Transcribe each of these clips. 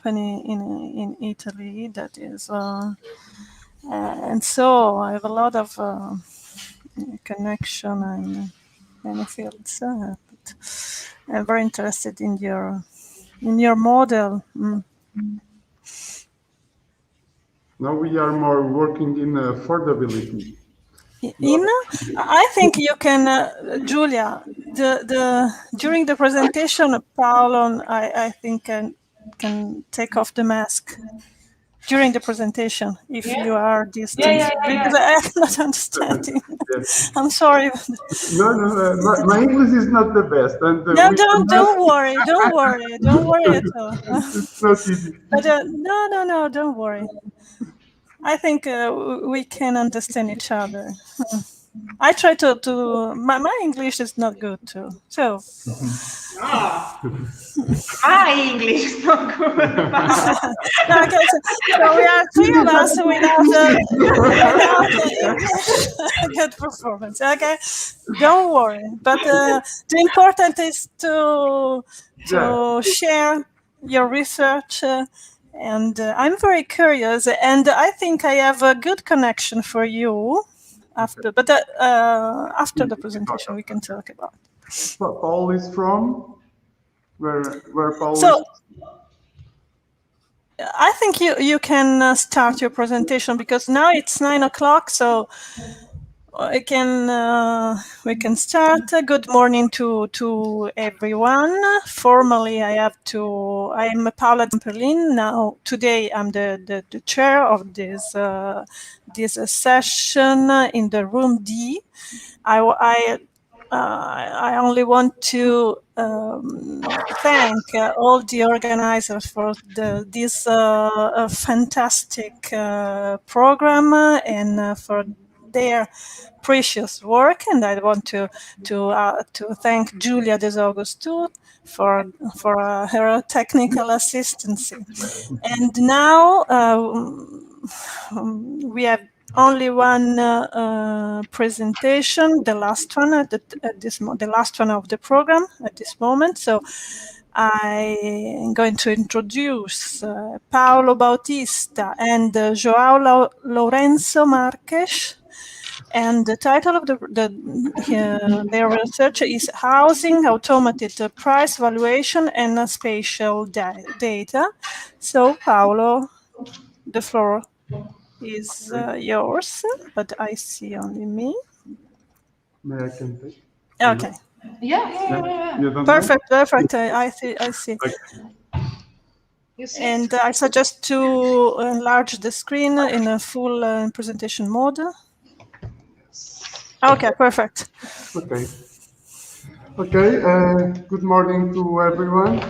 company in Italy that is, and so I have a lot of connection and many fields. But I'm very interested in your model. Now we are more working in affordability. I think you can, Julia. During the presentation, Paolo, I think can take off the mask during the presentation if you are distant, because I'm not understanding. Yes. I'm sorry. No, my English is not the best, and No, don't worry at all. it's not easy. But no, don't worry. I think we can understand each other. I try to my English is not good too. So my English is not good. Okay, so we are three of us without good performance. Okay, don't worry. But the important is to share your research. And I'm very curious, and I think I have a good connection for you after. But after the presentation, we can talk about. Paul is from where Paul so, is? I think you can start your presentation because now it's 9 o'clock. So we can start. Good morning to everyone. Formally, I'm Paola Zamperlin. Now today I'm the chair of this session in the room D. I only want to thank all the organizers for this fantastic program and for their precious work, and I want to thank Giulia Desaugustu for her technical assistance. And now we have only one presentation, the last one the last one of the program at this moment. So I'm going to introduce Paolo Bautista and João Lourenço Marques. And the title of their research is Housing, Automated Price Valuation and Spatial Data. So, Paolo, the floor is yours, but I see only me. May I can take? Okay. Yeah. Perfect. I see. Okay. And I suggest to enlarge the screen in a full presentation mode. Okay, perfect. Okay. Good morning to everyone.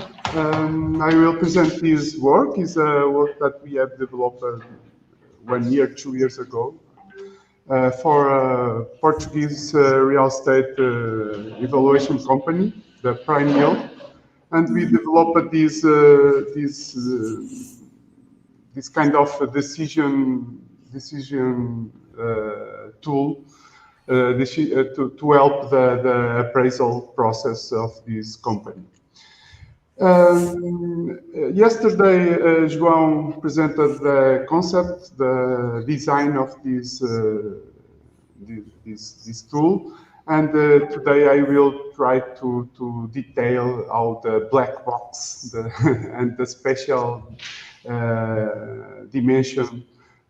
I will present this work. It's a work that we have developed 1 year, 2 years ago for a Portuguese real estate evaluation company, the Prime Yield, and we developed this kind of decision tool to help the appraisal process of this company. Yesterday, João presented the concept, the design of this tool, and today I will try to detail how the black box and the spatial dimension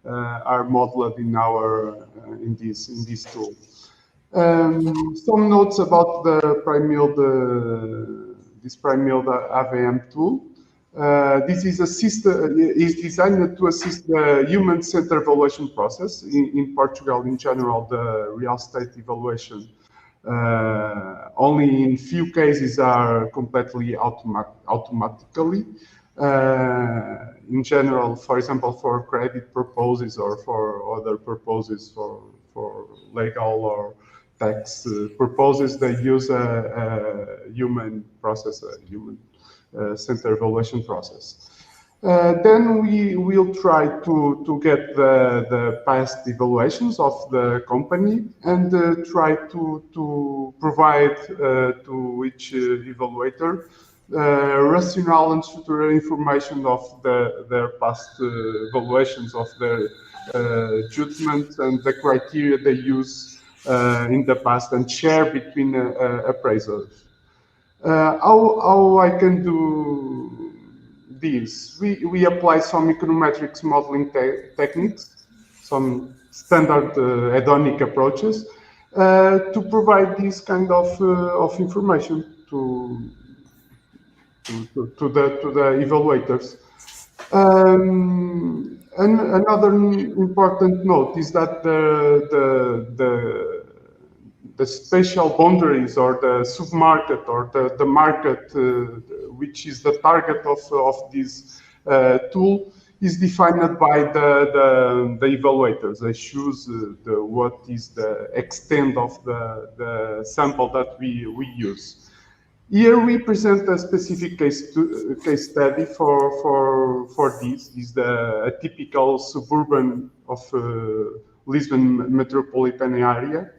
are modeled in this tool. Some notes about the Prime Yield. This Prime Yield AVM tool. This is designed to assist the human-centered evaluation process. In Portugal, in general, the real estate evaluation only in few cases are completely automatically. In general, for example, for credit purposes or for other purposes, for legal or tax purposes, they use a human process, a human-centered evaluation process. Then we will try to get the past evaluations of the company and try to provide to each evaluator rational and structural information of their past evaluations of their judgments and the criteria they use in the past and share between appraisers. How I can do this? We apply some econometrics modeling techniques, some standard hedonic approaches to provide this kind of information to the evaluators. And another important note is that the spatial boundaries or the submarket or the market, which is the target of this tool, is defined by the evaluators. They choose what is the extent of the sample that we use. Here we present a specific case study for this. Is a typical suburban of Lisbon metropolitan area.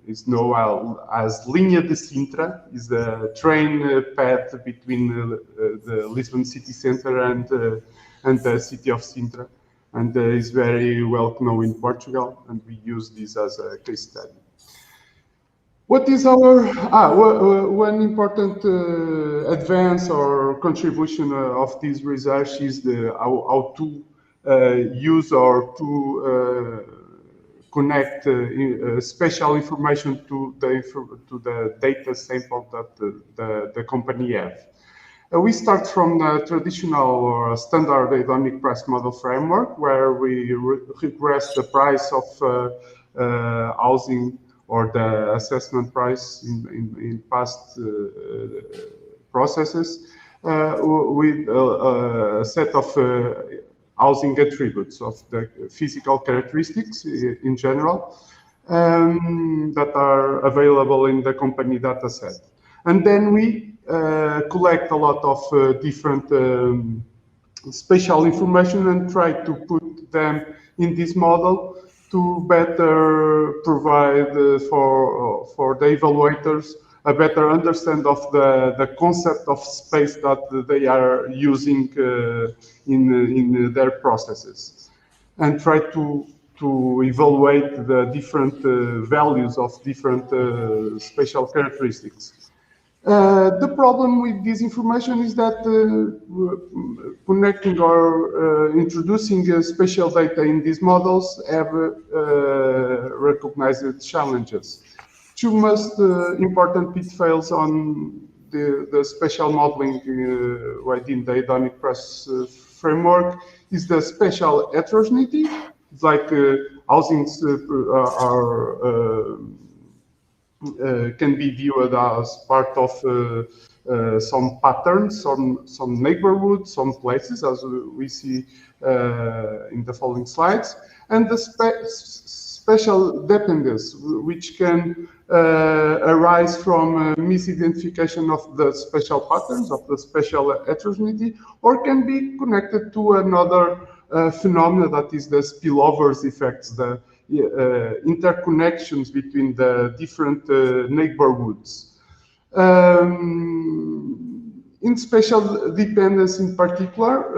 It's known as Linha de Sintra. Is the train path between the Lisbon city center and the city of Sintra, and is very well known in Portugal. And we use this as a case study. What is our one important advance or contribution of this research is how to use or to connect spatial information to the data sample that the company have. We start from the traditional or standard hedonic price model framework, where we regress the price of housing or the assessment price in past processes with a set of housing attributes of the physical characteristics in general that are available in the company data set. And then we collect a lot of different spatial information and try to put them in this model to better provide for the evaluators a better understanding of the concept of space that they are using in their processes, and try to evaluate the different values of different spatial characteristics. The problem with this information is that connecting or introducing spatial data in these models have recognized challenges. Two most important pitfalls on the spatial modeling within the hedonic price framework is the spatial heterogeneity. It's like housings are can be viewed as part of some patterns, some neighborhoods, some places, as we see in the following slides, and the spatial dependence, which can arise from misidentification of the spatial patterns, of the spatial heterogeneity, or can be connected to another phenomena that is the spillovers effects, the interconnections between the different neighborhoods. In spatial dependence in particular,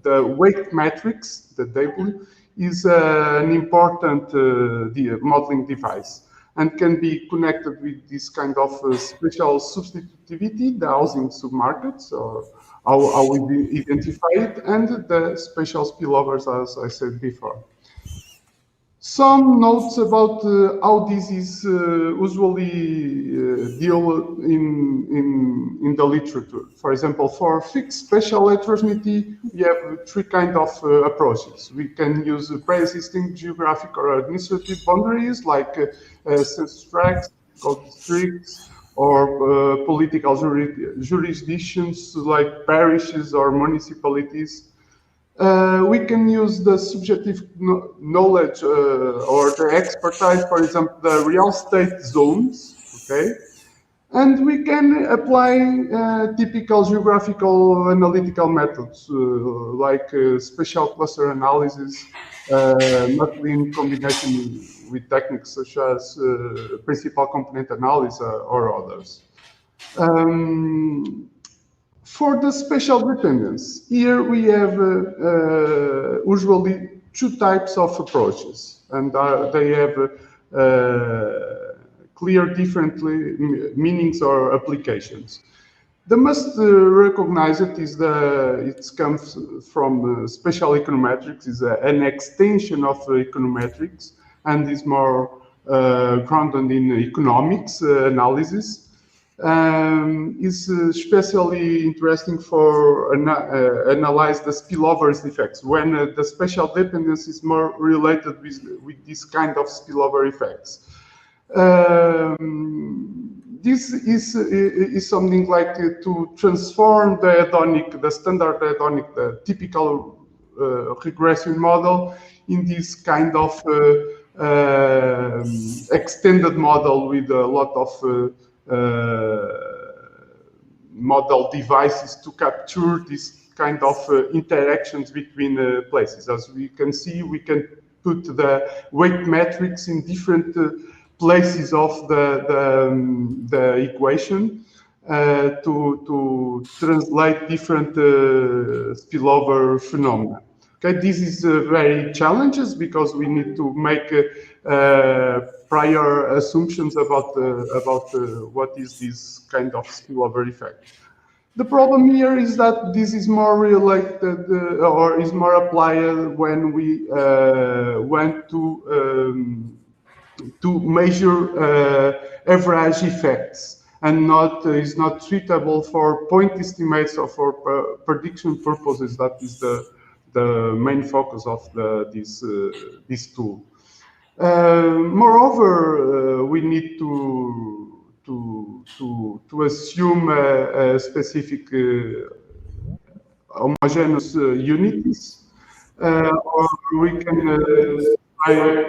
the weight matrix, the W, is an important modeling device and can be connected with this kind of spatial substitutivity, the housing submarkets, or how we identify it, and the spatial spillovers, as I said before. Some notes about how this is usually dealt in the literature. For example, for fixed spatial heterogeneity, we have three kinds of approaches. We can use pre-existing geographic or administrative boundaries, like census tracts, code districts, or political jurisdictions like parishes or municipalities. We can use the subjective knowledge or the expertise, for example, the real estate zones, okay? And we can apply typical geographical analytical methods like spatial cluster analysis, mostly in combination with techniques such as principal component analysis or others. For the spatial dependence, here we have usually two types of approaches, and they have clear different meanings or applications. The most recognized is it comes from spatial econometrics, is an extension of econometrics, and is more grounded in economics analysis. Is especially interesting for analyze the spillover effects, when the spatial dependence is more related with this kind of spillover effects. This is something like to transform the hedonic, the standard hedonic, the typical regression model in this kind of extended model with a lot of model devices to capture this kind of interactions between places. As we can see, we can put the weight metrics in different places of the equation to translate different spillover phenomena. Okay, this is very challenges because we need to make prior assumptions about what is this kind of spillover effect. The problem here is that this is more related or is more applied when we want to measure average effects, and is not suitable for point estimates or for prediction purposes. That is the main focus of this tool. Moreover, we need to assume a specific homogeneous unities, or we can prior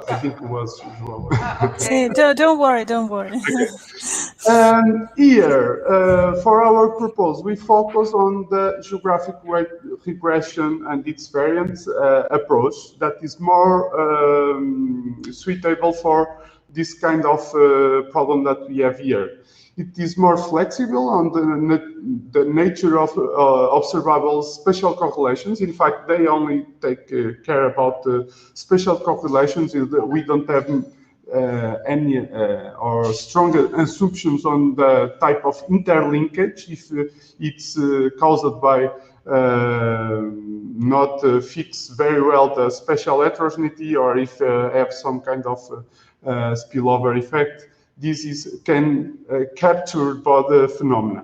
I think it was usual. Okay. Don't worry. Okay. Here, for our purpose, we focus on the geographic weight regression and its variance approach that is more suitable for this kind of problem that we have here. It is more flexible on the nature of observable spatial correlations. In fact, they only take care about spatial correlations. We don't have any or stronger assumptions on the type of interlinkage if it's caused by not fix very well the spatial heterogeneity, or if have some kind of spillover effect. This can capture by the phenomena.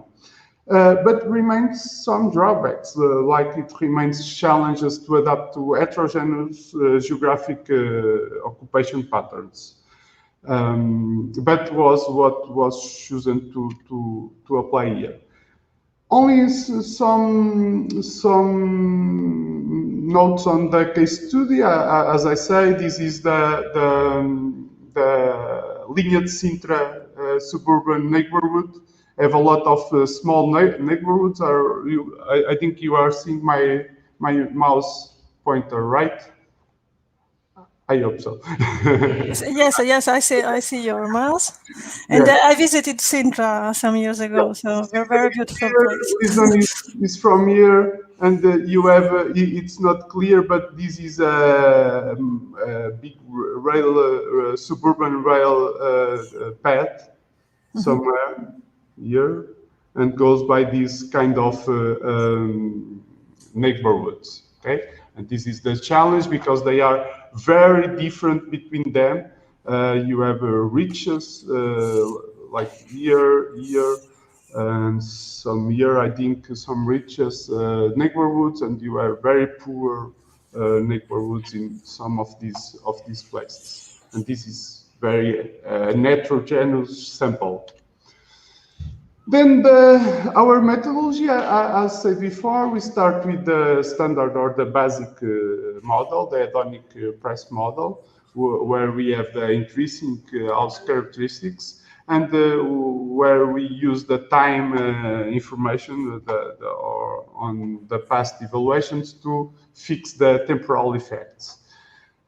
But remains some drawbacks, like it remains challenges to adapt to heterogeneous geographic occupation patterns. But was what was chosen to apply here. Only some notes on the case study. As I say, this is the linear Sintra suburban neighborhood. Have a lot of small neighborhoods. I think you are seeing my mouse pointer, right? I hope so. Yes, I see your mouse. And yes. I visited Sintra some years ago, so a very beautiful place. Lisbon is from here, and you have, it's not clear, but this is a big rail, suburban rail path somewhere here, and goes by these kind of neighborhoods, okay? And this is the challenge because they are very different between them. You have riches like here, and some here, I think, some riches neighborhoods, and you have very poor neighborhoods in some of these places. And this is very heterogeneous sample. Then our methodology, as said before, we start with the standard or the basic model, the hedonic price model, where we have the intrinsic house characteristics, and where we use the time information or on the past evaluations to fix the temporal effects.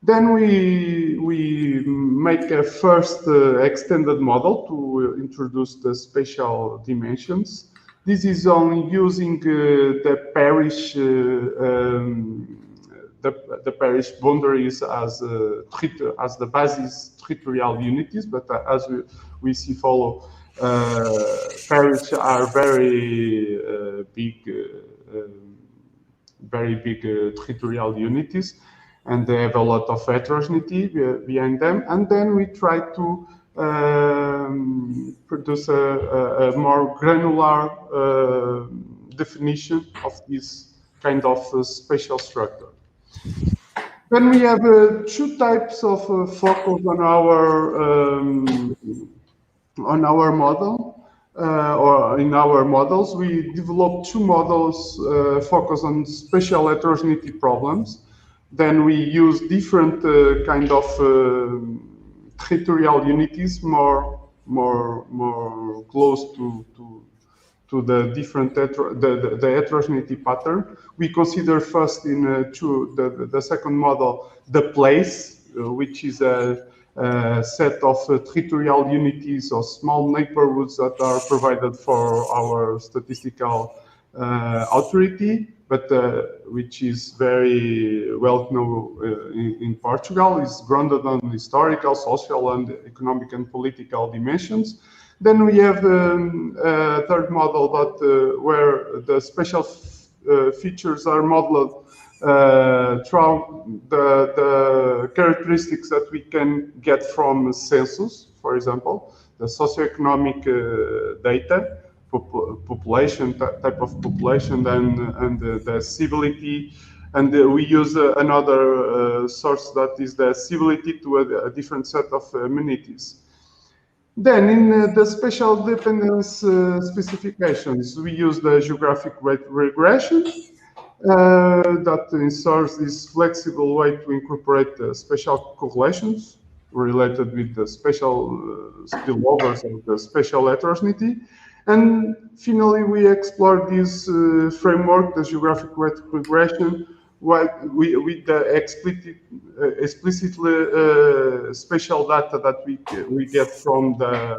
Then we make a first extended model to introduce the spatial dimensions. This is only using the parish the parish boundaries as the basis territorial unities, but as we see follow, parish are very big territorial unities, and they have a lot of heterogeneity behind them. And then we try to produce a more granular definition of this kind of spatial structure. Then we have two types of focus on our model. Or in our models, we developed two models focused on spatial heterogeneity problems. Then we use different kind of territorial unities, more close to the different the heterogeneity pattern. We consider first in the second model the place, which is a set of territorial unities or small neighborhoods that are provided for our statistical authority, but which is very well known in Portugal, is grounded on historical, social, and economic and political dimensions. Then we have a third model that where the spatial features are modeled through the characteristics that we can get from census, for example, the socioeconomic data, population, type of population, and the civility. And we use another source that is the civility to a different set of amenities. Then in the spatial dependence specifications, we use the geographic regression that inserts this flexible way to incorporate spatial correlations related with the spatial spillovers of the spatial heterogeneity. And finally, we explore this framework, the geographic regression, with the explicitly spatial data that we get from the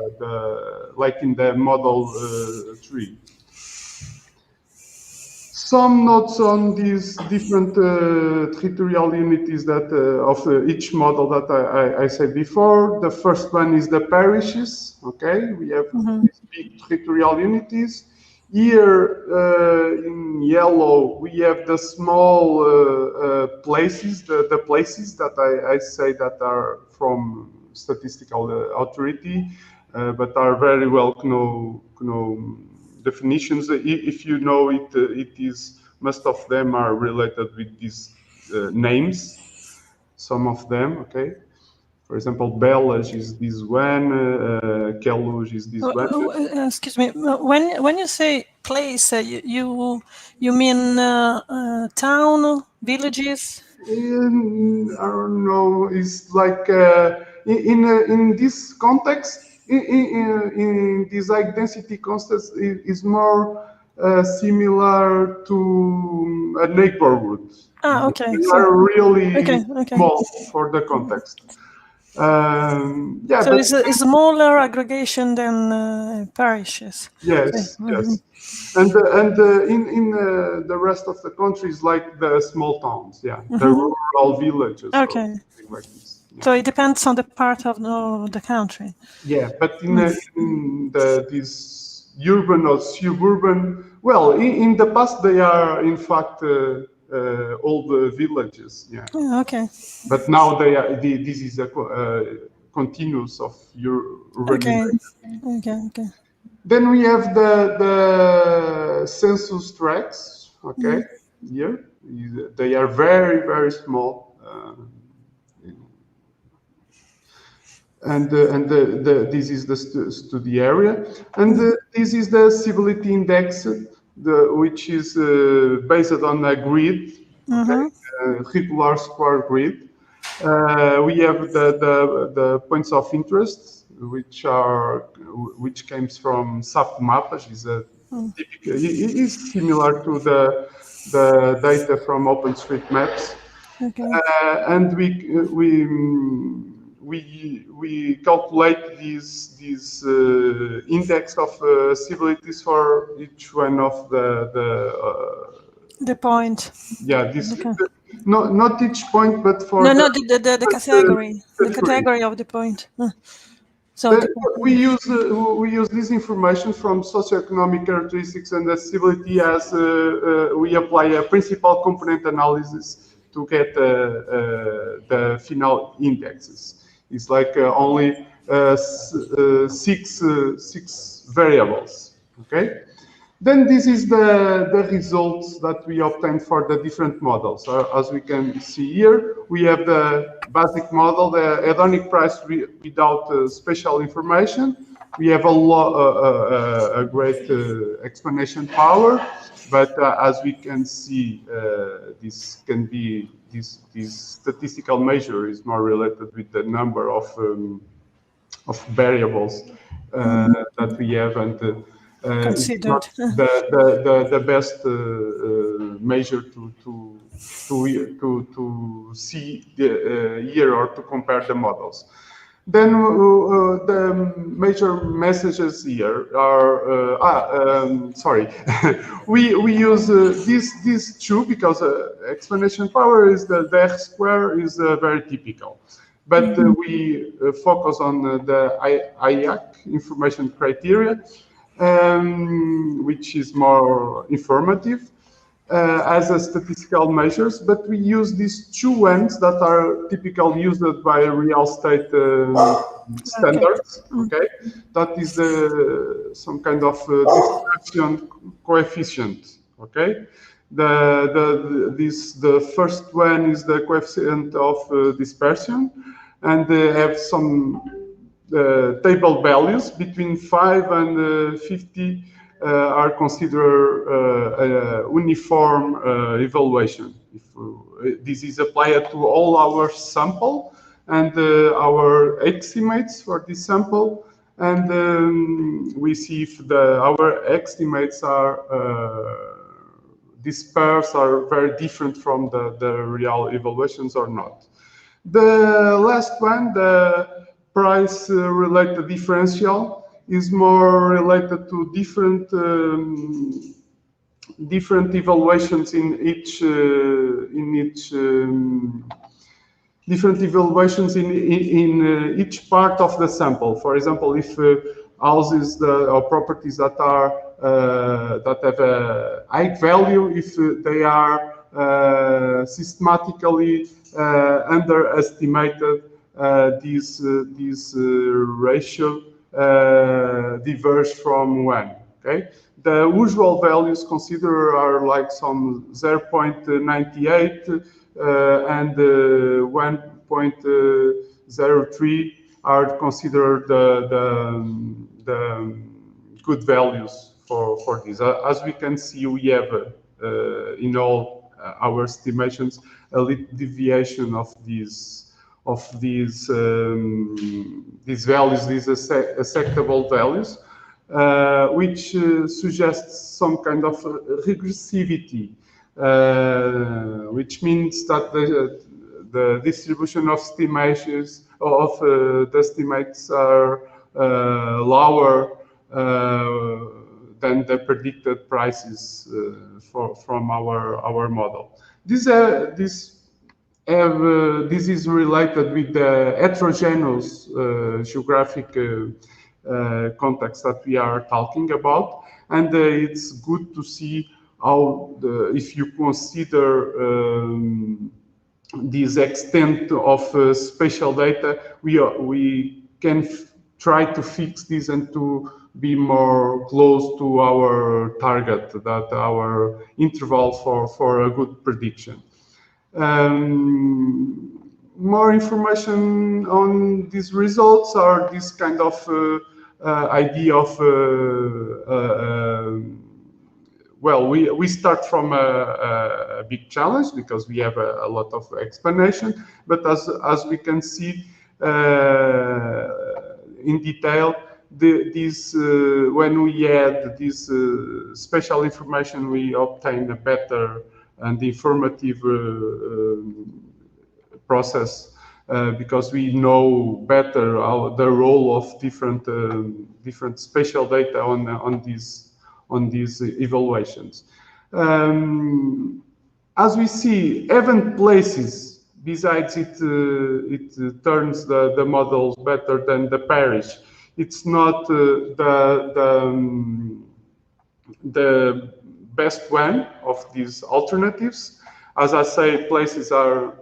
like in the model tree. Some notes on these different territorial unities that of each model that I said before. The first one is the parishes. Okay, we have these big territorial unities. Here in yellow, we have the small places, the places that I say that are from statistical authority, but are very well known definitions. If you know it, it is most of them are related with these names. Some of them, okay. For example, Belas is this one, Queluz is this one. Excuse me. When you say place, you mean town, villages? I don't know. It's like in this context, in this high density context, is more similar to a neighborhood. Okay. They are really okay. small for the context. Yeah, so it's a smaller aggregation than parishes. Yes, yes. And in the rest of the country is like the small towns, the rural villages. Okay. Like this. Yeah. So it depends on the part of the country. Yeah, but in this urban or suburban, well, in the past they are in fact all the villages. Yeah. Okay. But now they are. This is a continuous of urbanization. Okay. Then we have the census tracts. Okay, here they are very small, and this is the study area, and this is the civility index, which is based on a grid, regular square grid. We have the points of interest which comes from Sept Mapas, is a typical, is similar to the data from OpenStreetMaps. Okay. And we calculate this index of civilities for each one of the point. Yeah, not each point, but for the category, the category of the point. So we use this information from socioeconomic characteristics and accessibility as we apply a principal component analysis to get the final indexes. It's like only six variables. Okay. Then this is the results that we obtained for the different models. As we can see here, we have the basic model, the hedonic price without spatial information. We have a great explanation power, but as we can see, this statistical measure is more related with the number of variables that we have, and considered the best measure to see here or to compare the models. Then the major messages here are sorry. we use these two because explanation power is the R square is very typical. But we focus on the IAC information criteria, which is more informative as a statistical measures. But we use these two ones that are typically used by real estate standards. Okay, that is some kind of dispersion coefficient. Okay. The first one is the coefficient of dispersion, and they have some table values between 5 and 50 are considered uniform evaluation. This is applied to all our sample and our estimates for this sample, and we see if our estimates are dispersed or very different from the real evaluations or not. The last one, the price related differential, is more related to different evaluations in each each part of the sample. For example, if houses or properties that are that have a high value, if they are systematically underestimated, this ratio diverge from 1. Okay, the usual values considered are like some 0.98 and 1.03 are considered the good values for this. As we can see, we have in all our estimations a little deviation of these values, these acceptable values, which suggests some kind of regressivity, which means that the distribution of estimations of the estimates are lower than the predicted prices from our model. This is related with the heterogeneous geographic context that we are talking about, and it's good to see how if you consider this extent of spatial data, we can try to fix this and to be more close to our target, that our interval for a good prediction. More information on these results are this kind of idea of well, we start from a big challenge because we have a lot of explanation, but as we can see, in detail. When we add this spatial information, we obtain a better and informative process because we know better the role of different spatial data on these evaluations. As we see, event places, besides it turns the models better than the parish. It's not the best one of these alternatives. As I say, places are,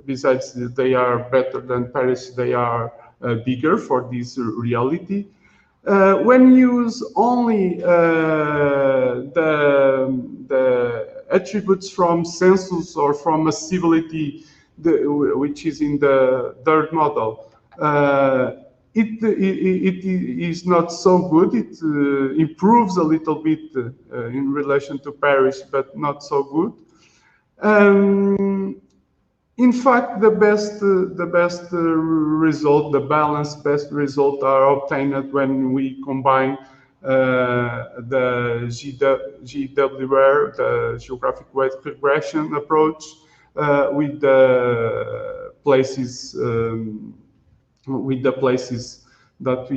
besides they are better than parish, they are bigger for this reality. When you use only the attributes from census or from a civility, which is in the third model, it is not so good. It improves a little bit in relation to parish, but not so good. In fact, the best result, the balanced best result, are obtained when we combine the GWR, the geographic weight regression approach, with the places that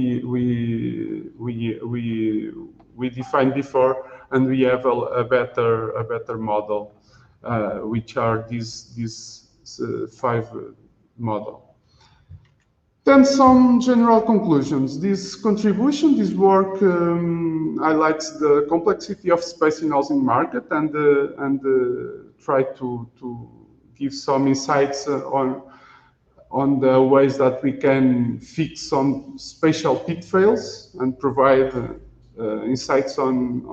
we defined before, and we have a better model, which are these 5 model. Then some general conclusions. This contribution, this work highlights the complexity of space in housing market and try to give some insights on the ways that we can fix some spatial pitfalls and provide insights on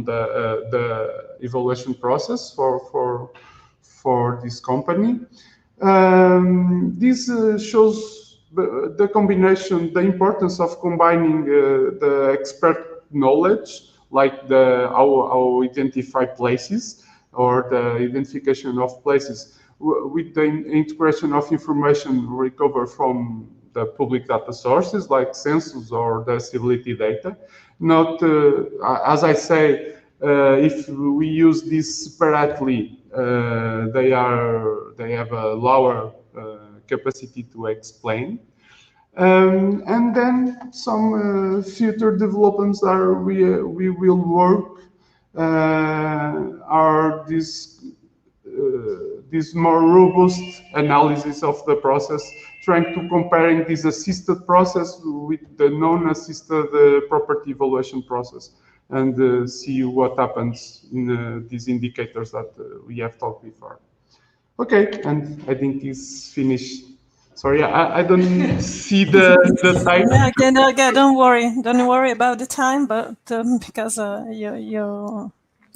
the evaluation process for this company. This shows the combination, the importance of combining the expert knowledge, like how identify places or the identification of places, with the integration of information recovered from the public data sources like census or the civility data. Not, as I say, if we use this separately, they have a lower capacity to explain. And then some future developments are we will work are this more robust analysis of the process, trying to comparing this assisted process with the non-assisted property evaluation process, and see what happens in these indicators that we have talked before. Okay, and I think it's finished. Sorry, I don't see the time. Okay, don't worry about the time, but because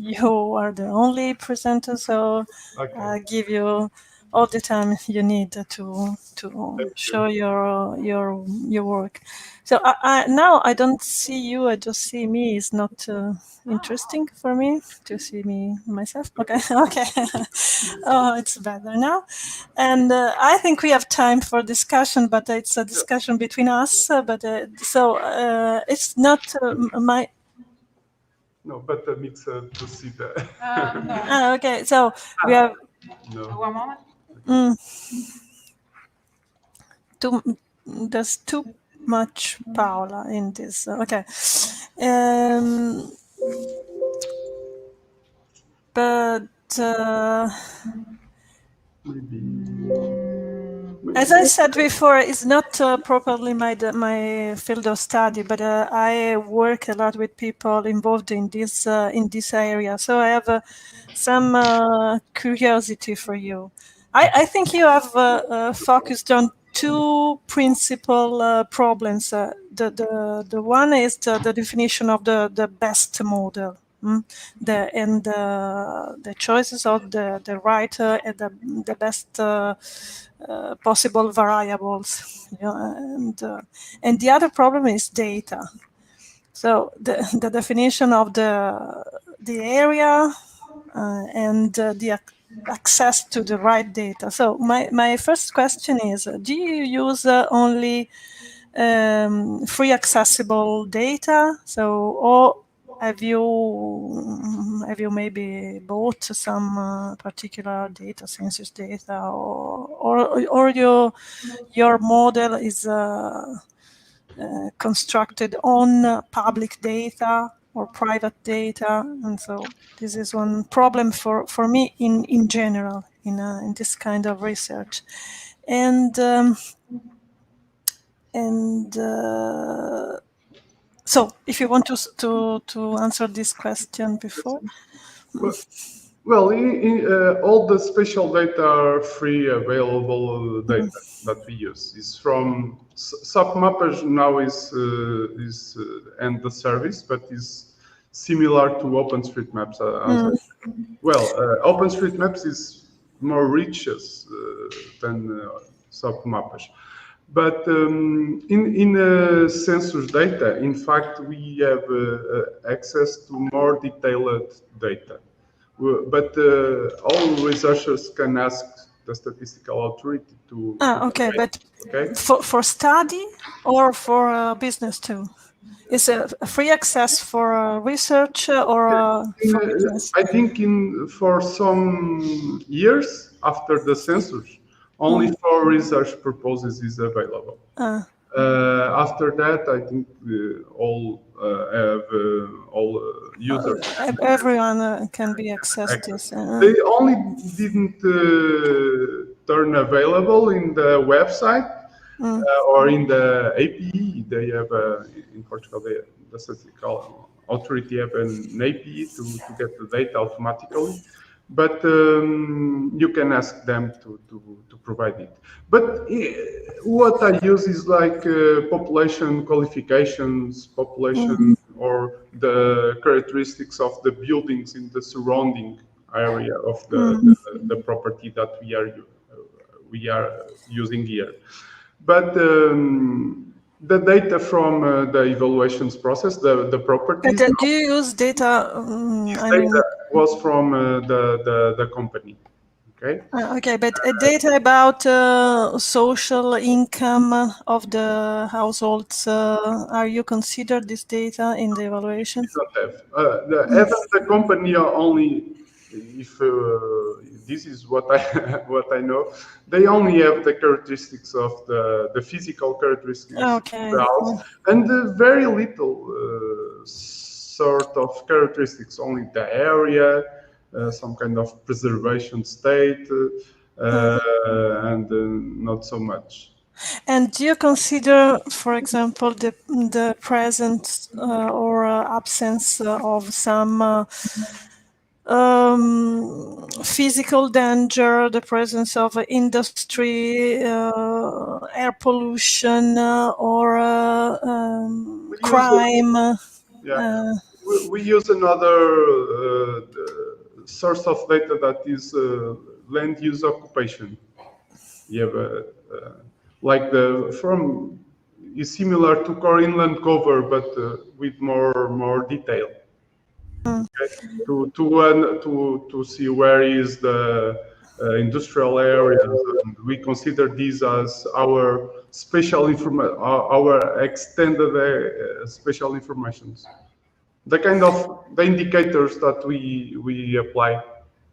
you are the only presenter, so okay. I give you all the time you need to show your work. So now I don't see you, I just see me. It's not interesting for me to see me myself. Okay, okay. Oh, it's better now. And I think we have time for discussion, but it's a discussion between us. It's not my. No, but the mixer to see the. No. Okay, so we have. No. 1 moment. There's too much Paola in this. Okay. But as I said before, it's not properly my field of study, but I work a lot with people involved in this area. So I have some curiosity for you. I think you have focused on 2 principal problems. The one is the definition of the best model. The choices of the writer and the best possible variables, and the other problem is data. So the definition of the area and the access to the right data. So my first question is, do you use only free accessible data? So, or have you maybe bought some particular data, census data, or your model is constructed on public data or private data? And so this is one problem for me in general in this kind of research. And so if you want to answer this question before. Well, all the spatial data are free available data that we use. Is from submappers now is and the service, but is similar to OpenStreetMaps. OpenStreetMaps is more rich than submappers. But in census data, in fact, we have access to more detailed data. But all researchers can ask the statistical authority to. Okay, but for study or for business too? Is it a free access for research or for business? I think for some years after the census, only for research purposes is available. After that, I think all users. Everyone can be accessed this. They only didn't turn available in the website or in the API. They have in Portugal the statistical authority have an API to get the data automatically. But you can ask them to provide it. But what I use is like population qualifications, or the characteristics of the buildings in the surrounding area of the property that we are using here. But the data from the evaluations process, the properties. But do you use data? Data was from the company. Okay. Okay, but data about social income of the households, are you considered this data in the evaluation? We don't have. Even the company only, if this is what I know, they only have the characteristics of the physical characteristics of the house, and very little sort of characteristics, only the area, some kind of preservation state, and not so much. And do you consider, for example, the presence or absence of some physical danger, the presence of industry, air pollution, or crime? We use another source of data that is land use occupation. You have like is similar to core inland cover, but with more detail. Okay? To see where is the industrial areas, and we consider these as our spatial information, our extended spatial informations. The kind of the indicators that we apply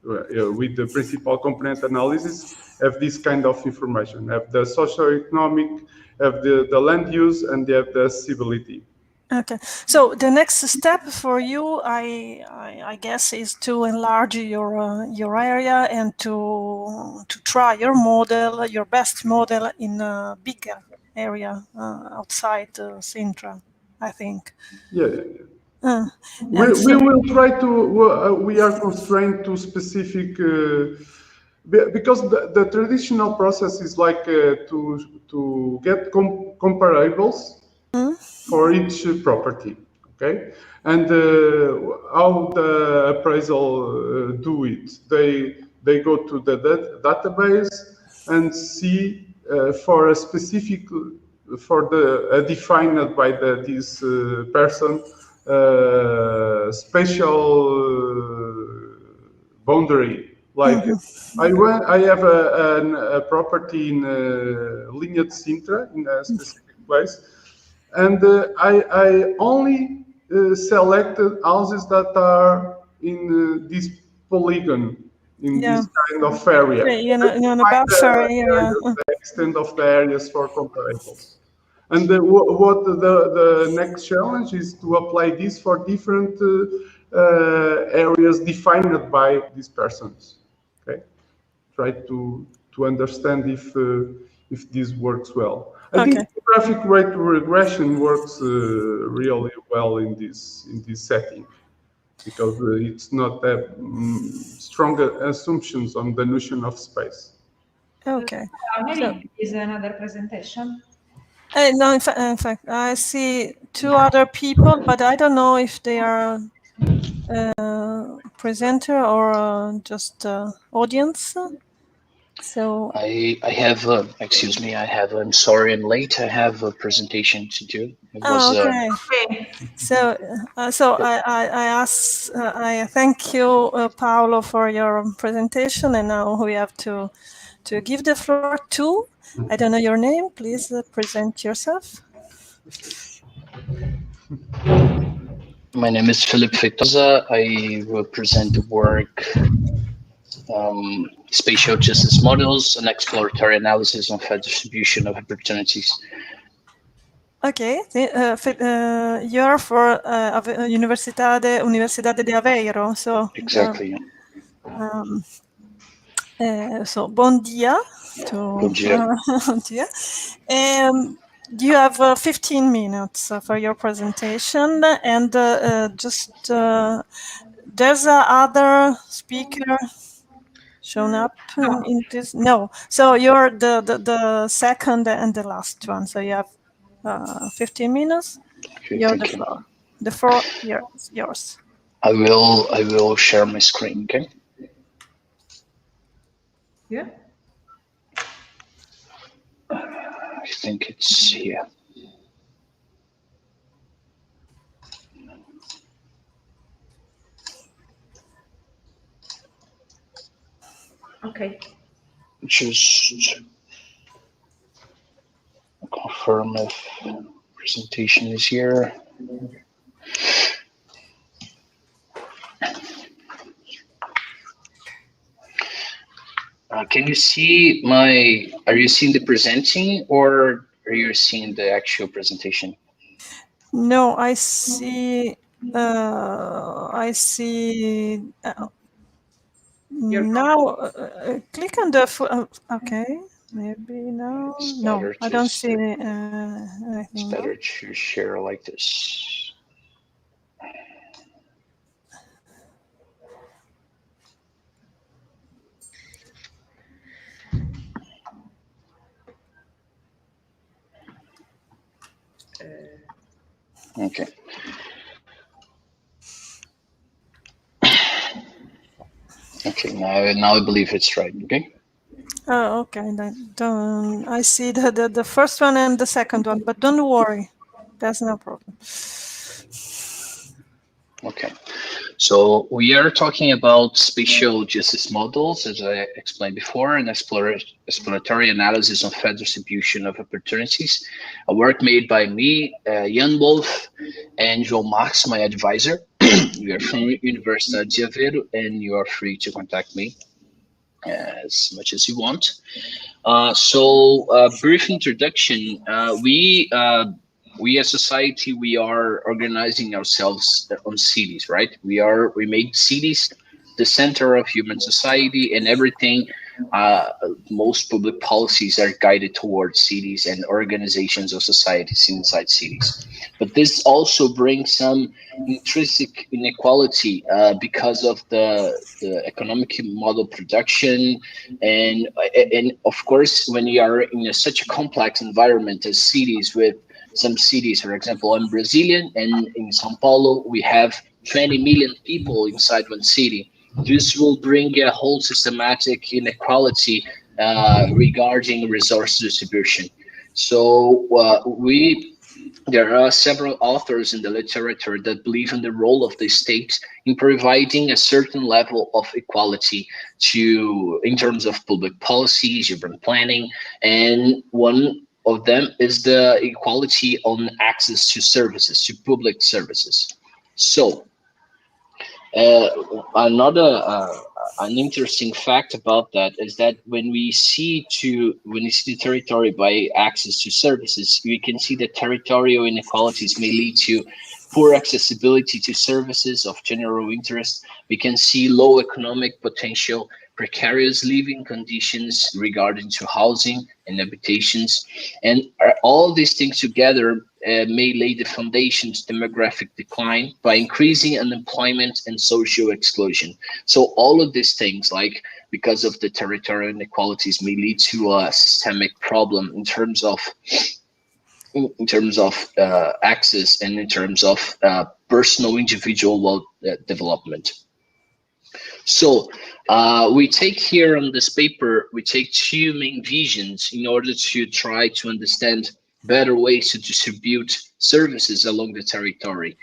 with the principal component analysis have this kind of information, have the socioeconomic, have the land use, and they have the accessibility. Okay, so the next step for you, I guess, is to enlarge your area and to try your model, your best model, in a bigger area outside Sintra, I think. Yeah. We will try to. We are constrained to specific because the traditional process is like to get comparables for each property. Okay, and how the appraisal do it? They go to the database and see for a specific defined by this person. Spatial boundary Like I have a property in Linha de Sintra in a specific place, and I only selected houses that are in this polygon, in this kind of area. In a buffer area. The extent of the areas for comparables. And what the next challenge is to apply this for different areas defined by these persons. Okay, try to understand if this works well. I think graphic rate regression works really well in this setting, because it's not that strong assumptions on the notion of space. Okay. Maybe is another presentation. No, in fact, I see two other people, but I don't know if they are presenter or just audience. So I have excuse me, I'm sorry I'm late. I have a presentation to do. It was okay. So I thank you, Paolo, for your presentation, and now we have to give the floor to, I don't know your name, please present yourself. my name is Felipe Feitosa. I represent the work Spatial Justice Models and Exploratory Analysis on Fair Distribution of Opportunities. Okay, you're for Universidade de Aveiro, so exactly. So bon dia to bon dia. Bon dia. You have 15 minutes for your presentation, and just there's other speaker shown up in this. No, so you're the second and the last one. So you have 15 minutes. Okay, you're the floor. The floor is yours. I will share my screen. Okay. Yeah. I think it's here. Okay. Just confirm if presentation is here. Can you see are you seeing the presenting, or are you seeing the actual presentation? No, I see now click on the okay, maybe now. No, I don't see anything. It's better to share like this. Okay. Okay, now I believe it's right. Okay. Oh, okay. Then I see the first one and the second one, but don't worry, that's no problem. Okay. So we are talking about spatial justice models, as I explained before, and exploratory analysis on fair distribution of opportunities, a work made by me, Jan Wolf, and João Marx, my advisor. We are from Universidade de Aveiro, and you are free to contact me as much as you want. So brief introduction, we as society, we are organizing ourselves on cities, right? We make cities the center of human society, and everything, most public policies are guided towards cities and organizations of societies inside cities. But this also brings some intrinsic inequality because of the economic model production, and of course, when you are in such a complex environment as cities, with some cities, for example, I'm Brazilian, and in São Paulo we have 20 million people inside one city. This will bring a whole systematic inequality regarding resource distribution. So we There are several authors in the literature that believe in the role of the state in providing a certain level of equality in terms of public policies, urban planning, and one of them is the equality on access to services, to public services. So an interesting fact about that is that when we see the territory by access to services, we can see that territorial inequalities may lead to poor accessibility to services of general interest. We can see low economic potential, precarious living conditions regarding to housing and habitations, and all these things together may lay the foundation to demographic decline by increasing unemployment and social exclusion. So all of these things, like because of the territorial inequalities, may lead to a systemic problem in terms of access and in terms of personal individual development. So we take here on this paper, we take two main visions in order to try to understand better ways to distribute services along the territory.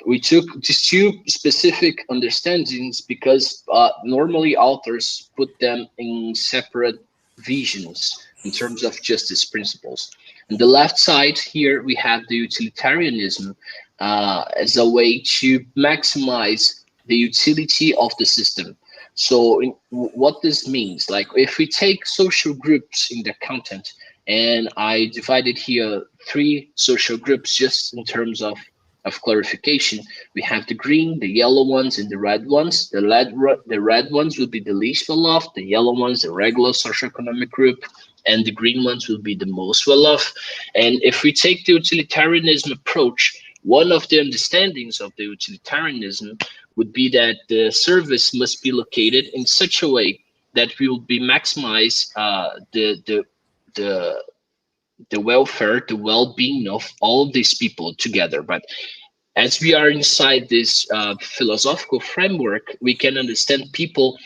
We took these two specific understandings because normally authors put them in separate visions in terms of justice principles. On the left side here, we have the utilitarianism as a way to maximize the utility of the system. So what this means, like if we take social groups in the content, and I divided here 3 social groups just in terms of clarification. We have the green, the yellow ones, and the red ones. The red ones will be the least well off, the yellow ones, the regular socioeconomic group, and the green ones will be the most well off. And if we take the utilitarianism approach, one of the understandings of the utilitarianism would be that the service must be located in such a way that we will be maximize the welfare, the well-being of all of these people together. But as we are inside this philosophical framework, we can understand people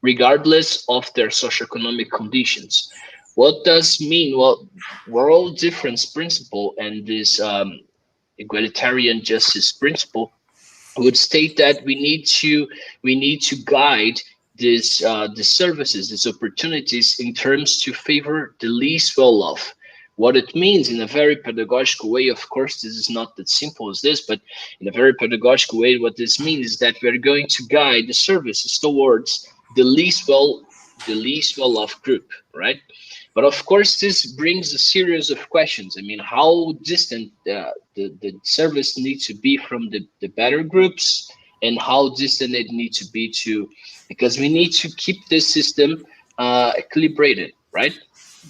regardless of their socioeconomic conditions. What does mean? Well, world difference principle and this egalitarian justice principle would state that we need to guide these the services, these opportunities in terms to favor the least well off. What it means in a very pedagogical way, of course, this is not that simple as this, but in a very pedagogical way, what this means is that we're going to guide the services towards the least well off group, right? But of course, this brings a series of questions. I mean, how distant the service needs to be from the better groups, and how distant it needs to be because we need to keep this system equilibrated, right?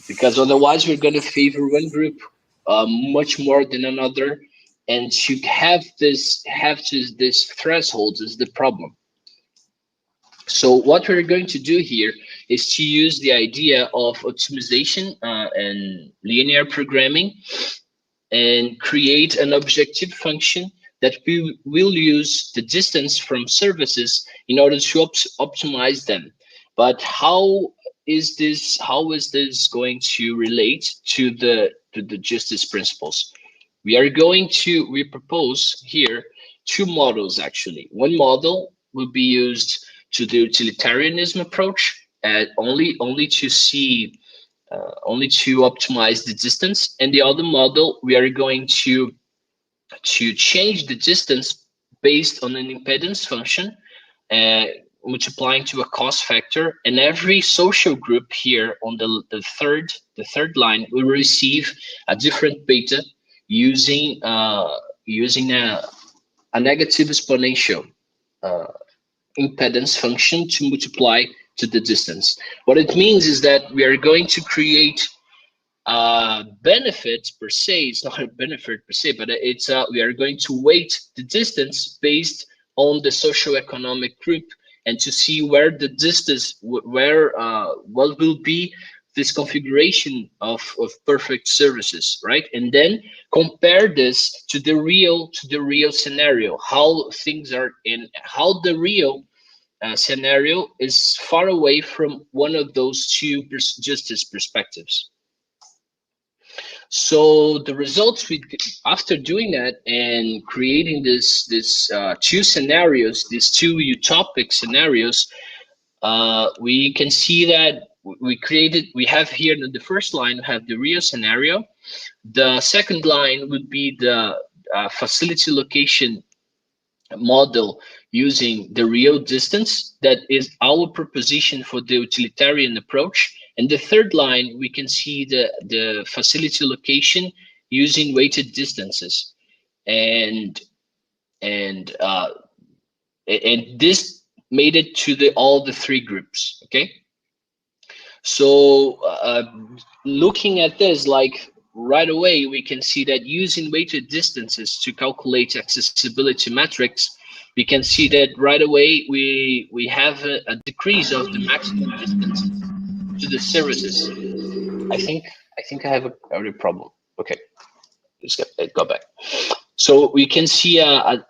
Because otherwise we're going to favor one group much more than another, and to have this threshold is the problem. So what we're going to do here is to use the idea of optimization and linear programming and create an objective function that we will use the distance from services in order to optimize them. But how is this going to relate to the justice principles? We propose here 2 models actually. One model will be used to the utilitarianism approach, and only to optimize the distance, and the other model we are going to change the distance based on an impedance function, multiplying to a cost factor, and every social group here on the third line will receive a different beta using a negative exponential impedance function to multiply to the distance. What it means is that we are going to create benefits per se. It's not a benefit per se, but it's we are going to weight the distance based on the socioeconomic group, and to see where the distance, what will be this configuration of perfect services, right? And then compare this to the real scenario, how things are in, how the real scenario is far away from one of those 2 justice perspectives. So the results after doing that and creating this two scenarios, these two utopic scenarios, we can see that we have here in the first line, have the real scenario. The second line would be the facility location model using the real distance. That is our proposition for the utilitarian approach. And the third line, we can see the facility location using weighted distances. And this made it to all the three groups. Okay. So looking at this, like right away, we can see that using weighted distances to calculate accessibility metrics, we can see that right away we have a decrease of the maximum distance to the services. I think I have a problem. Okay, let's go back. So we can see a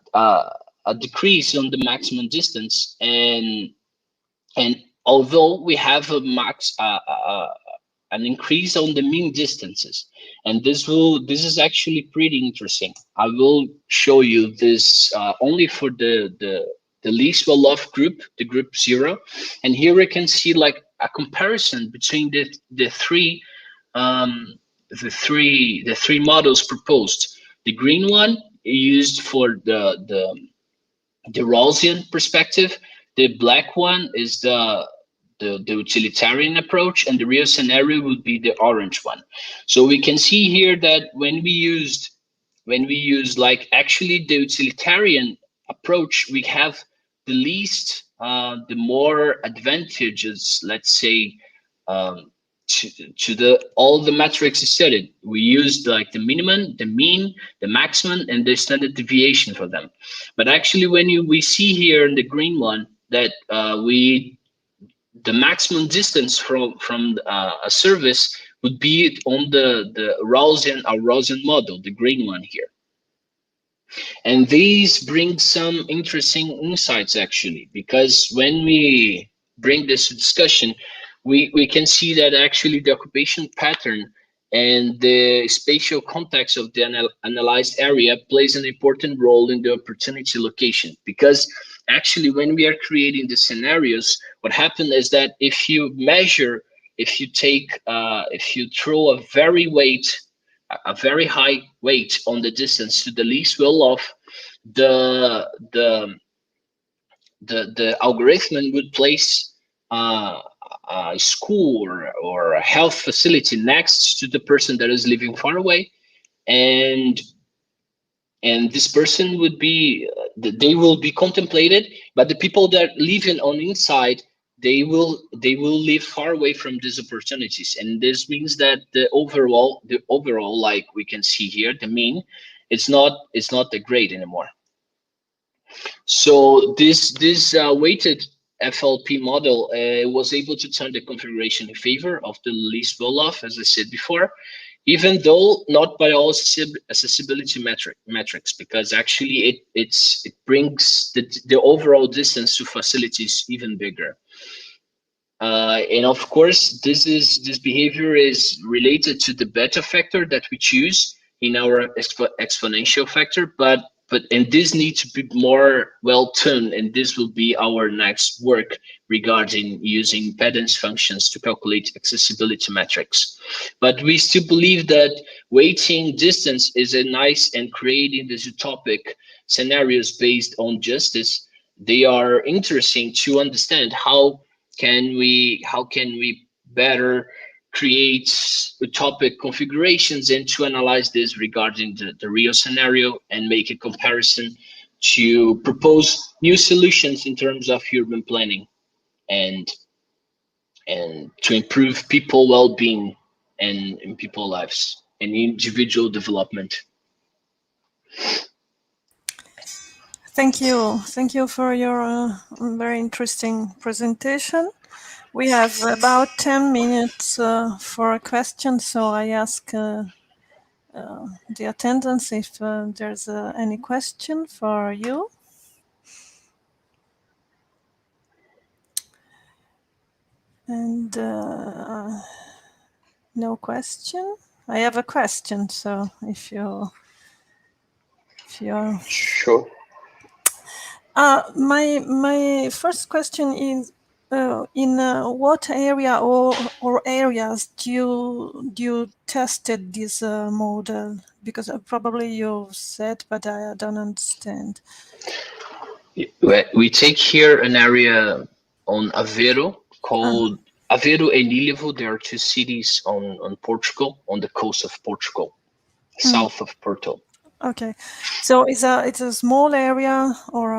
decrease on the maximum distance, and although we have a an increase on the mean distances, and this is actually pretty interesting. I will show you this only for the least well-off group, the group 0, and here we can see like a comparison between the three models proposed. The green one used for the Rawlsian perspective. The black one is the utilitarian approach, and the real scenario would be the orange one. So we can see here that when we use like actually the utilitarian approach, we have the least, the more advantages, let's say, to all the metrics studied. We used like the minimum, the mean, the maximum, and the standard deviation for them. But actually, when we see here in the green one that the maximum distance from a service would be on the Rawlsian model, the green one here. And these bring some interesting insights actually, because when we bring this to discussion, we can see that actually the occupation pattern and the spatial context of the analyzed area plays an important role in the opportunity location. Because actually when we are creating the scenarios, what happened is that if you measure, if you throw a very high weight on the distance to the least well-off, the algorithm would place a school or a health facility next to the person that is living far away, and this person would be, they will be contemplated, but the people that live on inside, they will live far away from these opportunities. And this means that the overall, like we can see here, the mean, it's not that great anymore. So this weighted FLP model was able to turn the configuration in favor of the least well-off, as I said before, even though not by all accessibility metrics, because actually it brings the overall distance to facilities even bigger. And of course, this behavior is related to the beta factor that we choose in our exponential factor, and this needs to be more well tuned, and this will be our next work regarding using impedance functions to calculate accessibility metrics. But we still believe that weighting distance is a nice, and creating these utopic scenarios based on justice, they are interesting to understand how can we better create utopic configurations, and to analyze this regarding the real scenario and make a comparison to propose new solutions in terms of urban planning and to improve people well-being and in people lives and individual development. Thank you for your very interesting presentation. We have about 10 minutes for a question, so I ask the attendants if there's any question for you. And no question. I have a question. So if you're Sure. my first question is in what area or areas do you tested this model? Because probably you said, but I don't understand. We take here an area on Aveiro called Aveiro and Ilhavo. There are two cities on Portugal, on the coast of Portugal, south of Porto. Okay, so it's a small area or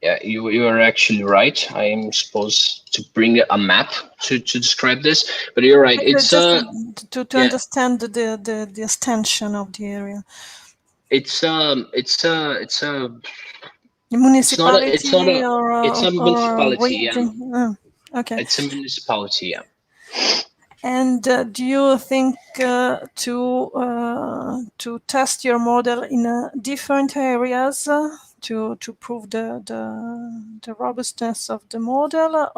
Yeah, you are actually right. I am supposed to bring a map to describe this, but you're right. It's just to yeah. understand the extension of the area. It's a Municipality it's not a or it's a municipality. Yeah, region? Okay. it's a municipality. Yeah. And do you think to test your model in different areas to prove the robustness of the model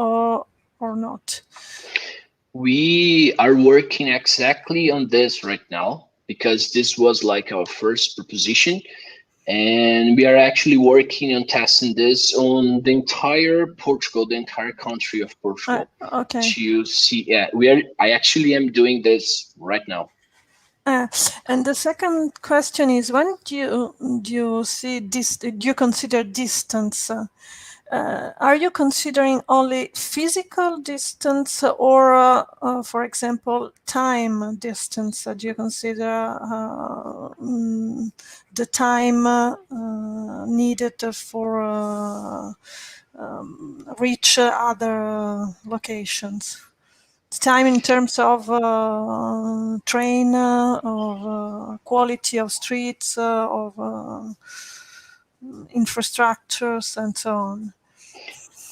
or not? We are working exactly on this right now because this was like our first proposition, and we are actually working on testing this on the entire Portugal, the entire country of Portugal. Okay. To see, yeah, I actually am doing this right now. And the second question is, when do you see this? Do you consider distance? Are you considering only physical distance or, for example, time distance? Do you consider the time needed for reach other locations? Time in terms of train or quality of streets of infrastructures and so on.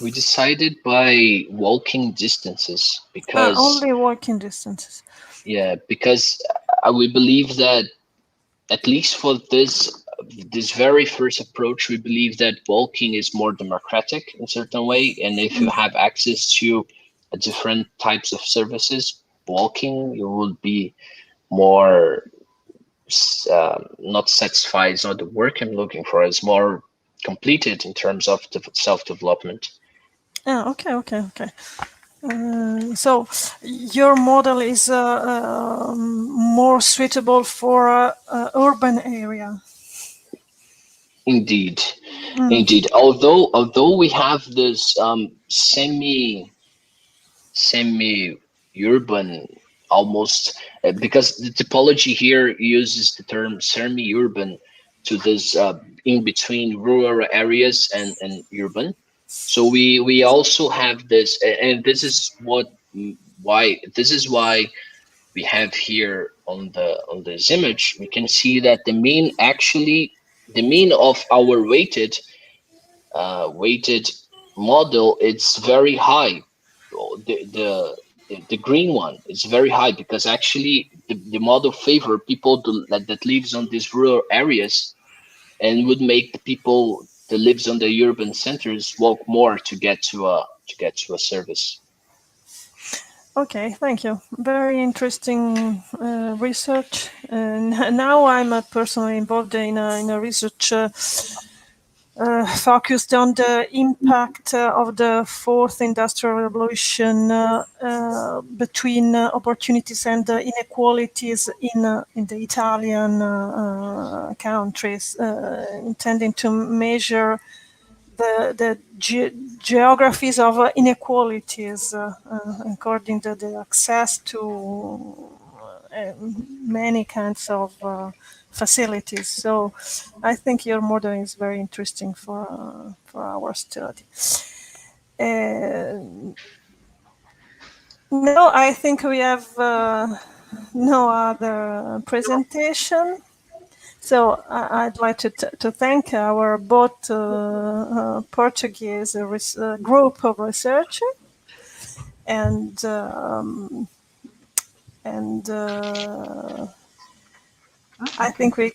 We decided by walking distances because only walking distances. Yeah, because we believe that at least for this very first approach, we believe that walking is more democratic in a certain way, and if you have access to different types of services, walking you will be more not satisfied. It's not the work I'm looking for. It's more completed in terms of self-development. Okay. So your model is more suitable for urban area. Indeed. Although we have this semi-urban almost, because the typology here uses the term semi-urban to this in between rural areas and urban. So we also have this, and this is why we have here on this image. We can see that the mean of our weighted model, it's very high. The green one is very high because actually the model favor people that lives on these rural areas, and would make the people that lives on the urban centers walk more to get to a service. Okay, thank you. Very interesting research. Now I'm personally involved in a research focused on the impact of the fourth industrial revolution between opportunities and inequalities in the Italian countries, intending to measure the geographies of inequalities according to the access to many kinds of facilities. So I think your model is very interesting for our study. No, I think we have no other presentation. So I'd like to thank our both Portuguese group of research and I think we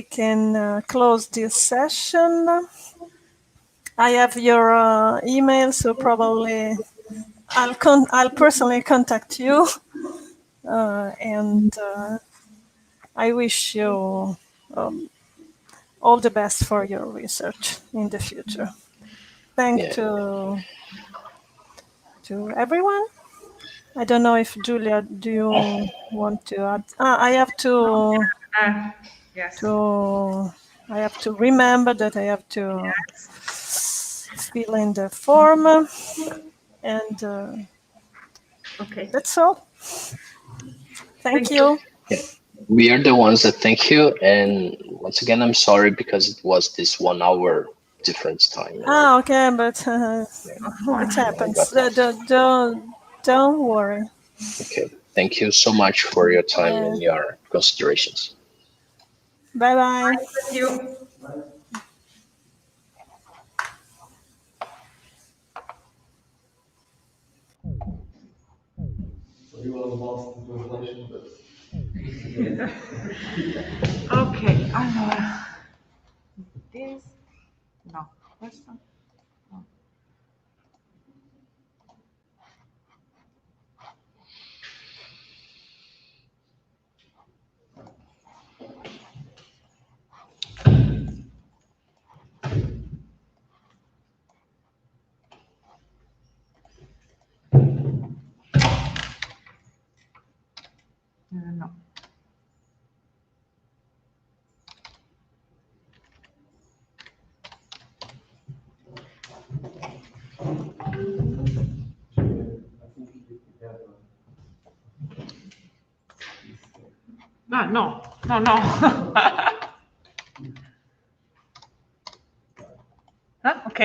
can close this session. I have your email, so probably I'll personally contact you and I wish you all the best for your research in the future. Thank Yeah. to everyone. I don't know if Julia, do you want to add? I have Yes. I have to remember that I have to fill in the form, and Okay. that's all. Thank Thank you. you. Yeah. We are the ones that thank you. And once again, I'm sorry because it was this 1 hour difference time. Okay, but it happens. Don't worry. Okay. Thank you so much for your time Yeah. and your considerations. Bye bye. Thank you. You all lost the translation, but Ok, allora. This, no, questo. No. No. No, no, no. Ok.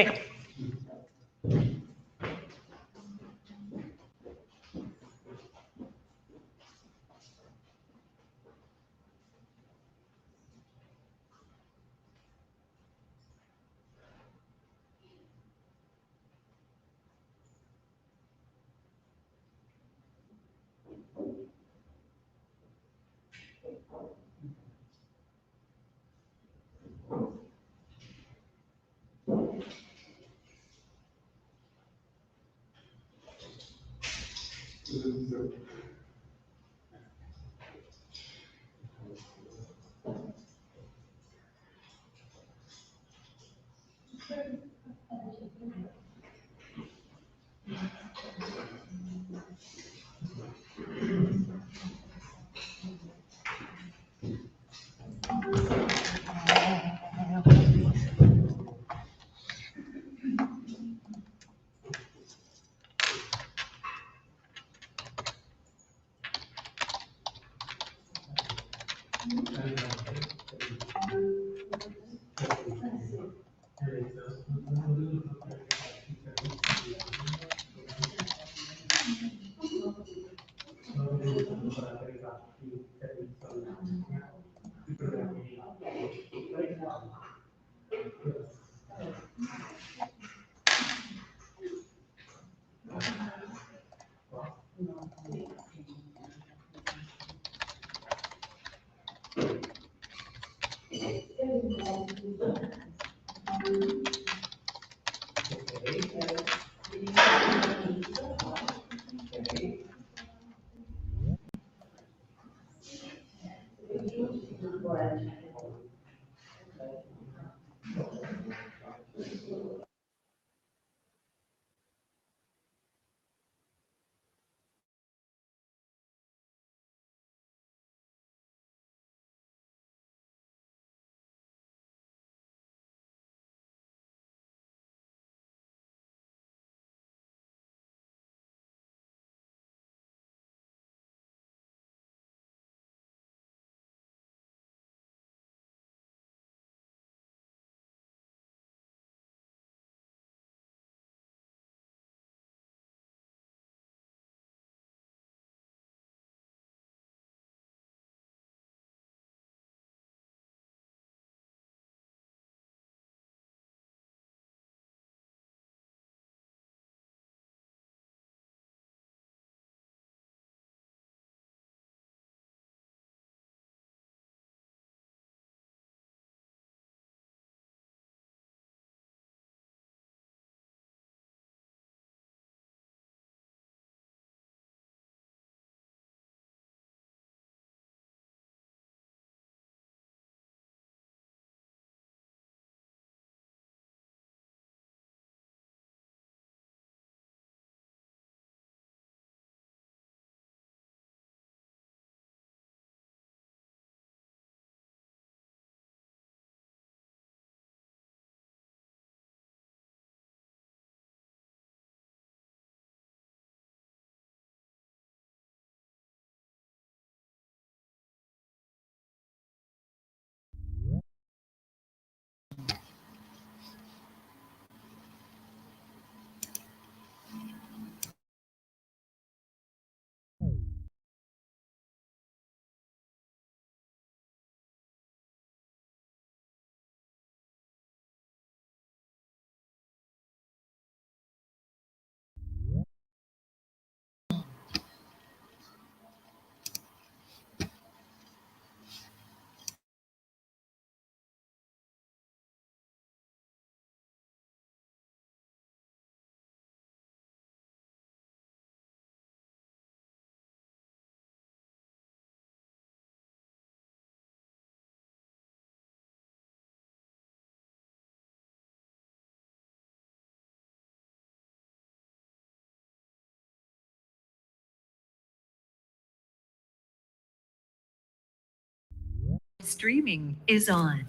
Streaming is on.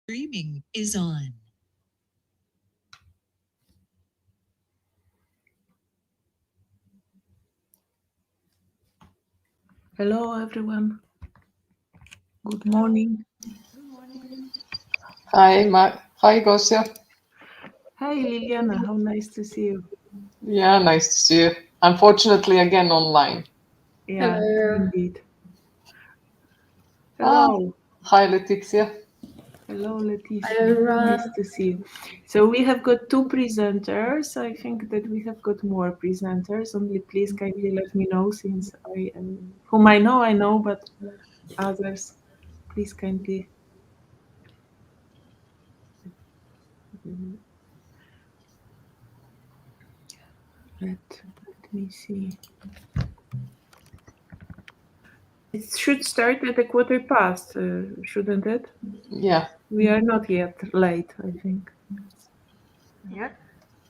Streaming is on. Hello, everyone. Good morning. Hi, hi, Gosia. Hi, Liliana. How nice to see you. Yeah, nice to see you. Unfortunately, again online. Yeah, Hello. indeed. Hello. Hi, Letizia. Hello, Leticia. Nice to see you. So we have got two presenters. I think that we have got more presenters. Only please kindly let me know, since whom I know, but others, please kindly. Let me see. It should start at 1:15, shouldn't it? Yeah. We are not yet late, I think. Yeah.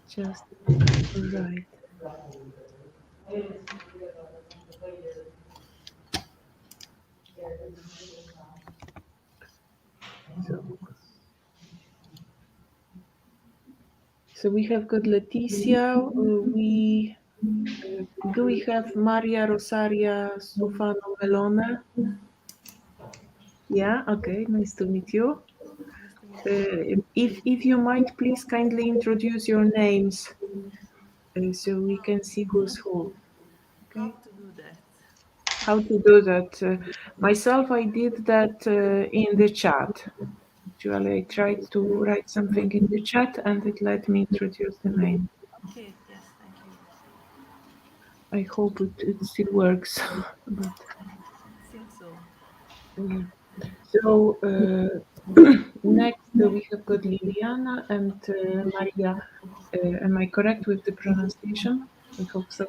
Just right. So we have got Leticia. Do we have Maria Rosaria Stufano Melone? Yeah. Okay. Nice to meet you. If you might please kindly introduce your names, so we can see who's who. Okay. How to do that? How to do that? Myself, I did that in the chat. Actually, I tried to write something in the chat, and it let me introduce the name. Okay. Yes. Thank you. I hope it still works. But I think so. yeah. So next we have got Liliana and Maria. Am I correct with the pronunciation? I hope so.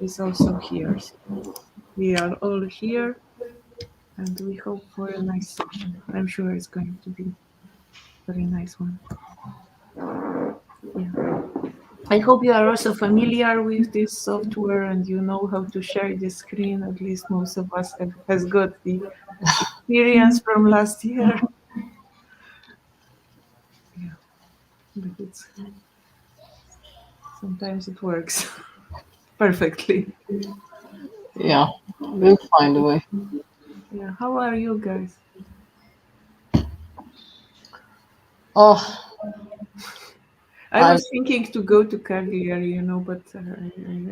Is also here. So we are all here, and we hope for a nice session. I'm sure it's going to be a very nice one. Yeah. I hope you are also familiar with this software and you know how to share the screen. At least most of us has got the experience from last year. Yeah, but it's sometimes it works perfectly. Yeah, we'll find a way. Yeah, how are you guys? Oh, I was thinking to go to Cagliari, but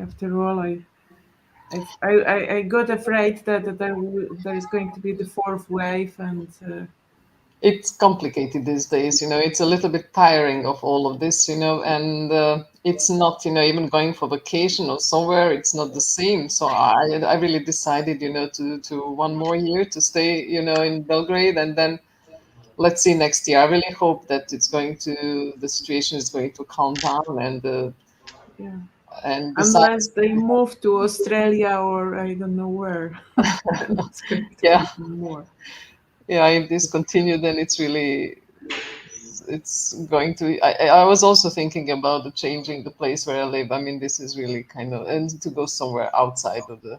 after all, I got afraid that there is going to be the fourth wave, and it's complicated these days, it's a little bit tiring of all of this, and it's not, even going for vacation or somewhere, it's not the same. So I really decided, to 1 more year to stay, in Belgrade, and then let's see next year. I really hope that the situation is going to calm down, Yeah. and Unless besides, they move to Australia or I don't know where. It's going to yeah, be more. yeah, if this continue, then it's going to. I was also thinking about changing the place where I live. I mean, this is really kind of, and to go somewhere outside of the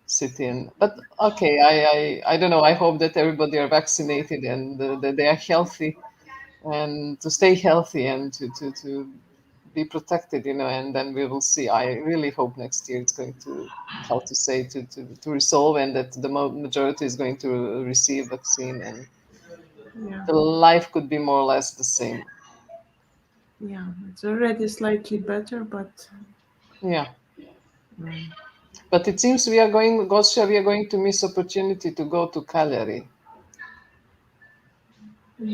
city. But okay, I don't know. I hope that everybody are vaccinated and that they are healthy, and to stay healthy and to be protected, and then we will see. I really hope next year it's going to, how to say, to resolve, and that the majority is going to receive vaccine, and Yeah. the life could be more or less the same. Yeah. It's already slightly better, but Yeah. But it seems Gosha, we are going to miss opportunity to go to Cagliari.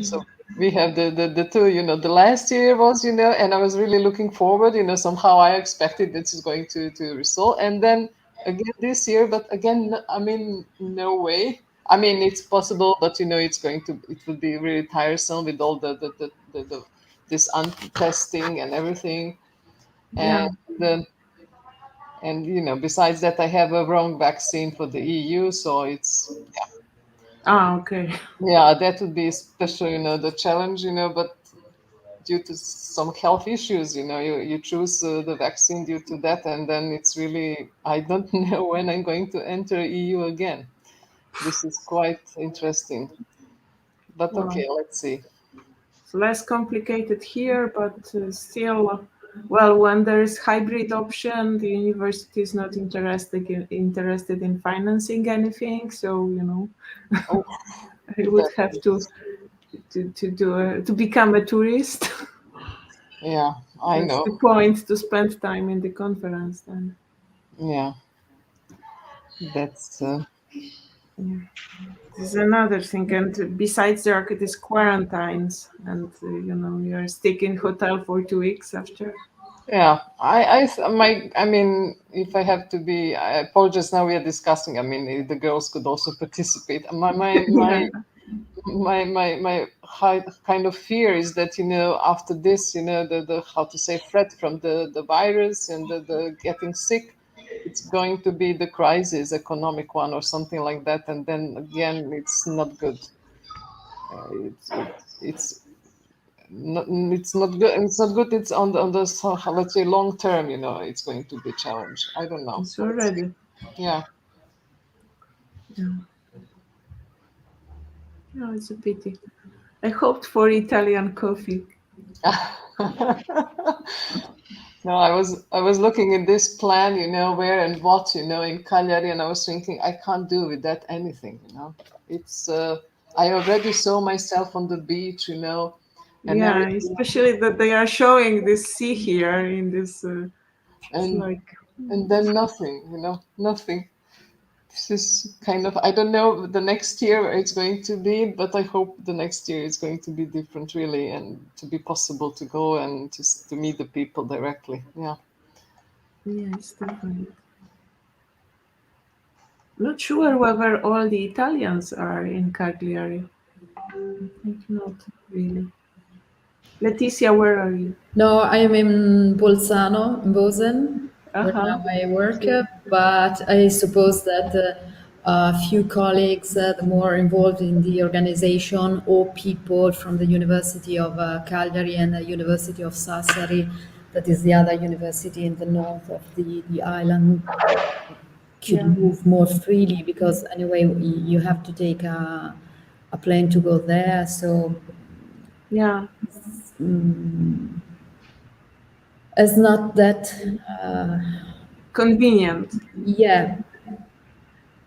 So we have the two, the last year was, and I was really looking forward, somehow I expected this is going to resolve. And then again this year, but again, I mean, no way. I mean, it's possible, but it would be really tiresome with all this testing and everything. yeah. And besides that, I have a wrong vaccine for the EU, so it's, Okay. yeah, that would be special, the challenge, but due to some health issues, you choose the vaccine due to that, and then it's really, I don't know when I'm going to enter EU again. This is quite interesting, but Well, okay, let's see. it's less complicated here, but still, well, when there is hybrid option, the university is not interested in financing anything. So Oh, I would that, have to become a tourist. yeah, I That's know. the point, to spend time in the conference then. Yeah, that's Yeah. This is another thing, and besides there are these quarantines, and you are stuck in hotel for 2 weeks after. yeah. I mean, if I have to be, I apologize. Now we are discussing. I mean, the girls could also participate. Yeah. My kind of fear is that, after this, the how to say, threat from the virus and the getting sick, it's going to be the crisis, economic one or something like that, and then again it's not good. It's not, it's not good. It's not good. It's on the let's say long term, it's going to be a challenge. I don't know. It's Let's see. already. Yeah. Yeah. No, it's a pity. I hoped for Italian coffee. No, I was looking at this plan, where and what, in Cagliari, and I was thinking I can't do with that anything. It's I already saw myself on the beach, and Yeah, everything, especially that they are showing this sea here in this. It's and like, then nothing, nothing. This is kind of, I don't know the next year where it's going to be, but I hope the next year is going to be different, really, and to be possible to go and just to meet the people directly. Yeah. yes, definitely. Not sure whether all the Italians are in Cagliari. I think not really. Letizia, where are you? No, I am in Bolzano, in Bozen, where Uh-huh. now I work, but I suppose that a few colleagues, the more involved in the organization, or people from the University of Cagliari and the University of Sassari, that is the other university in the north of the island, could Yeah. move more freely, because anyway, you have to take a plane to go there. So Yeah. it's not that, Convenient. yeah.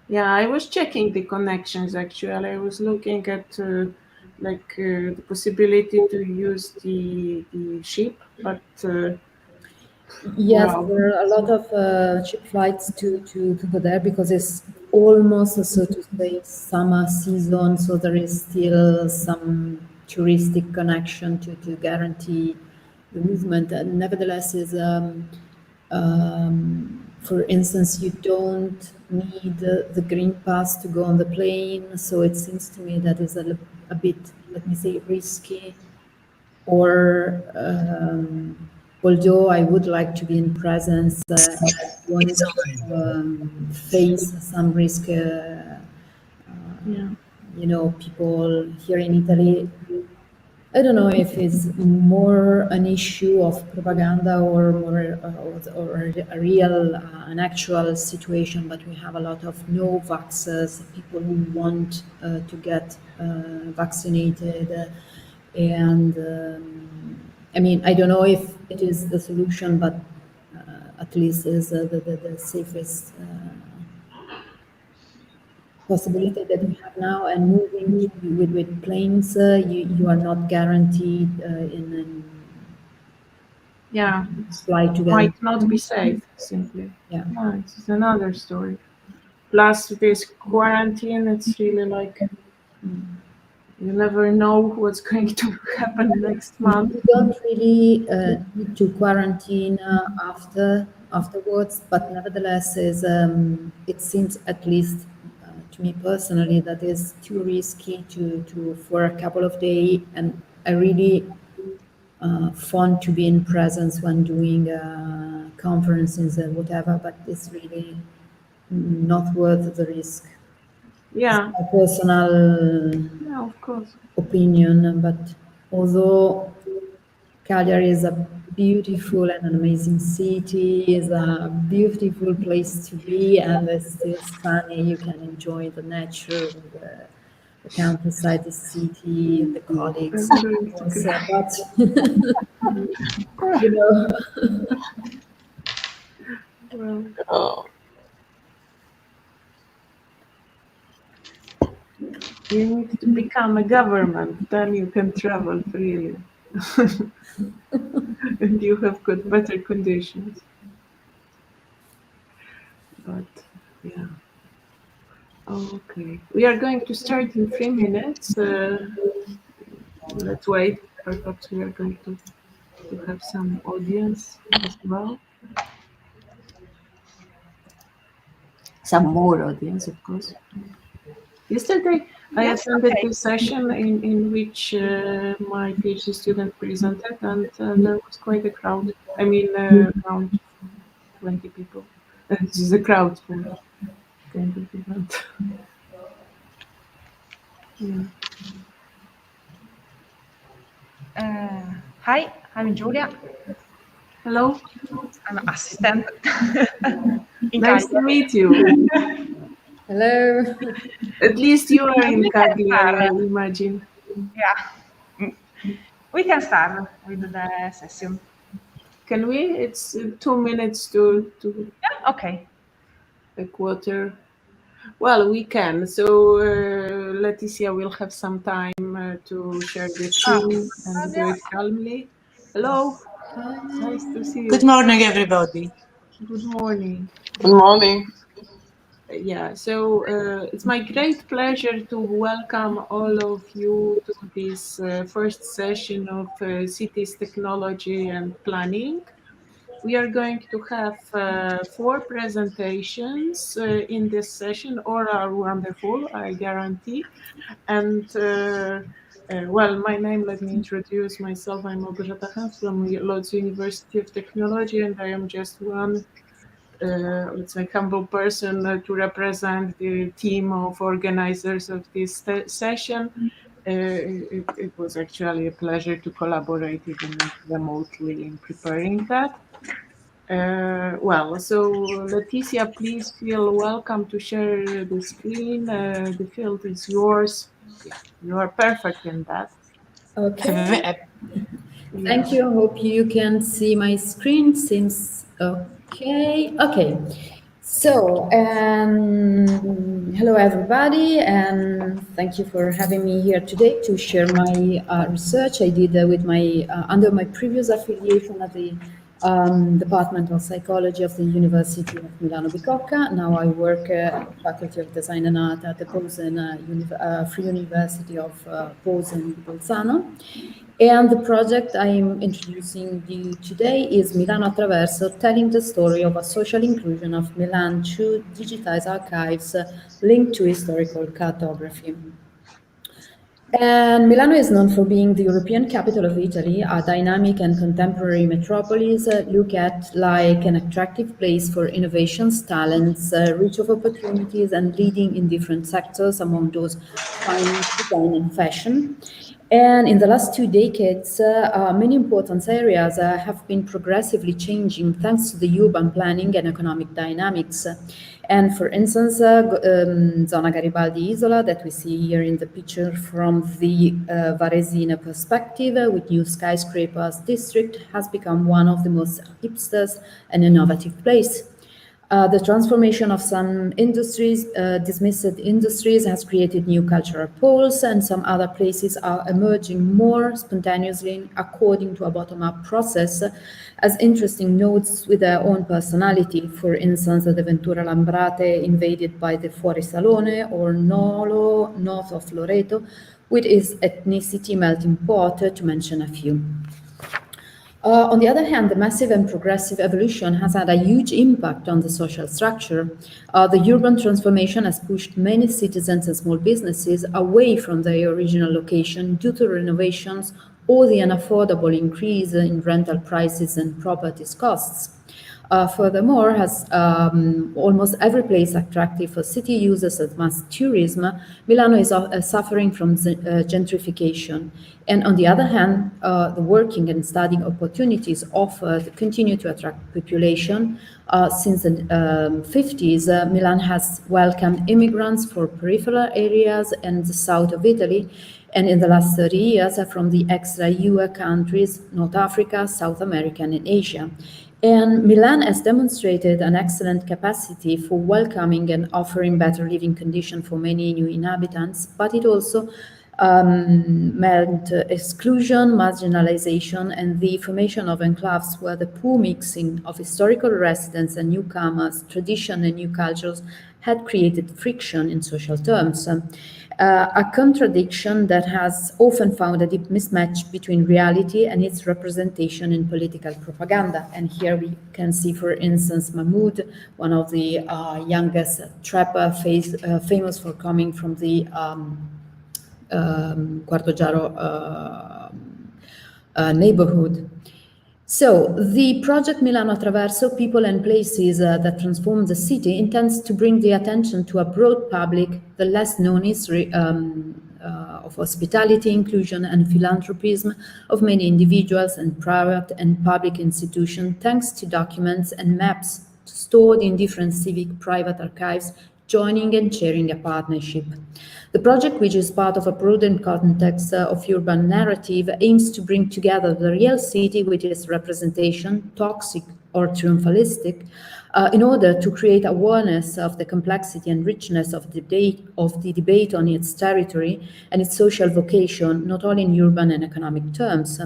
Yeah, I was checking the connections actually. I was looking at the possibility to use the ship, but Yes, Wow. there are a lot of cheap flights to go there because it's almost, so to say, summer season. So there is still some touristic connection to guarantee the movement. And nevertheless, for instance, you don't need the green pass to go on the plane. So it seems to me that is a bit, let me say, risky. Or although I would like to be in presence, want to face some risk. Yeah. You know, people here in Italy, I don't know if it's more an issue of propaganda or more or a real, an actual situation, but we have a lot of no-vaxxers, people who want to get vaccinated. And I mean, I don't know if it is the solution, but at least is the safest possibility that we have now. And moving with planes, you are not guaranteed in Yeah. flight together. Might not be safe, simply. Yeah. Yeah, it's another story. Plus this quarantine, it's really like you never know what's going to happen next month. You don't really need to quarantine afterwards, but nevertheless, it seems, at least to me personally, that is too risky to for a couple of days. And I really fun to be in presence when doing conferences and whatever, but it's really not worth the risk. Yeah. My personal Yeah, of course. opinion, but although Cagliari is a beautiful and an amazing city, is a beautiful place to be, and it's still sunny. You can enjoy the nature, the countryside, the city, the colleagues. I'm going to But you know, well, Oh, you need to become a government, then you can travel freely. And you have got better conditions. But yeah. Okay. We are going to start in 3 minutes. Let's wait. Perhaps we are going to have some audience as well. Some more audience, of course. Yesterday, I attended a session in which my PhD student presented, and there was quite a crowd. I mean, around 20 people. This is a crowd for kind of event. Yeah. Hi, I'm Giulia. Hello. I'm an assistant. Nice to meet you. hello. At least you are in Cagliari, I imagine. Yeah. We can start with the session. Can we? It's 2 minutes to Yeah, okay. a quarter. Well, we can. So Leticia will have some time to share the screen and do it calmly. Hello. Nice to see you. Good morning, everybody. Good morning. good morning. Yeah, so it's my great pleasure to welcome all of you to this first session of Cities Technology and Planning. We are going to have 4 presentations in this session. All are wonderful, I guarantee. And well, my name, let me introduce myself. I'm Małgorzata Hans from Lodz University of Technology, and I am just one let's say humble person to represent the team of organizers of this session. It was actually a pleasure to collaborate even remotely in preparing that. Well, so Leticia, please feel welcome to share the screen. The field is yours. Yeah, you are perfect in that. Okay. Thank you. Hope you can see my screen. Seems okay. Okay. So, hello everybody, and thank you for having me here today to share my research I did with my under my previous affiliation at the Department of Psychology of the University of Milano Bicocca. Now I work Faculty of Design and Art at the Posen Free University of Posen di Bolzano. And the project I'm introducing you today is Milano Attraverso, telling the story of a social inclusion of Milan through digitized archives linked to historical cartography. And Milano is known for being the European capital of Italy, a dynamic and contemporary metropolis looked at like an attractive place for innovations, talents, rich of opportunities, and leading in different sectors, among those finance, design, and fashion. And in the last 2 decades, many important areas have been progressively changing thanks to the urban planning and economic dynamics. And for instance, Zona Garibaldi Isola that we see here in the picture from the Varesina perspective with new skyscrapers district has become one of the most hipsters and innovative places. The transformation of some industries, dismissed industries, has created new cultural poles, and some other places are emerging more spontaneously according to a bottom-up process as interesting nodes with their own personality. For instance, the Ventura Lambrate invaded by the Fuori Salone, or Nolo, north of Loreto, with its ethnicity melting pot, to mention a few. On the other hand, the massive and progressive evolution has had a huge impact on the social structure. The urban transformation has pushed many citizens and small businesses away from their original location due to renovations or the unaffordable increase in rental prices and properties costs. Furthermore, as almost every place attractive for city users and mass tourism, Milano is suffering from gentrification. And on the other hand, the working and studying opportunities offered continue to attract population. Since the 50s, Milan has welcomed immigrants for peripheral areas and the south of Italy, and in the last 30 years from the extra-EU countries, North Africa, South America, and Asia. And Milan has demonstrated an excellent capacity for welcoming and offering better living conditions for many new inhabitants, but it also meant exclusion, marginalization, and the formation of enclaves where the poor mixing of historical residents and newcomers, tradition and new cultures had created friction in social terms. A contradiction that has often found a deep mismatch between reality and its representation in political propaganda. And here we can see, for instance, Mahmoud, one of the youngest trapper famous for coming from the Quarto Giaro neighborhood. So, the project Milano Attraverso, People and Places that Transform the City, intends to bring the attention to a broad public, the less known history of hospitality, inclusion, and philanthropism of many individuals and private and public institutions, thanks to documents and maps stored in different civic private archives, joining and sharing a partnership. The project, which is part of a broader context of urban narrative, aims to bring together the real city with its representation, toxic or triumphalistic, in order to create awareness of the complexity and richness of the debate on its territory and its social vocation, not only in urban and economic terms.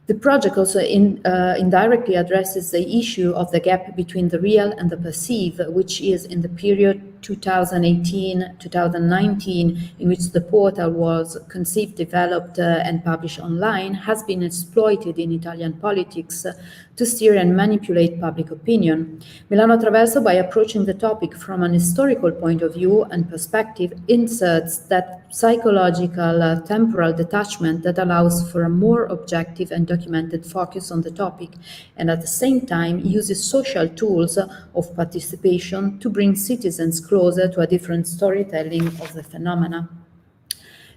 The project also indirectly addresses the issue of the gap between the real and the perceived, which is in the period 2018-2019, in which the portal was conceived, developed, and published online, has been exploited in Italian politics to steer and manipulate public opinion. Milano Attraverso, by approaching the topic from an historical point of view and perspective, inserts that psychological temporal detachment that allows for a more objective and documented focus on the topic, and at the same time uses social tools of participation to bring citizens closer to a different storytelling of the phenomena.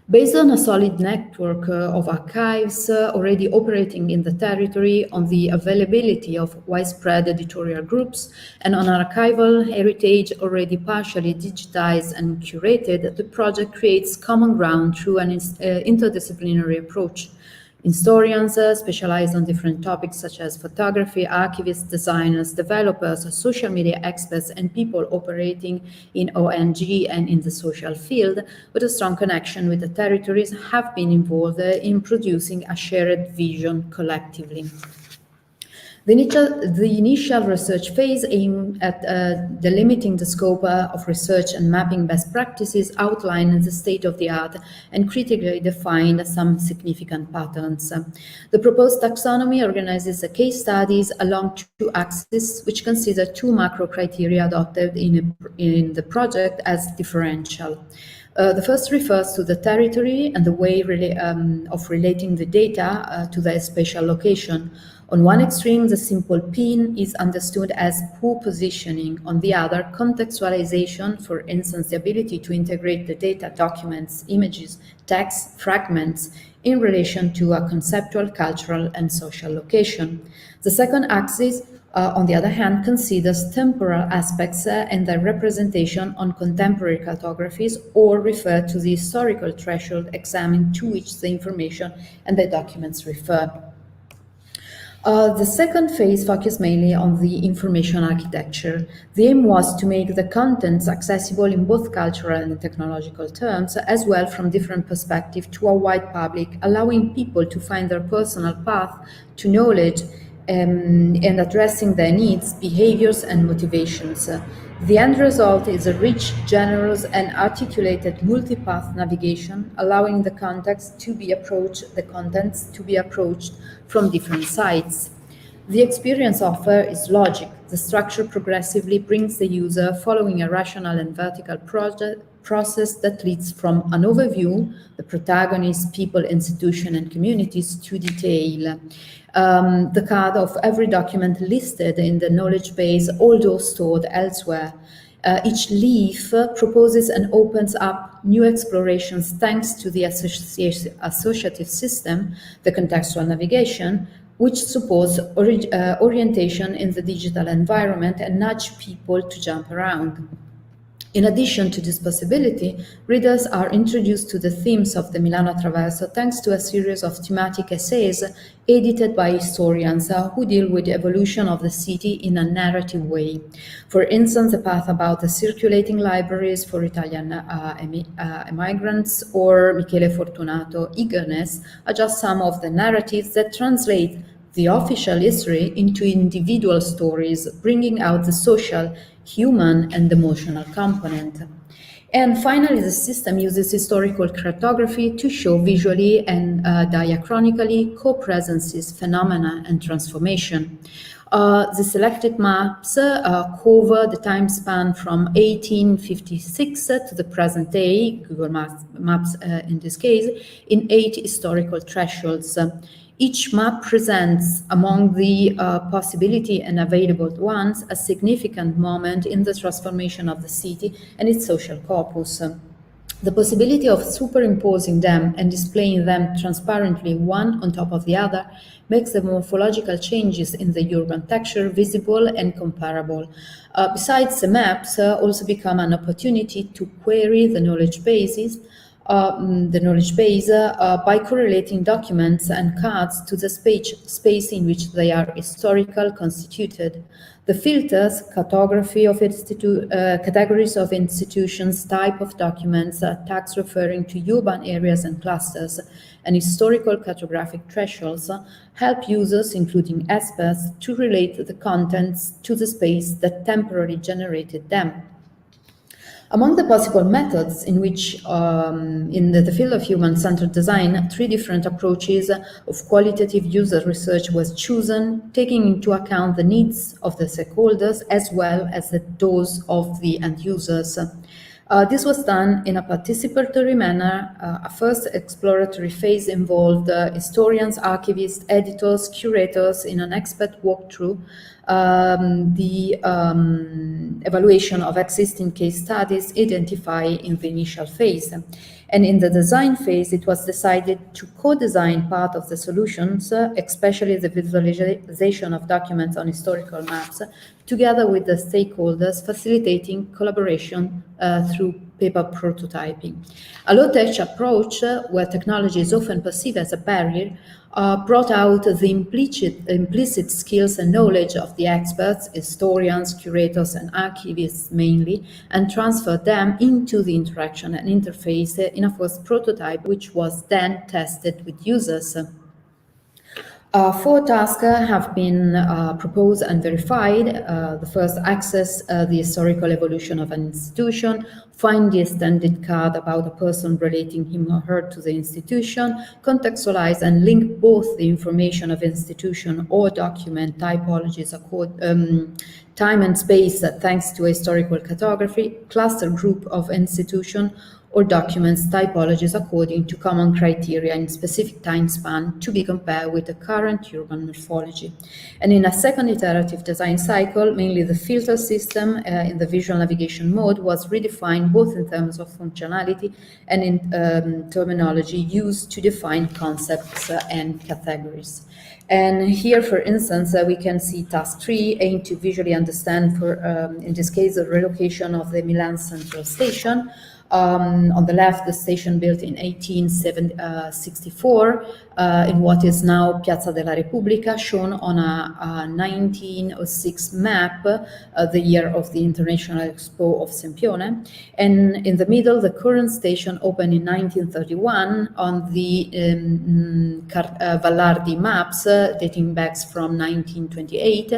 Based on a solid network of archives already operating in the territory, on the availability of widespread editorial groups, and on archival heritage already partially digitized and curated, the project creates common ground through an interdisciplinary approach. Historians specialized on different topics such as photography, archivists, designers, developers, social media experts, and people operating in ONG and in the social field with a strong connection with the territories have been involved in producing a shared vision collectively. The initial research phase aimed at delimiting the scope of research and mapping best practices, outlined the state of the art, and critically defined some significant patterns. The proposed taxonomy organizes the case studies along two axes, which consider two macro criteria adopted in the project as differential. The first refers to the territory and the way of relating the data to the spatial location. On one extreme, the simple pin is understood as poor positioning. On the other, contextualization, for instance, the ability to integrate the data, documents, images, text, fragments, in relation to a conceptual, cultural, and social location. The second axis, on the other hand, considers temporal aspects and their representation on contemporary cartographies, or refer to the historical threshold examined to which the information and the documents refer. The second phase focused mainly on the information architecture. The aim was to make the contents accessible in both cultural and technological terms, as well from different perspectives to a wide public, allowing people to find their personal path to knowledge and addressing their needs, behaviors, and motivations. The end result is a rich, generous, and articulated multipath navigation, allowing the contents to be approached from different sides. The experience offer is logic. The structure progressively brings the user following a rational and vertical process that leads from an overview, the protagonists, people, institution, and communities, to detail. The card of every document listed in the knowledge base, although stored elsewhere. Each leaf proposes and opens up new explorations thanks to the associative system, the contextual navigation, which supports orientation in the digital environment and nudge people to jump around. In addition to this possibility, readers are introduced to the themes of the Milano Traverso thanks to a series of thematic essays edited by historians who deal with the evolution of the city in a narrative way. For instance, the path about the circulating libraries for Italian immigrants or Michele Fortunato Eagerness are just some of the narratives that translate the official history into individual stories, bringing out the social, human, and emotional component. And finally, the system uses historical cartography to show visually and diachronically co-presences, phenomena, and transformation. The selected maps cover the time span from 1856 to the present day, Google Maps in this case, in 8 historical thresholds. Each map presents, among the possibility and available ones, a significant moment in the transformation of the city and its social corpus. The possibility of superimposing them and displaying them transparently one on top of the other makes the morphological changes in the urban texture visible and comparable. Besides, the maps also become an opportunity to query the knowledge base by correlating documents and cards to the space in which they are historically constituted. The filters, categories of institutions, type of documents, tags referring to urban areas and clusters, and historical cartographic thresholds help users, including experts, to relate the contents to the space that temporarily generated them. Among the possible methods in which, in the field of human-centered design, 3 different approaches of qualitative user research was chosen, taking into account the needs of the stakeholders as well as those of the end users. This was done in a participatory manner. A first exploratory phase involved historians, archivists, editors, curators in an expert walkthrough, the evaluation of existing case studies identified in the initial phase. And in the design phase, it was decided to co-design part of the solutions, especially the visualization of documents on historical maps, together with the stakeholders, facilitating collaboration through paper prototyping. A low-tech approach, where technology is often perceived as a barrier, brought out the implicit skills and knowledge of the experts, historians, curators, and archivists mainly, and transferred them into the interaction and interface in a first prototype, which was then tested with users. 4 tasks have been proposed and verified. The first, access the historical evolution of an institution, find the extended card about a person relating him or her to the institution, contextualize and link both the information of institution or document typologies, time and space thanks to historical cartography, cluster group of institution or documents typologies according to common criteria in specific time span to be compared with the current urban morphology. And in a second iterative design cycle, mainly the filter system in the visual navigation mode was redefined both in terms of functionality and in terminology used to define concepts and categories. And here, for instance, we can see task 3 aim to visually understand, in this case, the relocation of the Milan Central Station. On the left, the station built in 1864 in what is now Piazza della Repubblica, shown on a 1906 map, the year of the International Expo of Sempione. And in the middle, the current station opened in 1931 on the Vallardi maps, dating back from 1928,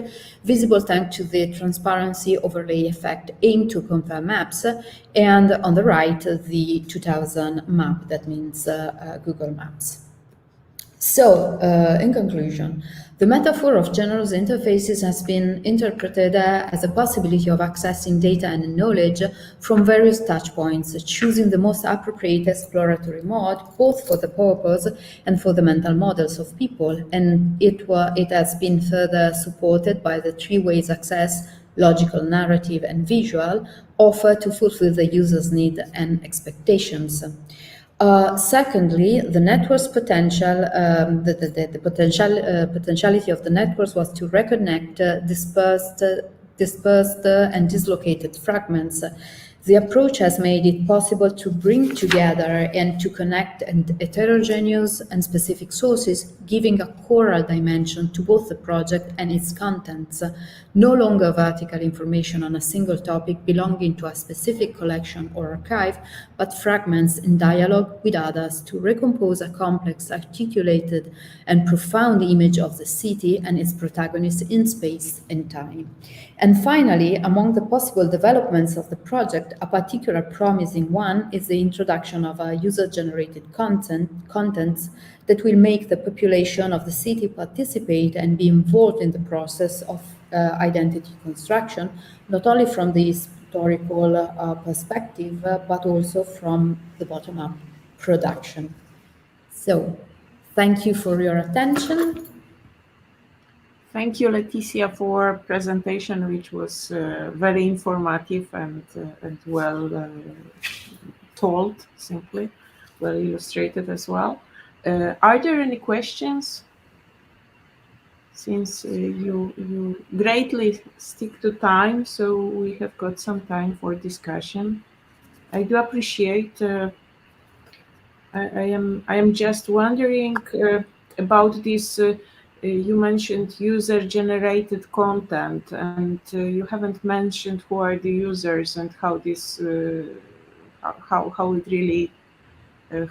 visible thanks to the transparency overlay effect aimed to compare maps, and on the right, the 2000 map, that means Google Maps. So, in conclusion, the metaphor of generous interfaces has been interpreted as a possibility of accessing data and knowledge from various touchpoints, choosing the most appropriate exploratory mode, both for the purpose and for the mental models of people, and it has been further supported by the 3 ways access, logical, narrative, and visual, offered to fulfill the user's need and expectations. Secondly, the network's potential, the potentiality of the networks was to reconnect dispersed and dislocated fragments. The approach has made it possible to bring together and to connect heterogeneous and specific sources, giving a choral dimension to both the project and its contents, no longer vertical information on a single topic belonging to a specific collection or archive, but fragments in dialogue with others to recompose a complex, articulated, and profound image of the city and its protagonists in space and time. And finally, among the possible developments of the project, a particular promising one is the introduction of a user-generated contents that will make the population of the city participate and be involved in the process of identity construction, not only from the historical perspective, but also from the bottom-up production. So, thank you for your attention. Thank you, Letizia, for presentation, which was very informative and well told, simply, well illustrated as well. Are there any questions? Since you greatly stick to time, so we have got some time for discussion. I do appreciate. I am just wondering about this. You mentioned user-generated content, and you haven't mentioned who are the users and how this how it really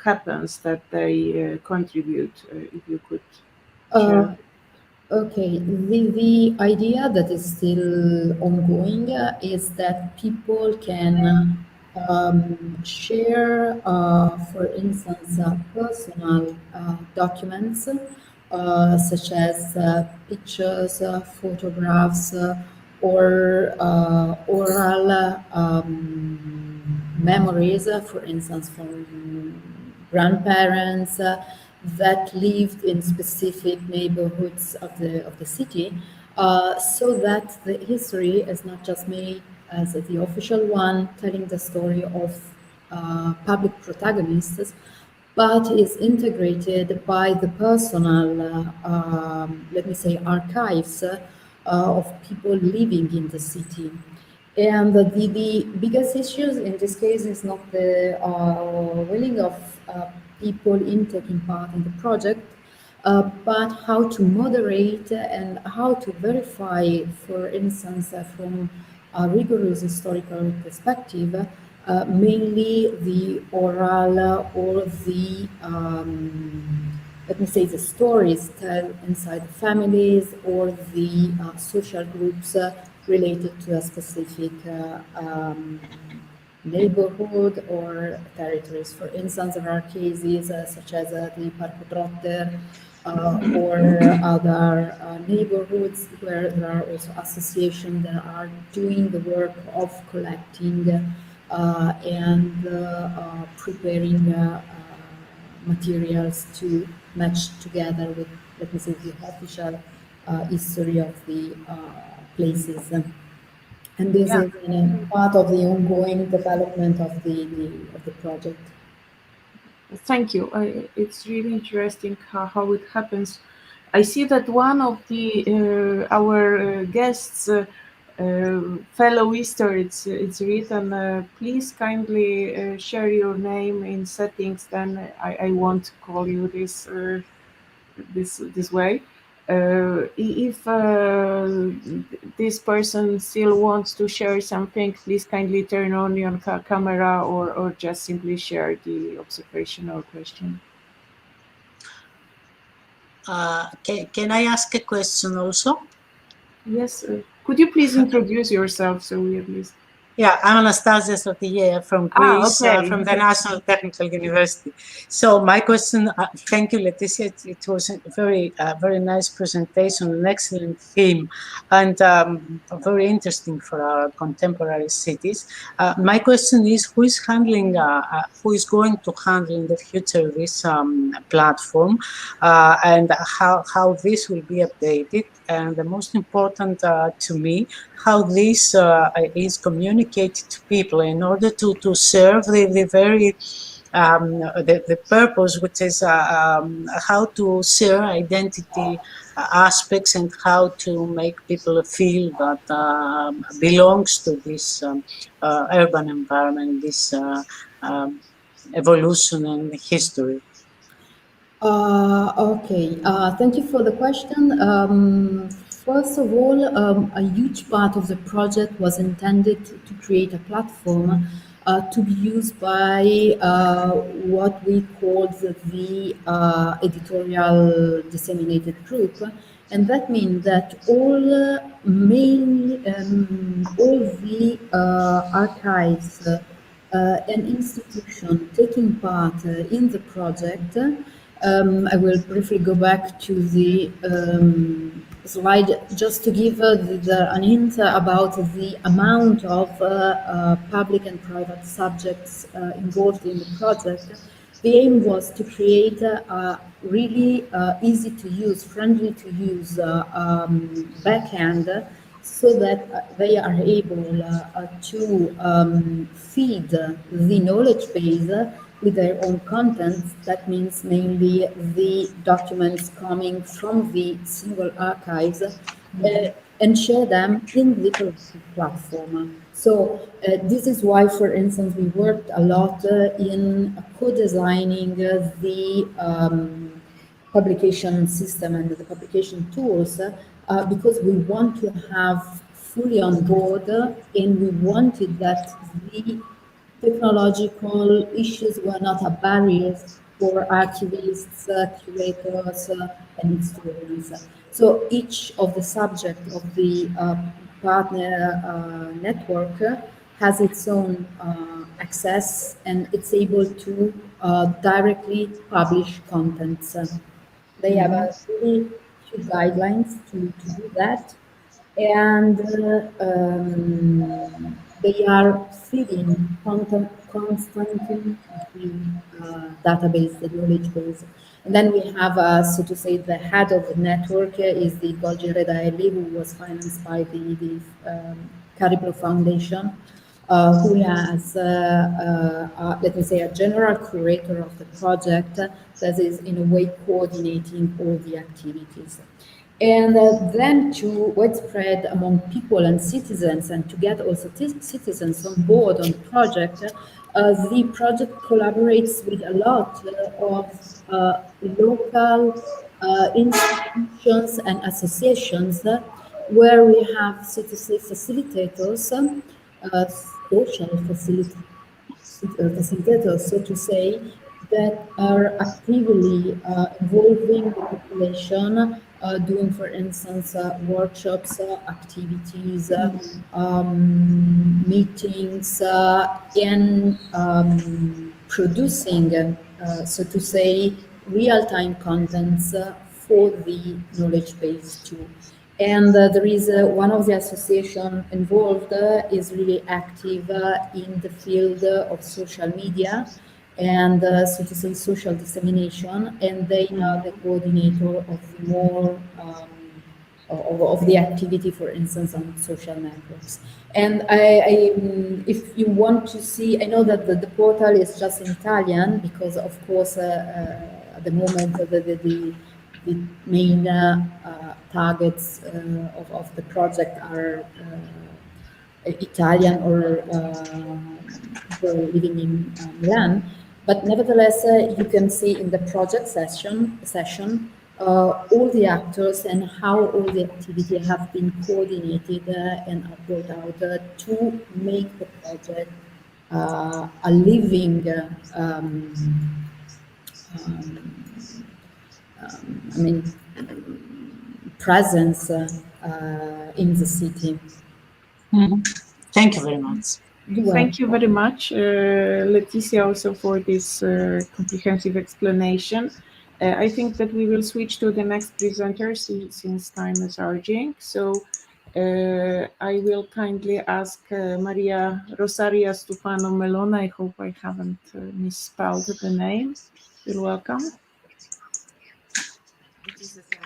happens that they contribute. If you could share. Okay, the idea that is still ongoing is that people can share, for instance, personal documents such as pictures, photographs, or oral memories, for instance, from grandparents that lived in specific neighborhoods of the city, so that the history is not just made as the official one telling the story of public protagonists, but is integrated by the personal, let me say, archives of people living in the city. And the biggest issues in this case is not the willing of people in taking part in the project, but how to moderate and how to verify, for instance, from a rigorous historical perspective, mainly the oral or the let me say, the stories told inside the families or the social groups related to a specific neighborhood or territories. For instance, there are cases such as the Parco Trotter or other neighborhoods where there are also associations that are doing the work of collecting and preparing materials to match together with, let me say, the official history of the places. And this Yeah. is part of the ongoing development of the project. Thank you. It's really interesting how it happens. I see that one of the our guests, fellow Easter, it's written. Please kindly share your name in settings. Then I won't call you this way. If this person still wants to share something, please kindly turn on your camera or just simply share the observation or question. Can I ask a question also? Yes. Could you please introduce yourself so we at least... Yeah, I'm Anastasia Sotilia from Greece, okay. from the National Technical University. So my question, thank you, Leticia. It was a very nice presentation, an excellent theme, and very interesting for our contemporary cities. My question is, who is going to handle in the future this platform, and how this will be updated, and the most important to me, how this is communicated to people in order to serve the very the purpose, which is how to share identity aspects and how to make people feel that belongs to this urban environment, this evolution and history. Okay, thank you for the question. First of all, a huge part of the project was intended to create a platform to be used by what we called the editorial disseminated group. And that means that all all the archives and institution taking part in the project. I will briefly go back to the slide just to give an hint about the amount of public and private subjects involved in the project. The aim was to create a really easy to use, friendly to use backend so that they are able to feed the knowledge base with their own contents. That means mainly the documents coming from the single archives and share them in the collective platform. So this is why, for instance, we worked a lot in co-designing the publication system and the publication tools because we want to have fully on board and we wanted that the technological issues were not a barrier for archivists, curators, and historians. So each of the subject of the partner network has its own access and it's able to directly publish contents. They have a really few guidelines to do that. And they are feeding constantly the database, the knowledge base. And then we have, so to say, the head of the network is the Golgi Redaelli, who was financed by the Caribou Foundation, who has, let me say, a general curator of the project that is in a way coordinating all the activities. And then to widespread among people and citizens and to get also citizens on board on the project collaborates with a lot of local institutions and associations where we have, so to say, facilitators, social facilitators, so to say, that are actively involving the population, doing, for instance, workshops, activities, meetings, and producing, so to say, real-time contents for the knowledge base too. And there is one of the association involved is really active in the field of social media and so to say social dissemination, and they are the coordinator of more of the activity, for instance, on social networks. And if you want to see, I know that the portal is just in Italian because, of course, at the moment the main targets of the project are Italian or people living in Milan. But nevertheless, you can see in the project session all the actors and how all the activity have been coordinated and are brought out to make the project a living I mean, presence in the city. Thank you very much. Thank you very much, Leticia, also for this comprehensive explanation. I think that we will switch to the next presenter since time is urging. So I will kindly ask Maria Rosaria Stufano Melona. I hope I haven't misspelled the name. You're welcome. It is the same.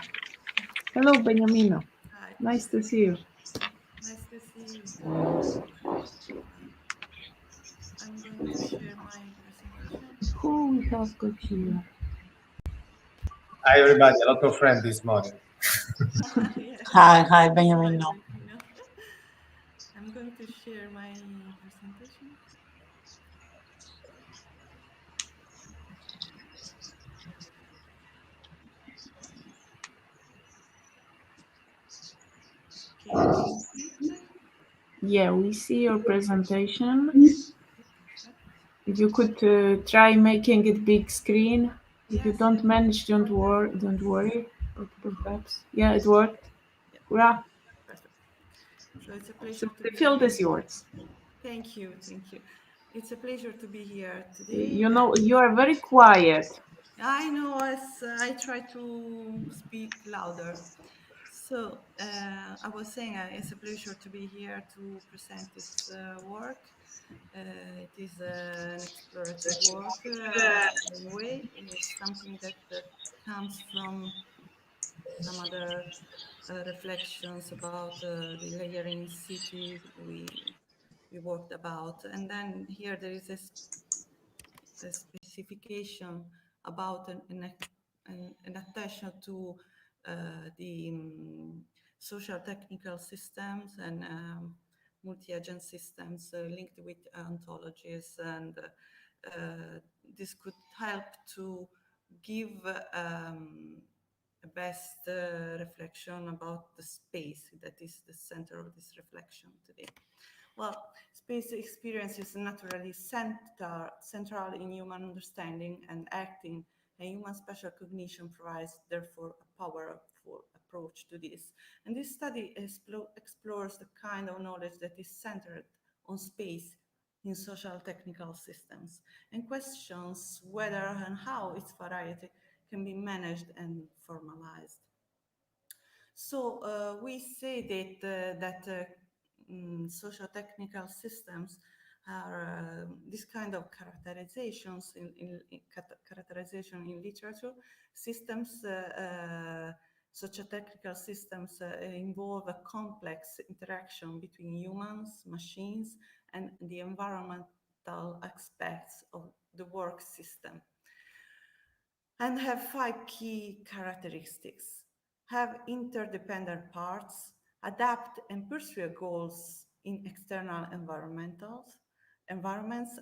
Hello, Beniamino. Hi. Nice to see you. Nice to see you too. I'm going to share my presentation. Who we have got here? Hi, everybody. A lot of friends this morning. Yes. Hi, Benjamin. I'm going to share my presentation. Okay, do you see it? Yeah, we see your presentation. If you could try making it big screen. If you don't manage, don't worry. But perhaps, yeah, it worked. Yeah. Hurrah. Perfect. So it's a pleasure So to the be field here. is yours. Thank you. It's a pleasure to be here today. You know, you are very quiet. I know, as I try to speak louder. So I was saying it's a pleasure to be here to present this work. It is an explorative work. Anyway, it's something that comes from some other reflections about the layering city we worked about, and then here there is a specification about an attention to the social technical systems and multi-agent systems linked with ontologies, and this could help to give a best reflection about the space that is the center of this reflection today. Well, space experience is naturally central in human understanding and acting, and human spatial cognition provides, therefore, a powerful approach to this. And this study explores the kind of knowledge that is centered on space in social technical systems and questions whether and how its variety can be managed and formalized. So we say that social technical systems are this kind of characterizations in characterization in literature. Systems, socio-technical systems involve a complex interaction between humans, machines, and the environmental aspects of the work system, and have 5 key characteristics: have interdependent parts, adapt and pursue goals in external environments,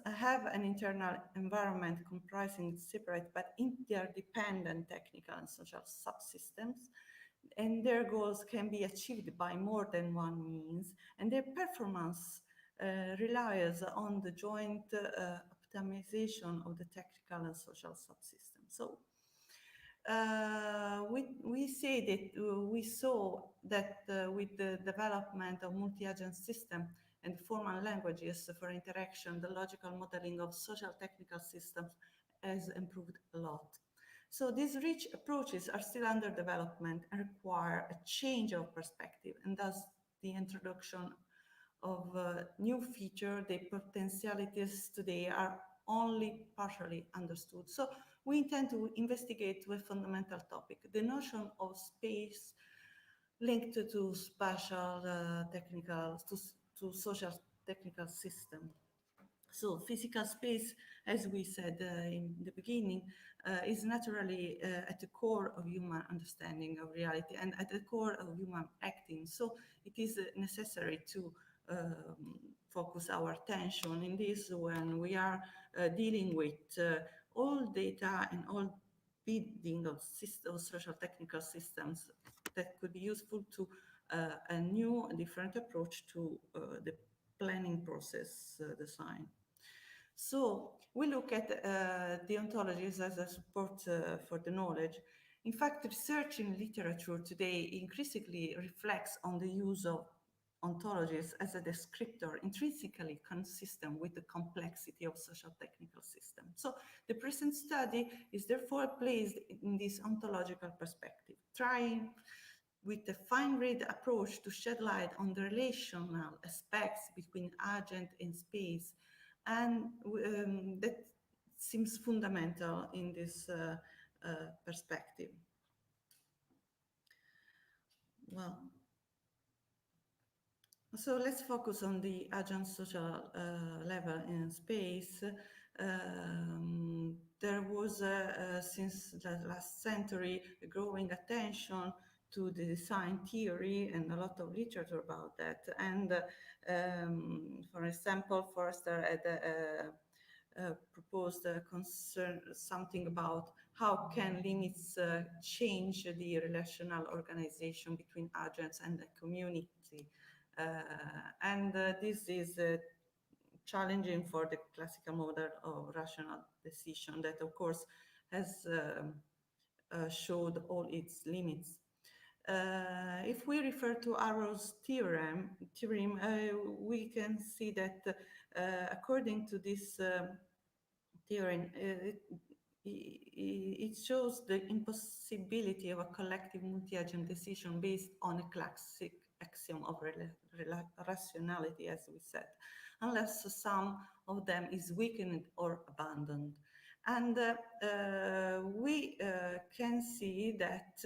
have an internal environment comprising separate but interdependent technical and social subsystems, and their goals can be achieved by more than one means, and their performance relies on the joint optimization of the technical and social subsystems. So we say that we saw that with the development of multi-agent system and formal languages for interaction, the logical modeling of social technical systems has improved a lot. So these rich approaches are still under development and require a change of perspective, and thus the introduction of new feature, the potentialities today are only partially understood. So we intend to investigate a fundamental topic, the notion of space linked to spatial technical, to social technical system. So physical space, as we said in the beginning, is naturally at the core of human understanding of reality and at the core of human acting. So it is necessary to focus our attention in this when we are dealing with all data and all building of social technical systems that could be useful to a new, different approach to the planning process design. So we look at the ontologies as a support for the knowledge. In fact, research in literature today increasingly reflects on the use of ontologies as a descriptor intrinsically consistent with the complexity of social technical systems. So the present study is therefore placed in this ontological perspective, trying with a fine-grained approach to shed light on the relational aspects between agent and space, and that seems fundamental in this perspective. Well, so let's focus on the agent social level in space. There was, since the last century, a growing attention to the design theory and a lot of literature about that. And for example, Forrester had proposed concern something about how can limits change the relational organization between agents and the community. And this is challenging for the classical model of rational decision that, of course, has showed all its limits. If we refer to Arrow's theorem, we can see that according to this theorem, it shows the impossibility of a collective multi-agent decision based on a classic axiom of rationality, as we said, unless some of them is weakened or abandoned. And we can see that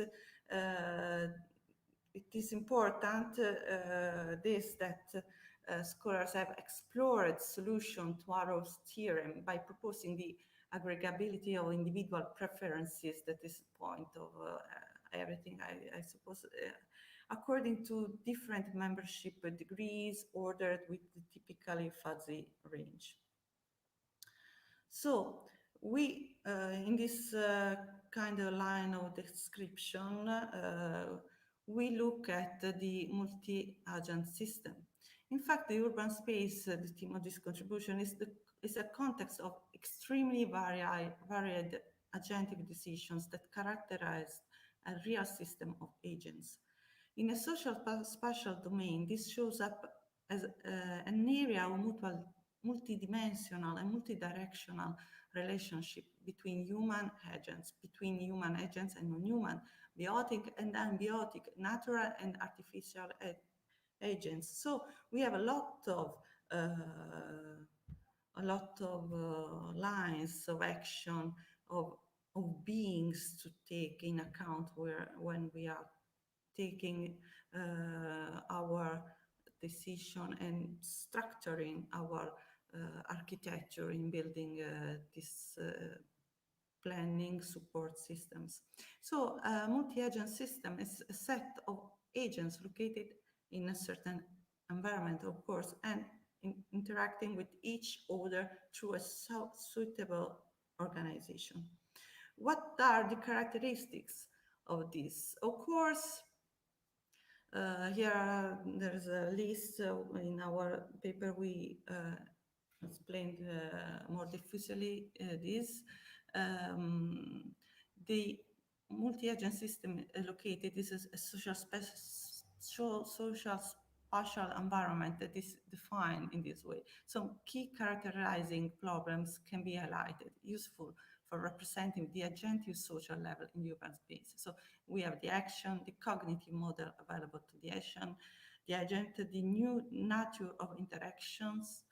it is important that scholars have explored solution to Arrow's theorem by proposing the aggregability of individual preferences. That is the point of everything, I suppose, according to different membership degrees ordered with the typically fuzzy range. So we, in this kind of line of description, we look at the multi-agent system. In fact, the urban space, the theme of this contribution, is a context of extremely varied agentic decisions that characterize a real system of agents. In a social spatial domain, this shows up as an area of multidimensional and multidirectional relationship between human agents and non-human, biotic and unbiotic, natural and artificial agents. So we have a lot of lines of action of beings to take in account when we are taking our decision and structuring our architecture in building this planning support systems. So a multi-agent system is a set of agents located in a certain environment, of course, and interacting with each other through a suitable organization. What are the characteristics of this? Of course, here there's a list in our paper. We explained more diffusely this. The multi-agent system located is a social spatial environment that is defined in this way. Some key characterizing problems can be highlighted, useful for representing the agentive social level in the urban space. So we have the action, the cognitive model available to the action, the agent, the new nature of interactions,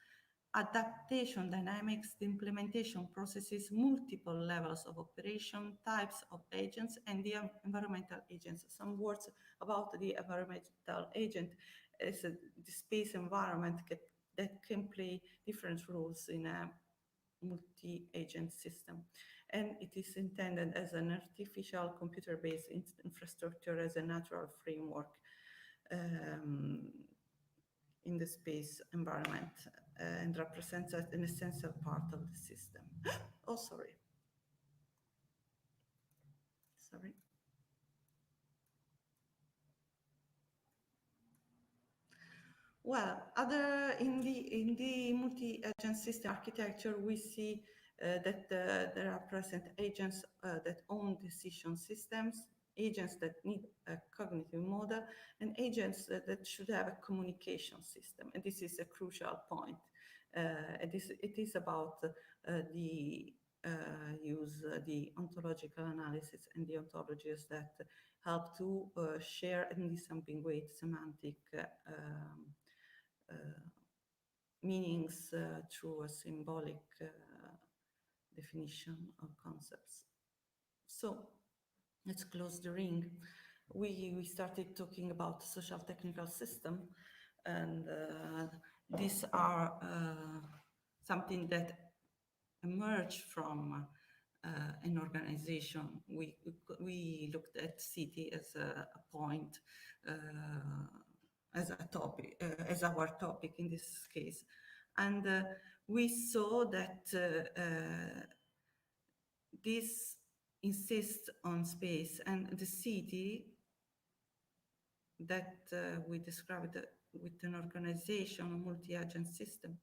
adaptation dynamics, the implementation processes, multiple levels of operation, types of agents, and the environmental agents. Some words about the environmental agent is the space environment that can play different roles in a multi-agent system. And it is intended as an artificial computer-based infrastructure as a natural framework in the space environment and represents an essential part of the system. Oh, sorry. Sorry. Well, in the multi-agent system architecture, we see that there are present agents that own decision systems, agents that need a cognitive model, and agents that should have a communication system. And this is a crucial point. It is about the the ontological analysis and the ontologies that help to share in disambiguate semantic meanings through a symbolic definition of concepts. So let's close the ring. We started talking about social technical system, and these are something that emerge from an organization. We looked at city as a point, as a topic, as our topic in this case, and we saw that this insists on space, and the city that we described with an organization, a multi-agent system,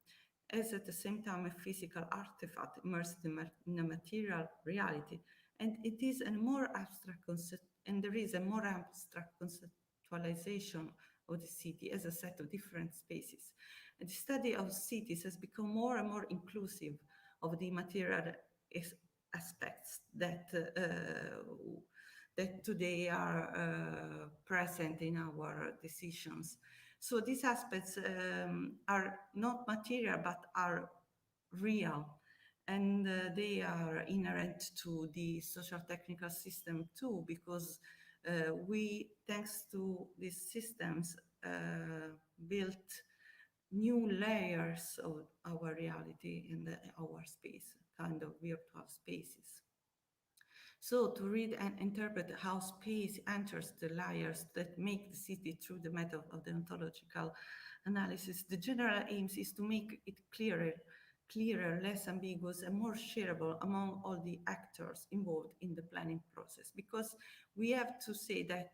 as at the same time a physical artifact immersed in a material reality, and it is a more abstract concept, and there is a more abstract conceptualization of the city as a set of different spaces. And the study of cities has become more and more inclusive of the material aspects that that today are present in our decisions. So these aspects are not material, but are real, and they are inherent to the social technical system too, because we, thanks to these systems, built new layers of our reality in our space, kind of virtual spaces. So to read and interpret how space enters the layers that make the city through the method of the ontological analysis, the general aim is to make it clearer, less ambiguous, and more shareable among all the actors involved in the planning process. Because we have to say that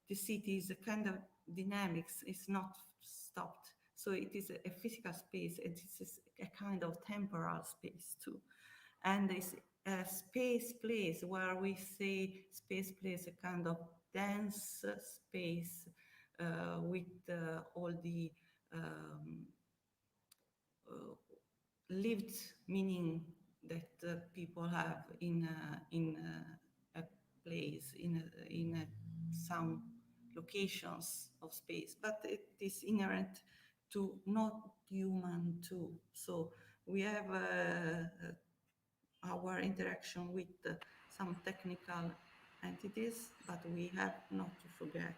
the city is a kind of dynamics, it's not stopped. So it is a physical space, it is a kind of temporal space too. And it's a space place where we say space plays a kind of dense space with all the lived meaning that people have in a place, in some locations of space, but it is inherent to not human too. So we have our interaction with some technical entities, but we have not to forget.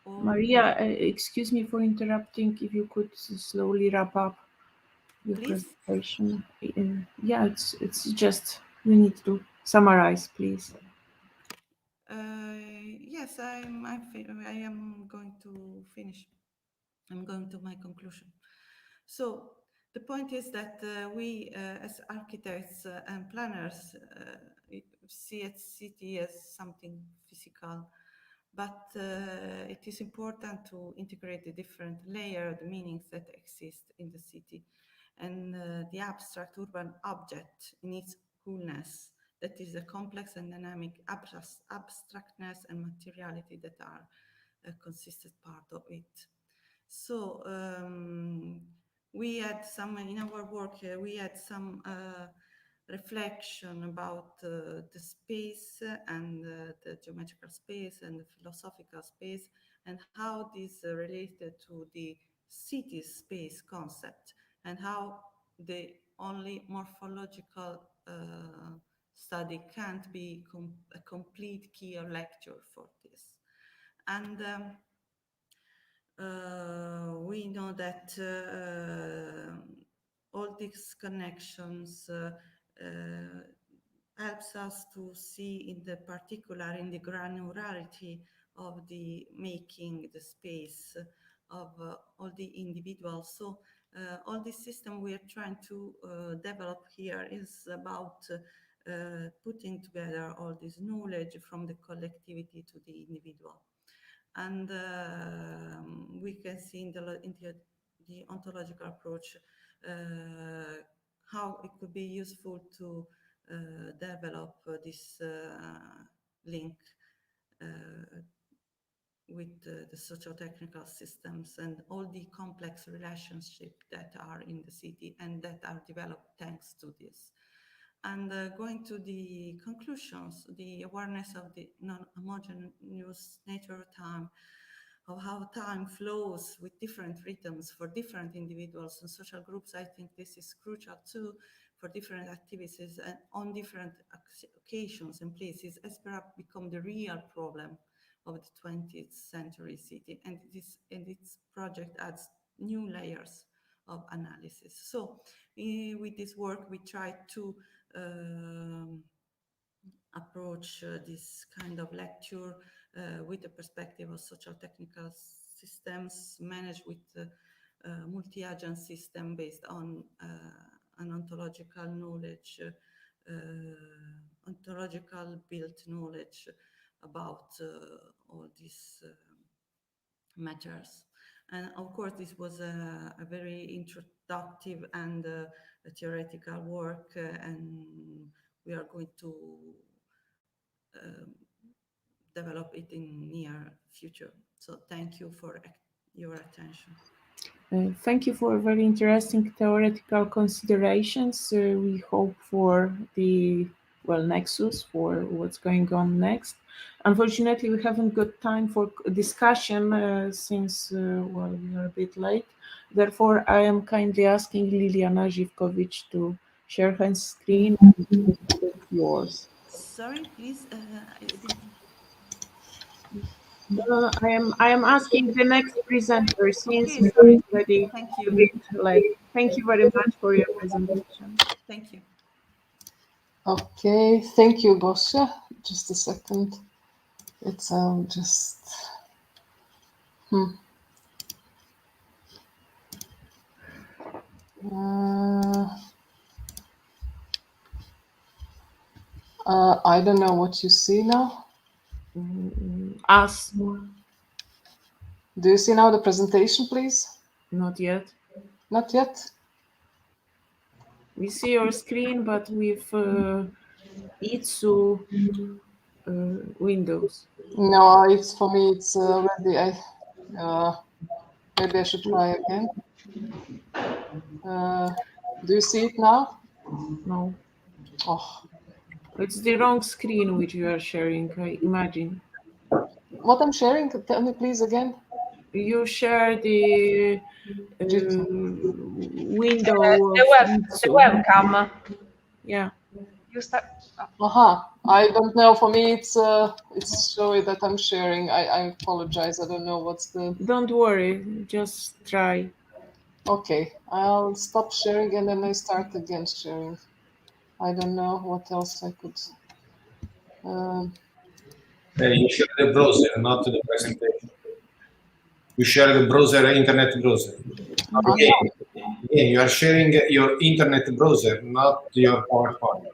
Maria, excuse me for interrupting. If you could slowly wrap up your presentation. Yeah, it's just we need to summarize, please. Yes, I am going to finish. I'm going to my conclusion. So the point is that we, as architects and planners, see a city as something physical, but it is important to integrate the different layered meanings that exist in the city. and the abstract urban object in its wholeness, that is a complex and dynamic abstractness and materiality that are a consistent part of it. So we had some, in our work, we had some reflection about the space and the geometrical space and the philosophical space, and how this related to the city space concept, and how the only morphological study can't be a complete key or lecture for this. And we know that all these connections helps us to see in the particular, in the granularity of the making the space of all the individuals. So all this system we are trying to develop here is about putting together all this knowledge from the collectivity to the individual. And we can see in the ontological approach how it could be useful to develop this link with the socio-technical systems and all the complex relationships that are in the city and that are developed thanks to this. And going to the conclusions, the awareness of the non-homogeneous nature of time, of how time flows with different rhythms for different individuals and social groups, I think this is crucial too for different activities and on different occasions and places, has perhaps become the real problem of the 20th century city. And this project adds new layers of analysis. So with this work, we try to approach this kind of lecture with the perspective of social technical systems managed with multi-agent system based on an ontological knowledge, ontological built knowledge about all these matters. And of course, this was a very introductive and a theoretical work, and we are going to develop it in near future. So thank you for your attention. Thank you for very interesting theoretical considerations. We hope for the nexus for what's going on next. Unfortunately, we haven't got time for discussion since we are a bit late. Therefore, I am kindly asking Liliana Zivkovic to share her screen and yours. Sorry, please. I am asking the next presenter since Okay, sorry. Already thank a you. bit late. Thank you very much for your presentation. Thank you. Okay, thank you, Boscha. Just a second. It's just. I don't know what you see now. Us. Do you see now the presentation, please? Not yet. Not yet? We see your screen, but with ITSU windows. No, it's for me. It's already. Maybe I should try again. Do you see it now? No. Oh. It's the wrong screen which you are sharing, I imagine. What I'm sharing? Tell me please again. You share the window. The webcam. Yeah. You start. I don't know. For me, it's showing that I'm sharing. I apologize. I don't know what's the. Don't worry. Just try. Okay, I'll stop sharing and then I start again sharing. I don't know what else I could. You share the browser, not the presentation. You share the browser, internet browser. Again, you are sharing your internet browser, not your PowerPoint.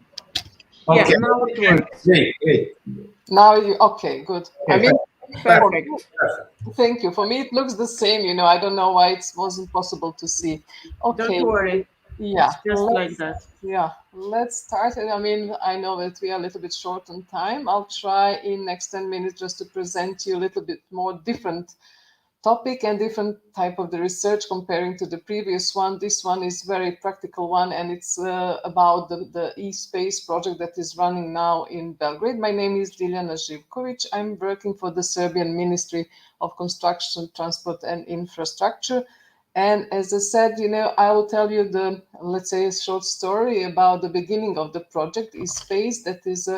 Okay. Yeah, now it works. Great. Now okay, good. Okay, I mean, perfect. Thank you. For me, it looks the same. I don't know why it wasn't possible to see. Okay. Don't worry. Yeah, It's just like that. Yeah, let's start. And I mean, I know that we are a little bit short on time. I'll try in next 10 minutes just to present you a little bit more different topic and different type of the research comparing to the previous one. This one is very practical one, and it's about the e-space project that is running now in Belgrade. My name is Diljana Živković. I'm working for the Serbian Ministry of Construction, Transport and Infrastructure. And as I said, I will tell you let's say, a short story about the beginning of the project e-space that is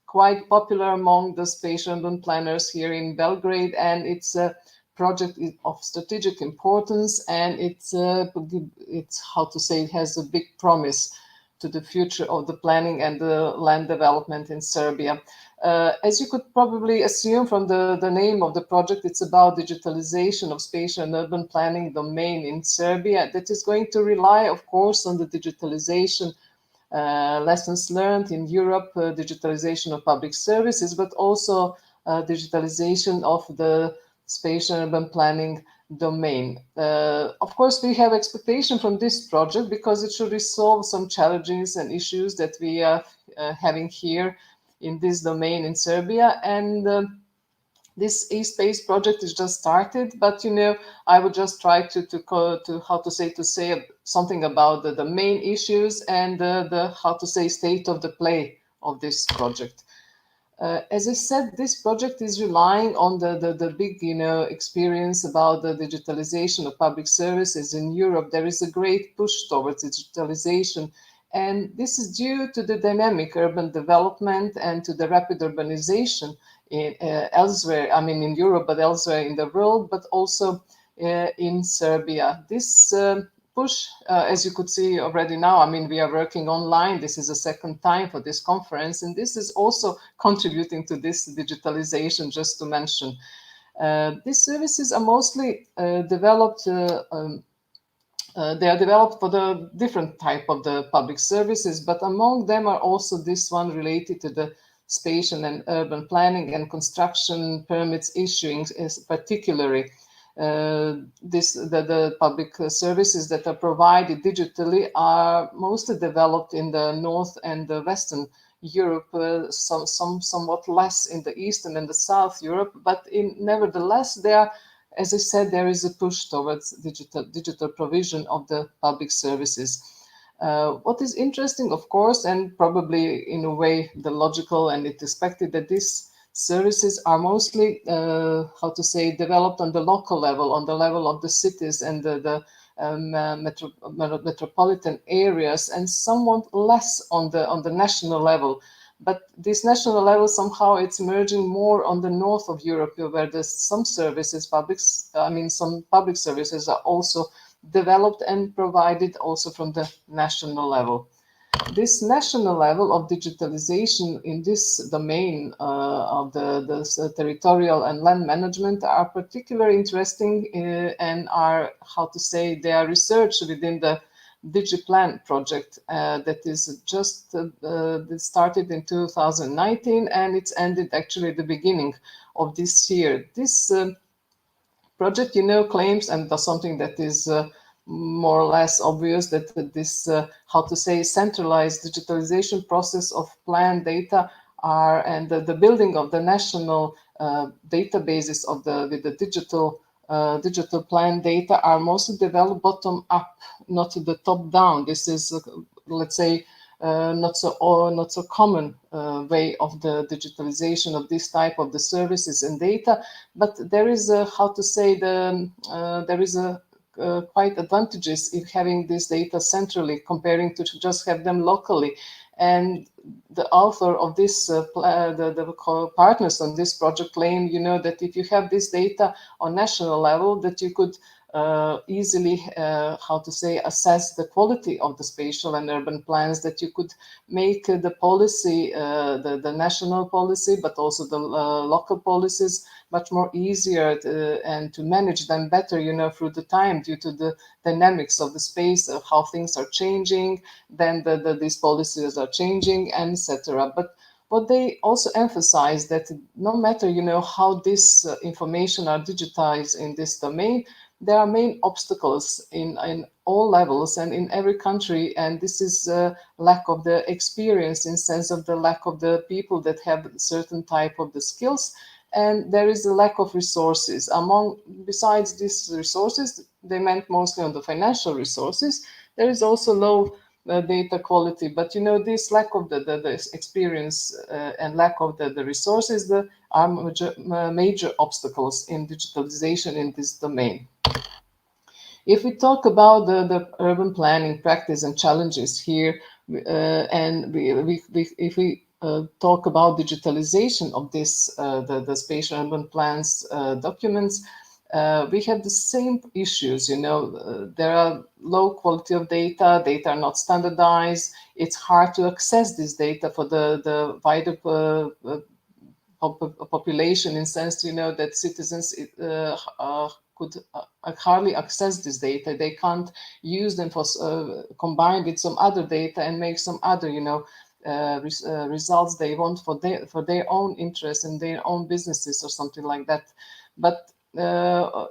quite popular among the spatial urban planners here in Belgrade, and it's a project of strategic importance, and it's how to say, it has a big promise to the future of the planning and the land development in Serbia. As you could probably assume from the name of the project, it's about digitalization of spatial and urban planning domain in Serbia that is going to rely, of course, on the digitalization lessons learned in Europe, digitalization of public services, but also digitalization of the spatial and urban planning domain. Of course, we have expectation from this project because it should resolve some challenges and issues that we are having here in this domain in Serbia. And this e-space project is just started, but I would just try to say something about the main issues and the how to say state of the play of this project. As I said, this project is relying on the big, experience about the digitalization of public services in Europe. There is a great push towards digitalization, and this is due to the dynamic urban development and to the rapid urbanization elsewhere, I mean in Europe, but elsewhere in the world, but also in Serbia. This push, as you could see already now, I mean, we are working online. This is the second time for this conference, and this is also contributing to this digitalization, just to mention. These services are mostly developed, they are developed for the different type of the public services, but among them are also this one related to the spatial and urban planning and construction permits issuing, particularly. The public services that are provided digitally are mostly developed in the North and the Western Europe, somewhat less in the Eastern and the South Europe, but nevertheless, as I said, there is a push towards digital provision of the public services. What is interesting, of course, and probably in a way the logical and it's expected, that these services are mostly, developed on the local level, on the level of the cities and the metropolitan areas, and somewhat less on the national level. But this national level, somehow it's merging more on the north of Europe, where there's some public services are also developed and provided also from the national level. This national level of digitalization in this domain of the territorial and land management are particularly interesting and are, they are researched within the DigiPlan project that is just started in 2019, and it's ended actually the beginning of this year. This project, claims, and that's something that is more or less obvious, that this, centralized digitalization process of plan data and the building of the national databases with the digital plan data are mostly developed bottom up, not the top down. This is, let's say, not so common way of the digitalization of this type of the services and data, but there is quite advantages in having this data centrally comparing to just have them locally. And the author of this, the partners on this project claim, that if you have this data on national level, that you could easily, assess the quality of the spatial and urban plans, that you could make the policy, the national policy, but also the local policies much more easier and to manage them better, through the time, due to the dynamics of the space, of how things are changing, then these policies are changing, and etc. But what they also emphasize that no matter, how this information are digitized in this domain, there are main obstacles in all levels and in every country, and this is lack of the experience, in sense of the lack of the people that have certain type of the skills, and there is a lack of resources. Besides these resources, they meant mostly on the financial resources, there is also low data quality, but this lack of the experience and lack of the resources are major obstacles in digitalization in this domain. If we talk about the urban planning practice and challenges here, and if we talk about digitalization of this, the spatial urban plans documents, we have the same issues. There are low quality of data are not standardized, it's hard to access this data for the wider population, in sense that citizens could hardly access this data. They can't use them for combined with some other data and make some other results they want for their own interest and their own businesses or something like that. But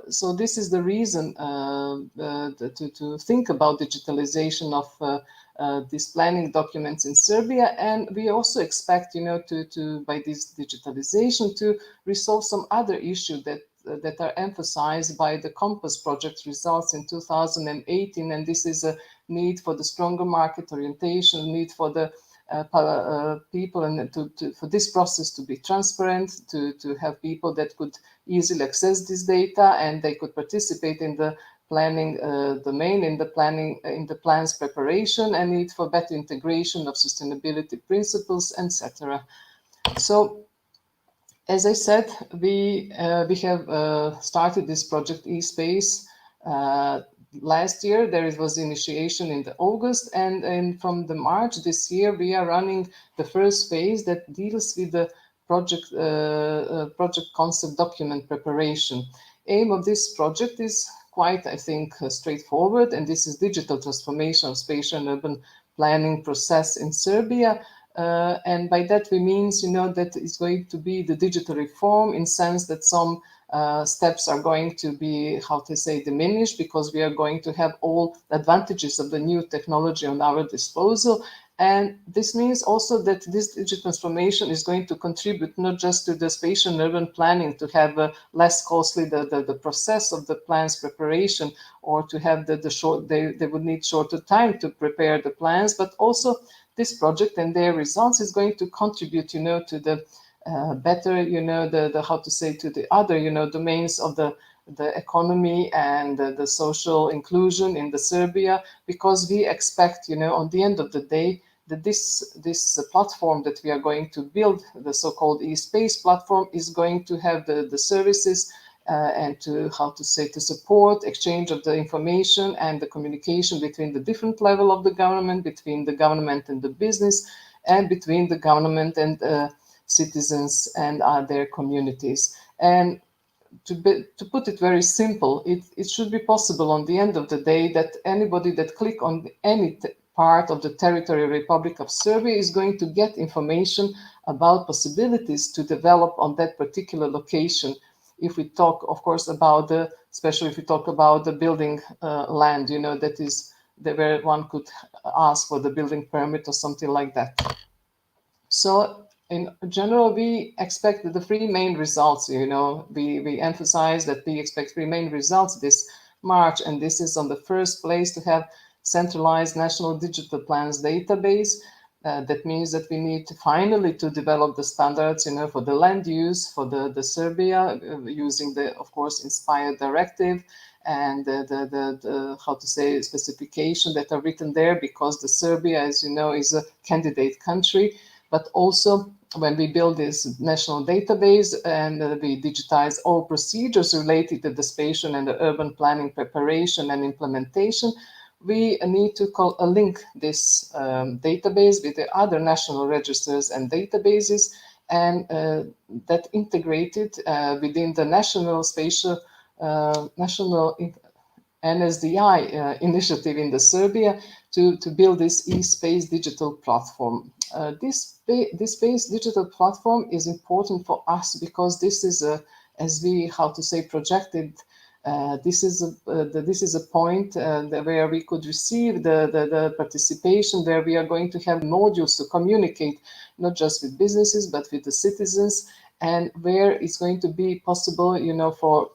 so this is the reason to think about digitalization of these planning documents in Serbia, and we also expect, to by this digitalization to resolve some other issues that are emphasized by the Compass project results in 2018, and this is a need for the stronger market orientation, need for the people, and for this process to be transparent, to have people that could easily access this data and they could participate in the planning domain, in the plans preparation, and need for better integration of sustainability principles, etc. So, as I said, we have started this project eSpace last year. There was initiation in the August, and from the March this year we are running the first phase that deals with the project concept document preparation. Aim of this project is quite, I think, straightforward, and this is digital transformation of spatial and urban planning process in Serbia. And by that we means, that it's going to be the digital reform, in sense that some steps are going to be, diminished, because we are going to have all the advantages of the new technology on our disposal. And this means also that this digital transformation is going to contribute not just to the spatial and urban planning, to have less costly the process of the plans preparation, or to have they would need shorter time to prepare the plans, but also this project and their results is going to contribute, to the better, to the other, domains of the economy and the social inclusion in the Serbia, because we expect, on the end of the day, that this platform that we are going to build, the so-called eSpace platform, is going to have the services and to support exchange of the information and the communication between the different level of the government, between the government and the business, and between the government and citizens and their communities. And to put it very simple, it should be possible on the end of the day that anybody that click on any part of the Territorial Republic of Serbia is going to get information about possibilities to develop on that particular location. If we talk, of course, about especially if we talk about the building land, that is where one could ask for the building permit or something like that. So in general, we expect the three main results, we emphasize that we expect three main results this March, and this is on the first place to have centralized national digital plans database. That means that we need to finally to develop the standards, for the land use for the Serbia, using the, of course, inspired directive and the specification that are written there, because the Serbia, as you know, is a candidate country. But also when we build this national database and we digitize all procedures related to the spatial and the urban planning preparation and implementation, we need to link this database with the other national registers and databases, and that integrated within the national spatial national NSDI initiative in the Serbia to build this eSpace digital platform. This space digital platform is important for us because this is as we projected This is a point where we could receive the participation, where we are going to have modules to communicate not just with businesses but with the citizens, and where it's going to be possible, for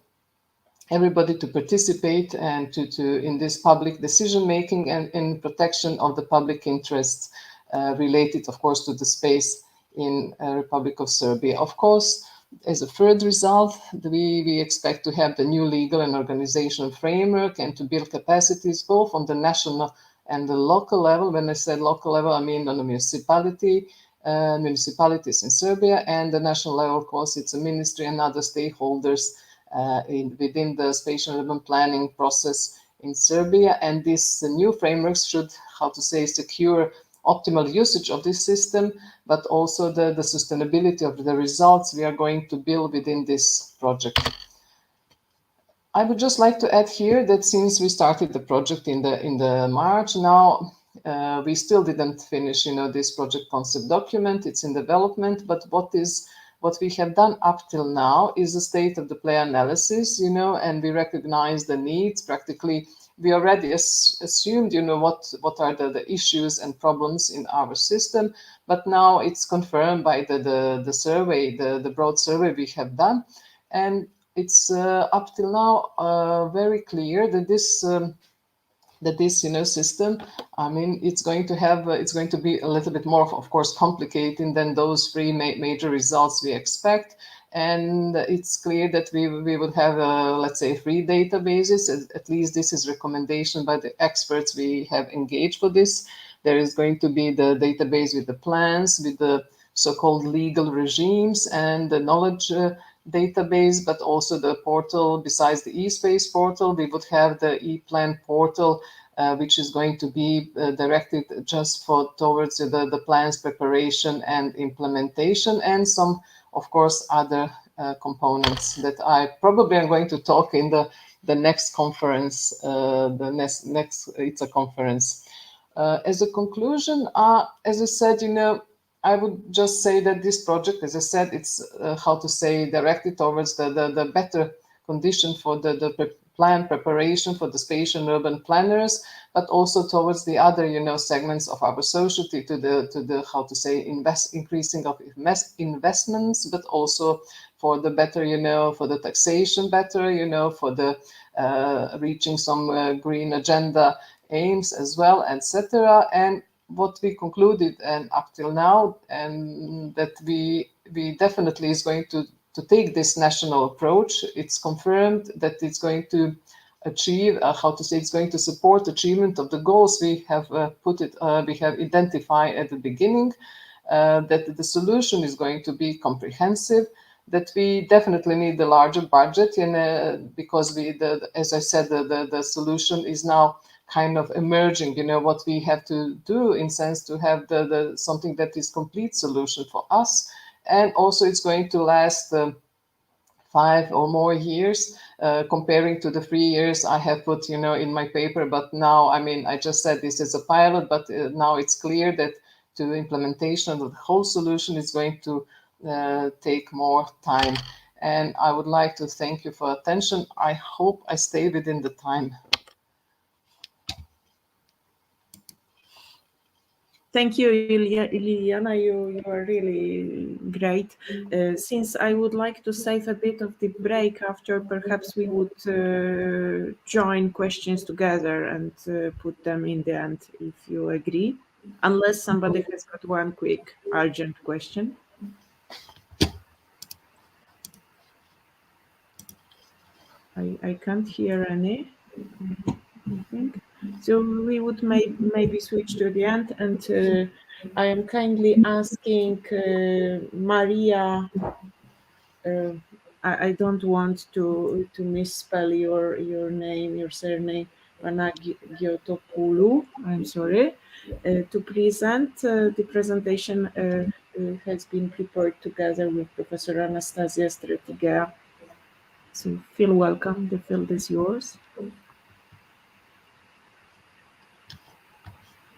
everybody to participate and to in this public decision making and in protection of the public interests related, of course, to the space in Republic of Serbia. Of course, as a third result, we expect to have the new legal and organizational framework and to build capacities both on the national and the local level. When I said local level, I mean on the municipalities in Serbia, and the national level, of course, it's a ministry and other stakeholders within the spatial urban planning process in Serbia. And this new frameworks should, secure optimal usage of this system, but also the sustainability of the results we are going to build within this project. I would just like to add here that since we started the project in the March, now we still didn't finish, this project concept document. It's in development, but what we have done up till now is a state of the play analysis, and we recognize the needs. Practically, we already assumed, what are the issues and problems in our system, but now it's confirmed by the survey, the broad survey we have done, and it's up till now very clear that this system, I mean, it's going to be a little bit more, of course, complicated than those three major results we expect. And it's clear that we would have, let's say, 3 databases. At least this is recommendation by the experts we have engaged for this. There is going to be the database with the plans, with the so-called legal regimes and the knowledge database, but also the portal. Besides the eSpace portal, we would have the ePlan portal, which is going to be directed just towards the plans preparation and implementation, and some, of course, other components that I probably am going to talk in the next conference, the next ICCSA conference. As a conclusion, as I said, I would just say that this project, as I said, it's directed towards the better condition for the plan preparation for the spatial and urban planners, but also towards the other, segments of our society, to the increasing of investments, but also for the better, for the taxation better, for the reaching some green agenda aims as well, etc. And what we concluded and up till now, and that we definitely is going to take this national approach. It's confirmed that it's going to achieve, it's going to support achievement of the goals we have we have identified at the beginning, that the solution is going to be comprehensive, that we definitely need the larger budget, and because as I said, the solution is now kind of emerging, what we have to do in sense to have the something that is complete solution for us. And also it's going to last 5 or more years, comparing to the 3 years I have put, in my paper. But now, I mean, I just said this is a pilot, but now it's clear that to implementation of the whole solution is going to take more time. And I would like to thank you for attention. I hope I stay within the time. Thank you, Liliana. You are really great. Since I would like to save a bit of the break after, perhaps we would join questions together and put them in the end, if you agree. Unless somebody has got one quick, urgent question. I can't hear any, I think. So we would maybe switch to the end, and I am kindly asking Maria. I don't want to misspell your name, your surname, Panagiotopoulou. I'm sorry. To present the presentation has been prepared together with Professor Anastasia Stratigea. So feel welcome. The field is yours.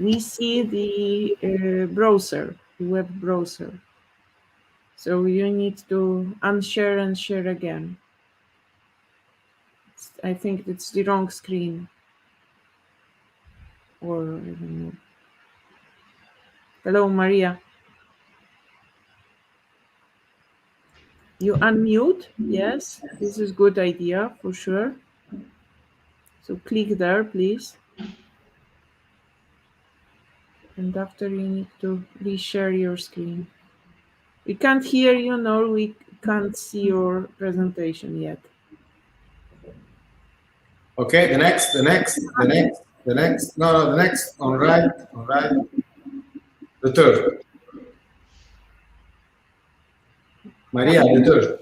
We see the browser, the web browser. So you need to unshare and share again. I think it's the wrong screen. Or I don't know. Hello, Maria. You unmute? Yes, this is good idea for sure. So click there, please. And after you need to reshare your screen. We can't hear you, nor we can't see your presentation yet. Okay, the next. No, the next. On right. The third. Maria, the third.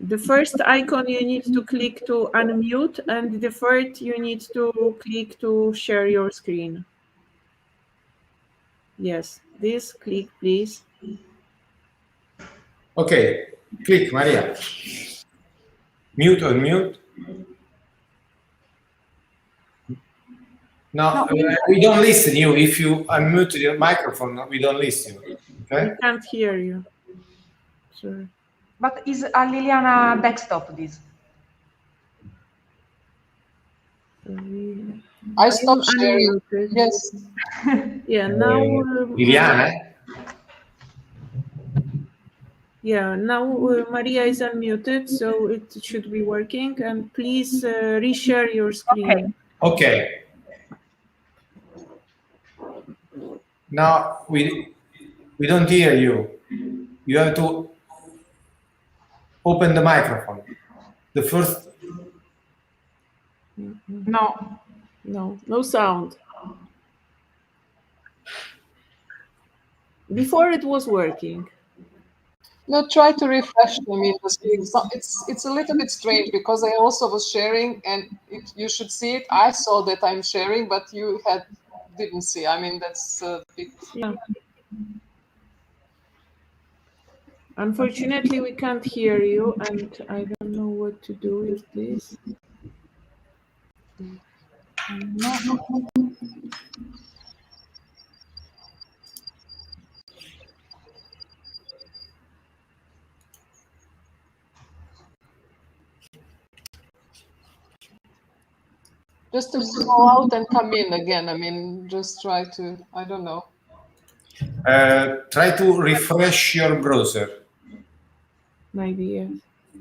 The first icon you need to click to unmute, and the third you need to click to share your screen. Yes, this click, please. Okay, click, Maria. Mute, unmute. No, we don't listen you. If you unmute your microphone, we don't listen you. Okay? We can't hear you. Sorry. But is Liliana desktop this? I stopped sharing. Yes. Yeah, now. Liliana. Yeah, now Maria is unmuted, so it should be working. And please reshare your screen. Okay. Now we don't hear you. You have to open the microphone. The first. No sound. Before it was working. No, try to refresh them in the screen. So it's a little bit strange because I also was sharing, and you should see it. I saw that I'm sharing, but you didn't see. I mean, that's a bit. Yeah. Unfortunately, we can't hear you, and I don't know what to do with this. Just to go out and come in again. I mean, just try to, I don't know. Try to refresh your browser. Maybe, yes.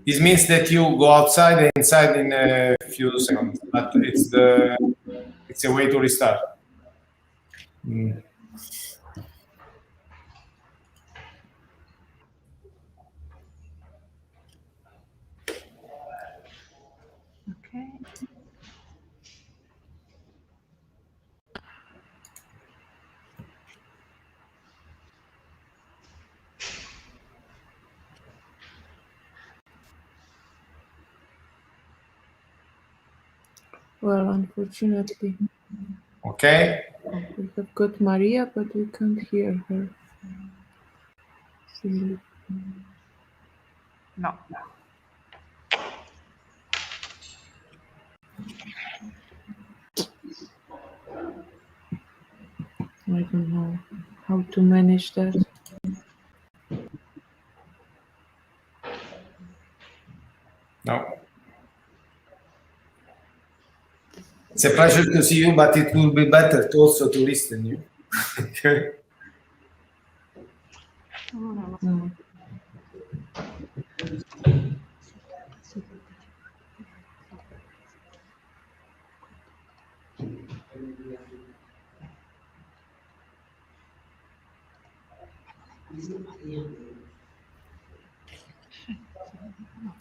This means that you go outside and inside in a few seconds, but it's a way to restart. Okay. Well, unfortunately. Okay. We have got Maria, but we can't hear her. No. I don't know how to manage that. No. It's a pleasure to see you, but it will be better to also to listen you. Okay.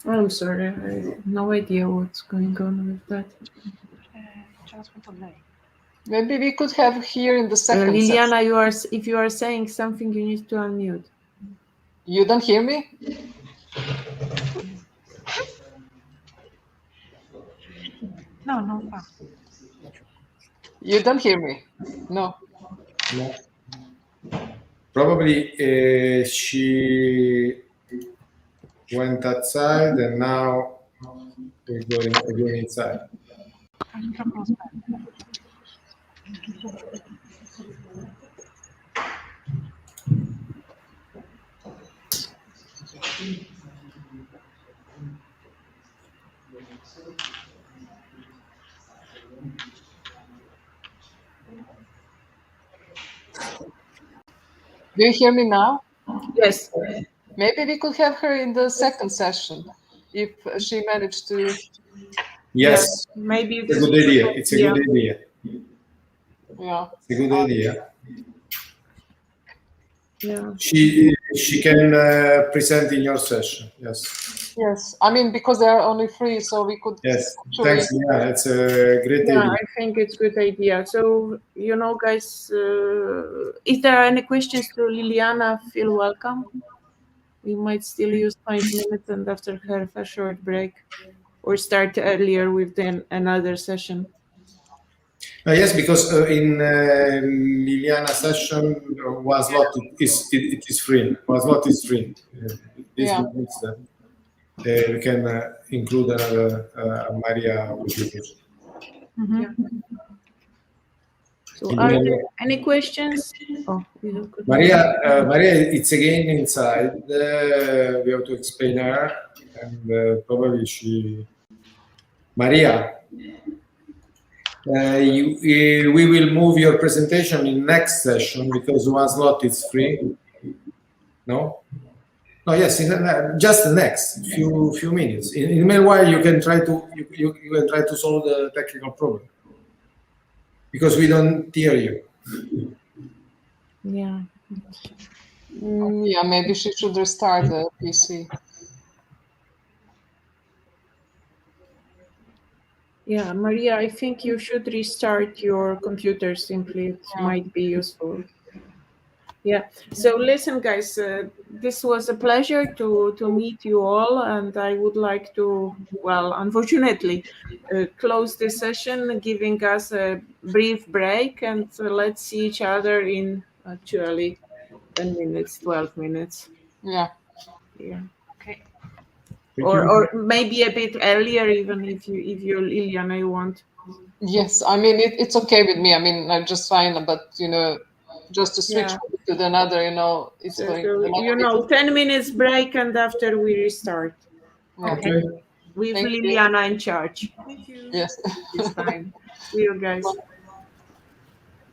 I'm sorry, I have no idea what's going on with that. Maybe we could have here in the second Liliana, section. if you are saying something, you need to unmute. You don't hear me? No. You don't hear me? No. No. Probably she went outside and now we're going again inside. Do you hear me now? Yes. Maybe we could have her in the second session if she managed to. Yes, maybe it's a good idea. It's a good idea. Yeah, it's a good idea. Yeah. She can present in your session. Yes. Yes, I mean because they are only free, so we could. Yes. Actually, Thanks. Yeah, it's a great idea. I think it's a good idea. So, guys, if there are any questions to Liliana, feel welcome. We might still use 5 minutes and after her a short break, or start earlier with another session. Yes, because in Liliana session, one slot is free. One slot is free. This means that we can include another Maria contribution. Yeah. So, are there any questions? Oh, Maria, it's again inside. We have to explain her, and probably she. Maria. We will move your presentation in next session because one slot is free. No? No, yes, just the next few minutes. In the meanwhile, you can try to solve the technical problem because we don't hear you. Yeah. Yeah, maybe she should restart the PC. Yeah, Maria, I think you should restart your computer simply. It might be useful. Yeah. So listen, guys, this was a pleasure to meet you all, and I would like to, well, unfortunately, close this session, giving us a brief break, and let's see each other in actually 10 minutes, 12 minutes. Yeah. Yeah. Okay. Or maybe a bit earlier, even if you Liliana, you want. Yes, I mean it's okay with me. I mean I'm just fine, but just to switch to another, it's going. So, 10 minutes break, and after we restart. Okay. With Liliana in charge. Thank you. Yes. This time. See you guys.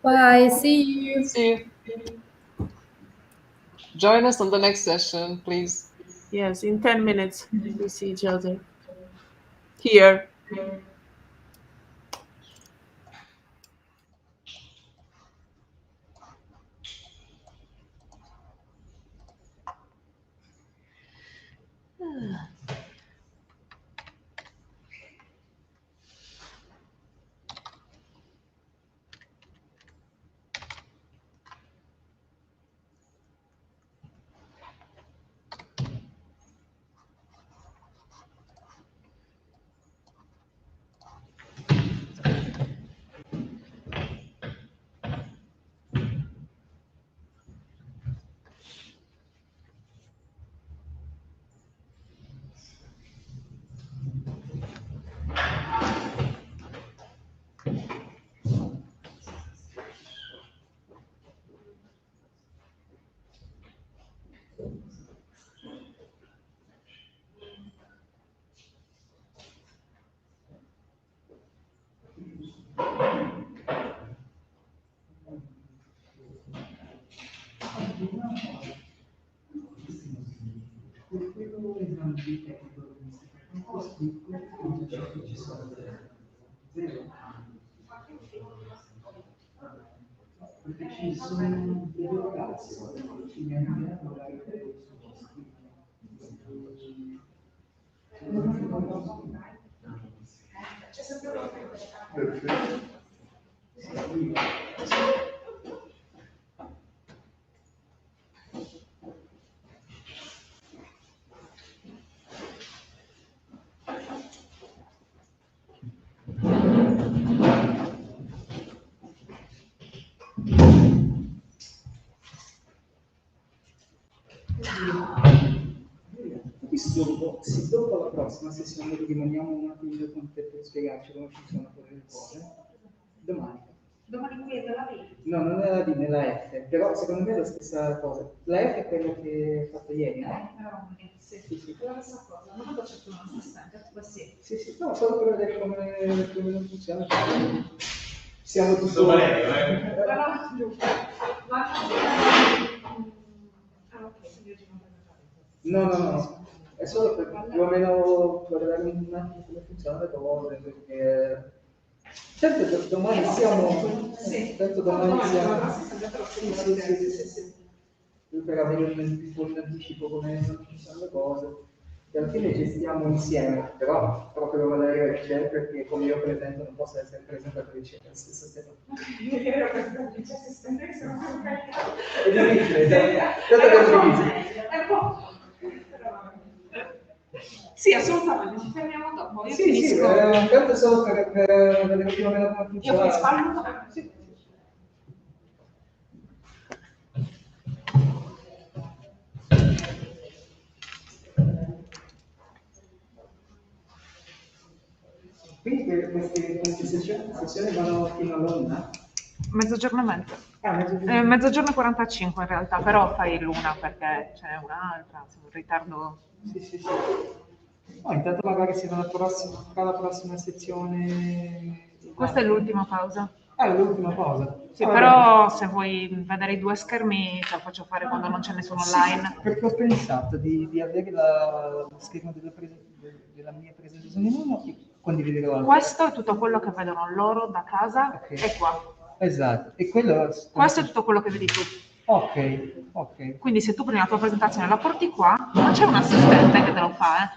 Bye. See you. See you. Join us on the next session, please. Yes, in 10 minutes we see each other here. Perché ci sono due ragazzi che mi hanno dato la perfetto. Dopo la prossima sessione rimaniamo un attimo con te per spiegarci come funzionano le cose. Domani. Domani qui è della B? No, non è la D, nella F, però secondo me è la stessa cosa. La F è quella che hai fatto ieri, no? Sì. È la stessa cosa, ma non c'è un assistente, tu sì. Sì, no, solo per vedere come funziona. Siamo tutti... No, giusto. No, è solo per più o meno per vedere un attimo come funzionano le cose, perché certo domani siamo, certo domani siamo, sì, per avere un po' in anticipo come funzionano le cose, e alla fine gestiamo insieme, però proprio vado alla ricerca perché come io presento non posso essere presente alla ricerca allo stesso tempo. È difficile, certo che è difficile. Sì, assolutamente, ci fermiamo dopo. Io Sì, finisco. tanto solo per vedere più o meno come funziona. Io poi spalmo. Sì. Quindi queste sessioni vanno fino all'una? Mezzogiorno e mezzo. Mezzogiorno. Mezzogiorno e 45 in realtà, però fai l'una perché ce n'è un'altra, sono in ritardo. Sì. No, intanto magari si fa la prossima sezione. Questa è l'ultima pausa. È l'ultima pausa. Sì, però se vuoi vedere i due schermi te lo faccio fare quando non c'è nessuno online. Sì, perché ho pensato di avere lo schermo della mia presentazione in uno e condividere l'altro. Questo è tutto quello che vedono loro da casa e qua. Esatto. E Questo è tutto quello che vedi tu. Ok. Quindi se tu prendi la tua presentazione e la porti qua, non c'è un assistente che te lo fa,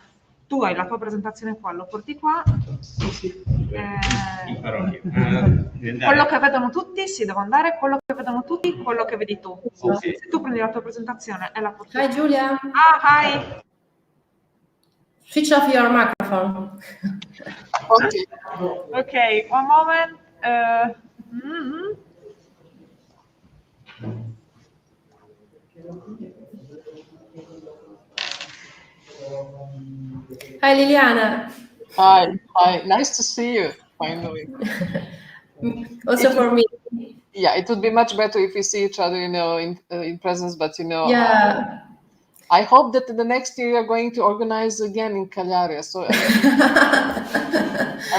Tu hai la tua presentazione qua, lo porti qua. Sì. Quello che vedono tutti si deve andare, quello che vedono tutti, quello che vedi tu. Okay. Se tu prendi la tua presentazione e la porti qua. Hi Giulia. Hi. Switch off your microphone. Okay, one moment. Hi Liliana. Hi, nice to see you, finally. Also for me. Yeah, it would be much better if we see each other, in presence, but Yeah. I hope that the next year you're going to organize again in Cagliari. So, I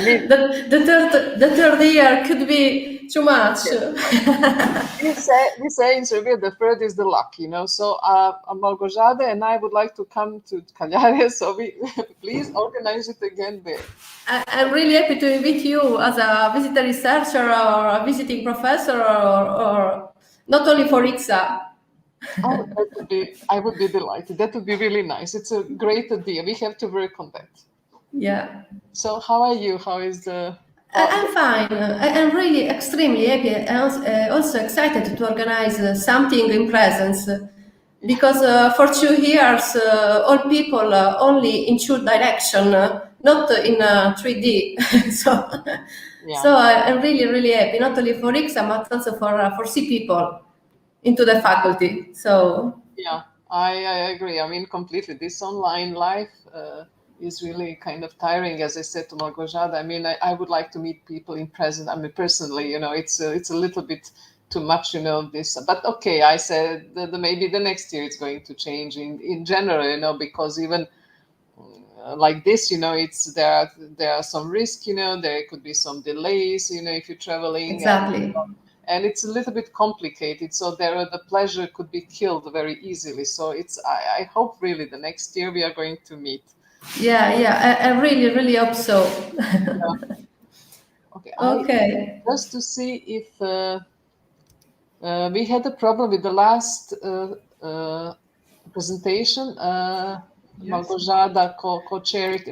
mean, the third year could be too much. we say in Serbia the third is the luck, So Malgorzata and I would like to come to Cagliari, so we please organize it again there. I'm really happy to invite you as a visitor researcher or a visiting professor or not only for ICCSA. Oh, I would be delighted. That would be really nice. It's a great idea. We have to work on that. Yeah. So how are you? How is the... I'm fine. I'm really extremely happy and also excited to organize something in presence because for 2 years all people only in 2 direction, not in 3D. So I'm really happy, not only for ICCSA but also for see people into the faculty. So yeah, I agree. I mean, completely. This online life is really kind of tiring, as I said to Malgorzata. I mean, I would like to meet people in present. I mean, personally, it's a little bit too much, this. But okay, I said maybe the next year it's going to change in general, because even like this, it's there are some risks, there could be some delays, if you're traveling. Exactly. And it's a little bit complicated, so the pleasure could be killed very easily. So I hope really the next year we are going to meet. Yeah, I really hope so. Okay. Just to see if we had a problem with the last presentation. Malgorzata co-chaired,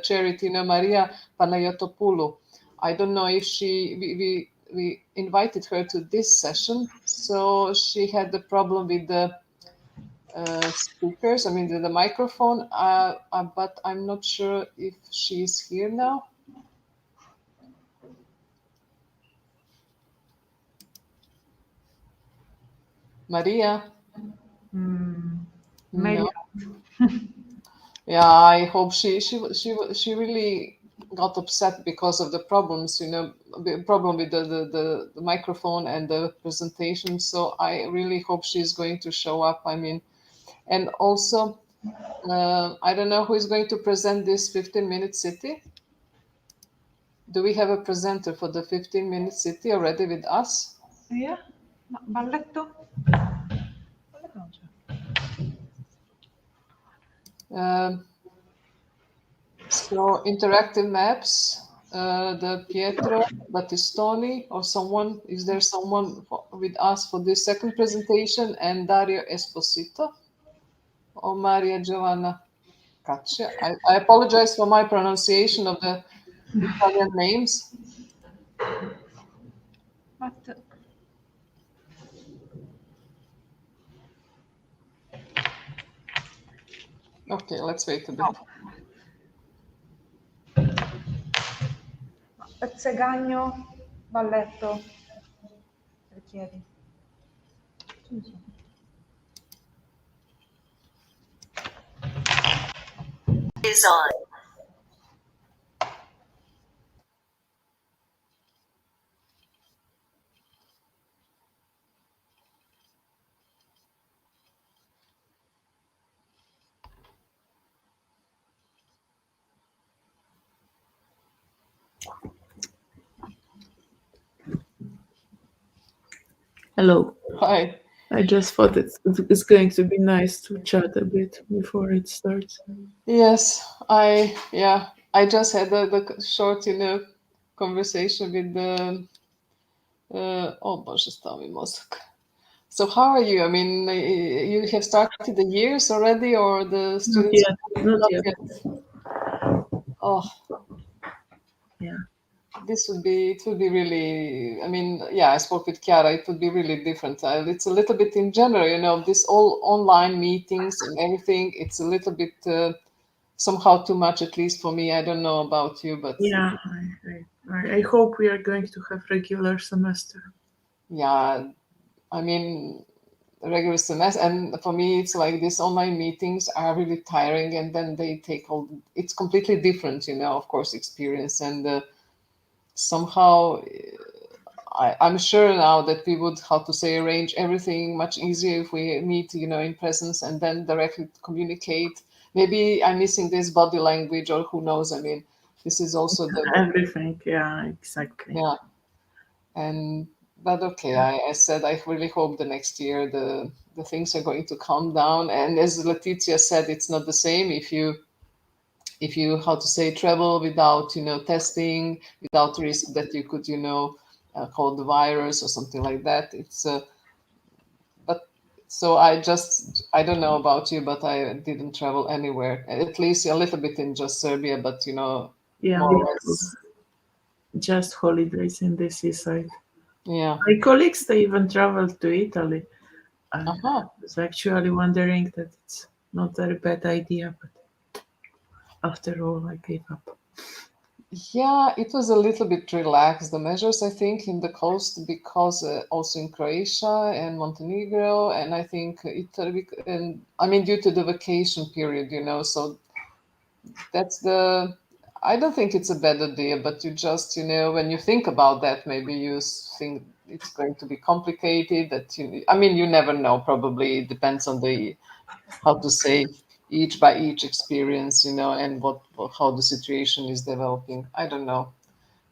charity, Maria Panayotopoulou. I don't know if we invited her to this session, so she had the problem with the speakers, I mean the microphone, but I'm not sure if she's here now. Maria? Maybe. No. Yeah, I hope she really got upset because of the problems, the problem with the microphone and the presentation. So I really hope she's going to show up. I mean, and also, I don't know who is going to present this 15-minute city. Do we have a presenter for the 15-minute city already with us? Yeah, Balletto. So interactive maps, the Pietro Battistoni or someone, is there someone with us for this second presentation, and Dario Esposito or Maria Giovanna Caccia? I apologize for my pronunciation of the Italian names. But Okay, let's wait a bit. Pezzegagno, balletto, richiedi. Is on. Hello. Hi. I just thought it's going to be nice to chat a bit before it starts. Yes, I just had the short, conversation with the oh Boże, stał mi mozak. So how are you? I mean, you have started the years already, or the students? Not yet. Oh, yeah. It would be really, I mean, yeah, I spoke with Chiara, it would be really different. It's a little bit in general, this all online meetings and everything, it's a little bit somehow too much, at least for me. I don't know about you, but... Yeah, I hope we are going to have regular semester. Yeah, I mean, regular semester, and for me, it's like these online meetings are really tiring, and then they take it's completely different, of course, experience, and somehow I'm sure now that we would, arrange everything much easier if we meet, in presence and then directly communicate. Maybe I'm missing this body language, or who knows. I mean, this is also everything. Yeah, exactly. Yeah. But okay, I said I really hope the next year the things are going to calm down. And as Letizia said, it's not the same if you travel without testing, without risk that you could call the virus or something like that. It's but so I don't know about you, but I didn't travel anywhere, at least a little bit in just Serbia, but yeah, more or less just holidays in the seaside. Yeah, my colleagues, they even traveled to Italy. I was actually wondering that it's not a bad idea, but after all, I gave up. Yeah, it was a little bit relaxed, the measures, I think, in the coast, because also in Croatia and Montenegro, and I think Italy, and I mean, due to the vacation period, so that's I don't think it's a bad idea, but you just, when you think about that, maybe you think it's going to be complicated, I mean, you never know, probably it depends on each by each experience, and how the situation is developing. I don't know.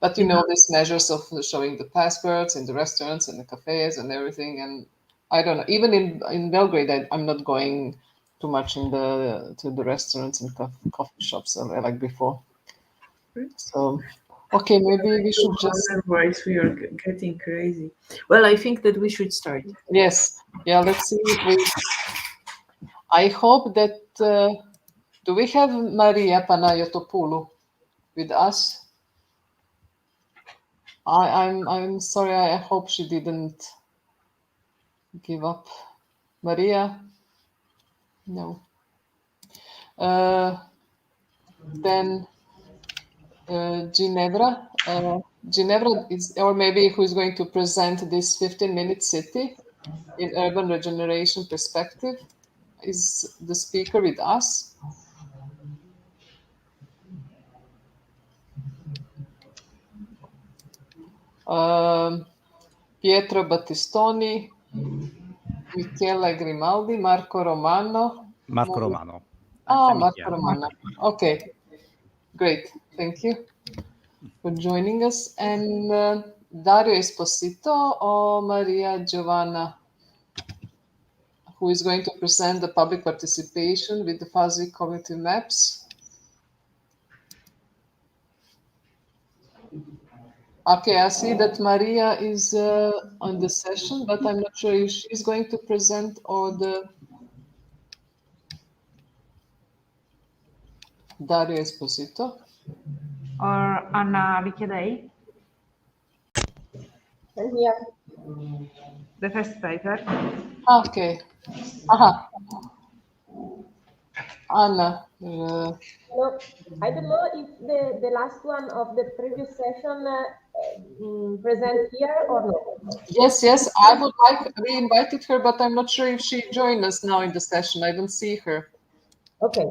But these measures of showing the passports in the restaurants and the cafes and everything, and I don't know. Even in Belgrade, I'm not going too much to the restaurants and coffee shops like before. So, okay, maybe we should just... Otherwise, we are getting crazy. Well, I think that we should start. Yes. Yeah, let's see if we... I hope that... do we have Maria Panayotopoulou with us? I'm sorry, I hope she didn't give up. Maria? No. Then Ginevra. Ginevra is, or maybe who's going to present this 15-minute city in urban regeneration perspective, is the speaker with us. Pietro Battistoni, Michele Grimaldi, Marco Romano. Marco Romano. Marco Romano. Okay, great. Thank you for joining us. And Dario Esposito or Maria Giovanna? who is going to present the public participation with the fuzzy cognitive maps. Okay, I see that Maria is on the session, but I'm not sure if she's going to present or the Dario Esposito. Or Anna Lichedei. I'm here. The first paper. Okay. Aha. Anna. No, I don't know if the last one of the previous session present here or no. Yes, yes. I would like, we invited her, but I'm not sure if she joined us now in the session. I don't see her. Okay.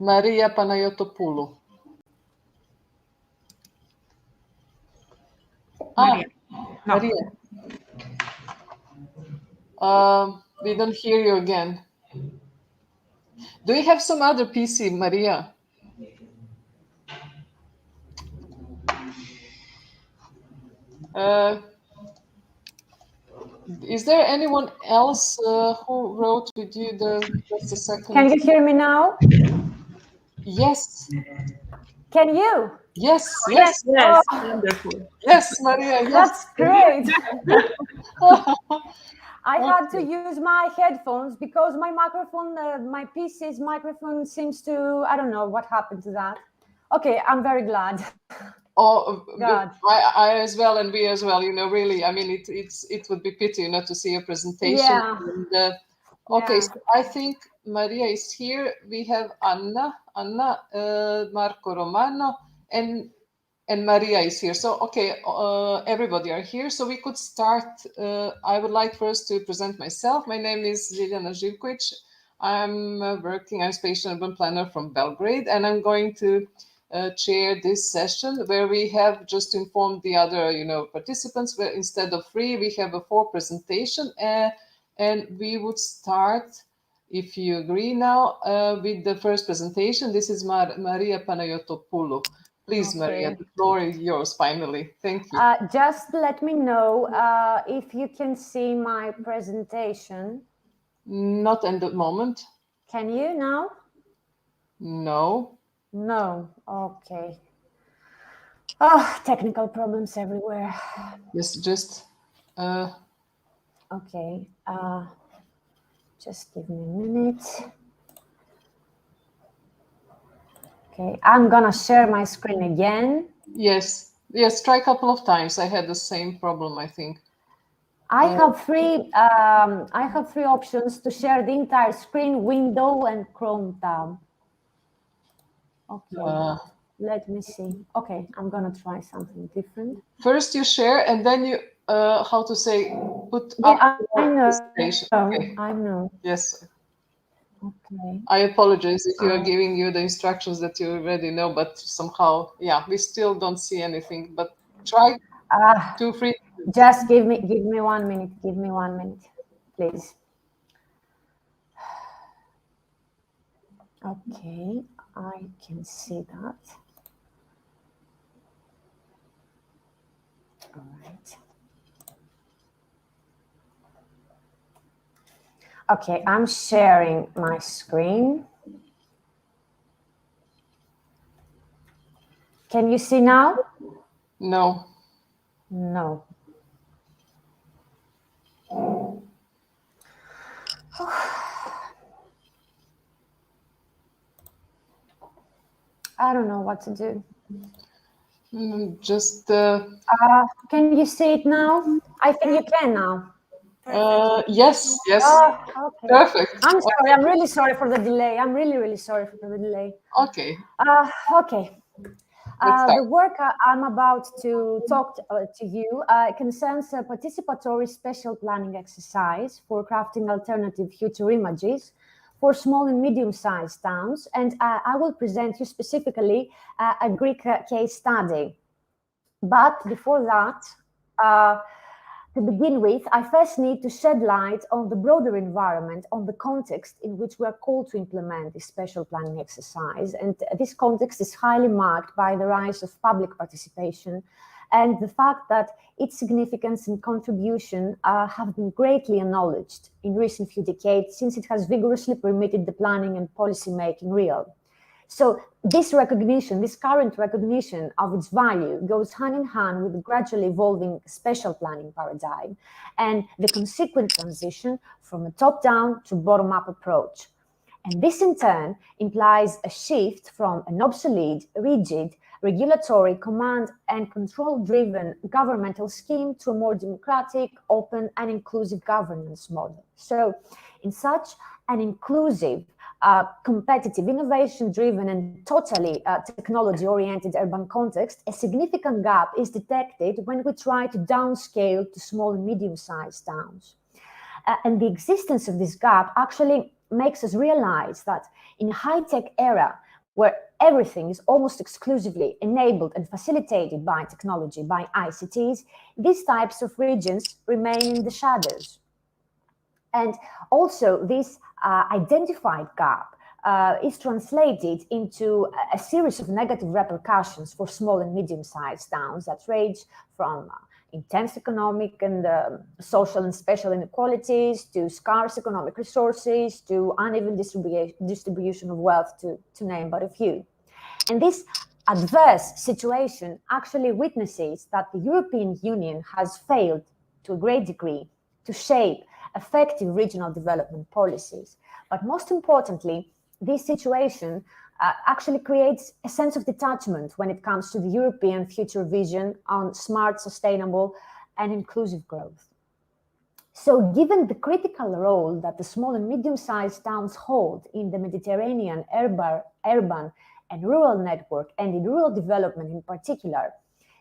Maria Panayotopoulou. Maria. No. Maria. We don't hear you again. Do you have some other PC, Maria? Is there anyone else who wrote with you just a second? Can you hear me now? Yes. Can you? Yes, Oh, yes. yes. Oh. Wonderful. Yes, Maria, yes. That's great. I had to use my headphones because my microphone, my PC's microphone seems to, I don't know what happened to that. Okay, I'm very glad. Oh, God. I as well, and we as well. You know, really. I mean, it would be pity not to see a presentation. Yeah. And, okay, so I think Maria is here. We have Anna, Marco Romano, and Maria is here. So okay, everybody are here. So we could start. I would like first to present myself. My name is Ljiljana Živković. I'm working as spatial urban planner from Belgrade, and I'm going to chair this session where we have just informed the other, participants. Where instead of 3, we have a 4 presentation, and we would start, if you agree now, with the first presentation. This is Maria Panayotopoulou. Please, Okay. Maria, the floor is yours. Finally, thank you. Just let me know if you can see my presentation. Not at the moment. Can you now? No. No. Okay. Oh, technical problems everywhere. Yes, just. Okay. Just give me a minute. Okay, I'm gonna share my screen again. Yes. Try a couple of times. I had the same problem, I think. I have three options to share the entire screen: window and Chrome tab. Okay, let me see. Okay, I'm gonna try something different. First you share, and then you how to say, put yeah, up I know. Okay. I know. Yes. Okay. I apologize if you are giving you the instructions that you already know, but somehow, yeah, we still don't see anything. But try 2, 3. Just give me 1 minute. Give me 1 minute, please. Okay, I can see that. All right. Okay, I'm sharing my screen. Can you see now? No. No. I don't know what to do. Just. Can you see it now? I think you can now. Yes. Okay. Perfect. I'm sorry. I'm really sorry for the delay. I'm really sorry for the delay. Okay. Okay. The work I'm about to talk to you concerns a participatory spatial planning exercise for crafting alternative future images for small and medium-sized towns, and I will present you specifically a Greek case study. But before that, to begin with, I first need to shed light on the broader environment, on the context in which we are called to implement this spatial planning exercise. And this context is highly marked by the rise of public participation and the fact that its significance and contribution have been greatly acknowledged in recent few decades, since it has vigorously permitted the planning and policy making real. So this recognition, this current recognition of its value, goes hand in hand with the gradually evolving spatial planning paradigm and the consequent transition from a top-down to bottom-up approach. And this in turn implies a shift from an obsolete, rigid, regulatory, command and control-driven governmental scheme to a more democratic, open and inclusive governance model. So in such an inclusive, competitive, innovation-driven and totally technology-oriented urban context, a significant gap is detected when we try to downscale to small and medium-sized towns. And the existence of this gap actually makes us realize that in a high-tech era where everything is almost exclusively enabled and facilitated by technology, by ICTs, these types of regions remain in the shadows. And also this identified gap is translated into a series of negative repercussions for small and medium-sized towns that range from intense economic and social and spatial inequalities to scarce economic resources to uneven distribution of wealth, to name but a few. And this adverse situation actually witnesses that the European Union has failed to a great degree to shape effective regional development policies. But most importantly, this situation actually creates a sense of detachment when it comes to the European future vision on smart, sustainable, and inclusive growth. So given the critical role that the small and medium-sized towns hold in the Mediterranean urban and rural network, and in rural development in particular,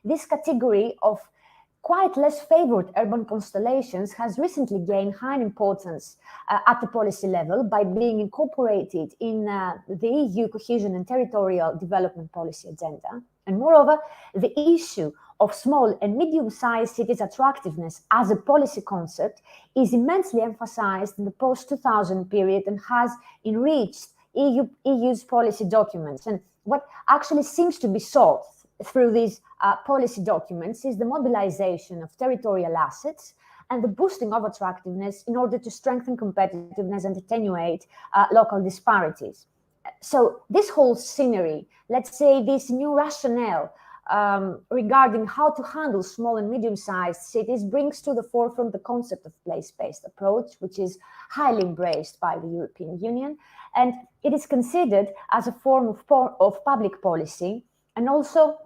this category of quite less favored urban constellations has recently gained high importance at the policy level by being incorporated in the EU cohesion and territorial development policy agenda. And moreover, the issue of small and medium-sized cities' attractiveness as a policy concept is immensely emphasized in the post-2000 period and has enriched EU's policy documents. And what actually seems to be sought through these policy documents is the mobilization of territorial assets and the boosting of attractiveness in order to strengthen competitiveness and attenuate local disparities. So this whole scenery, let's say this new rationale regarding how to handle small and medium-sized cities brings to the forefront the concept of place-based approach, which is highly embraced by the European Union, and it is considered as a form of public policy and also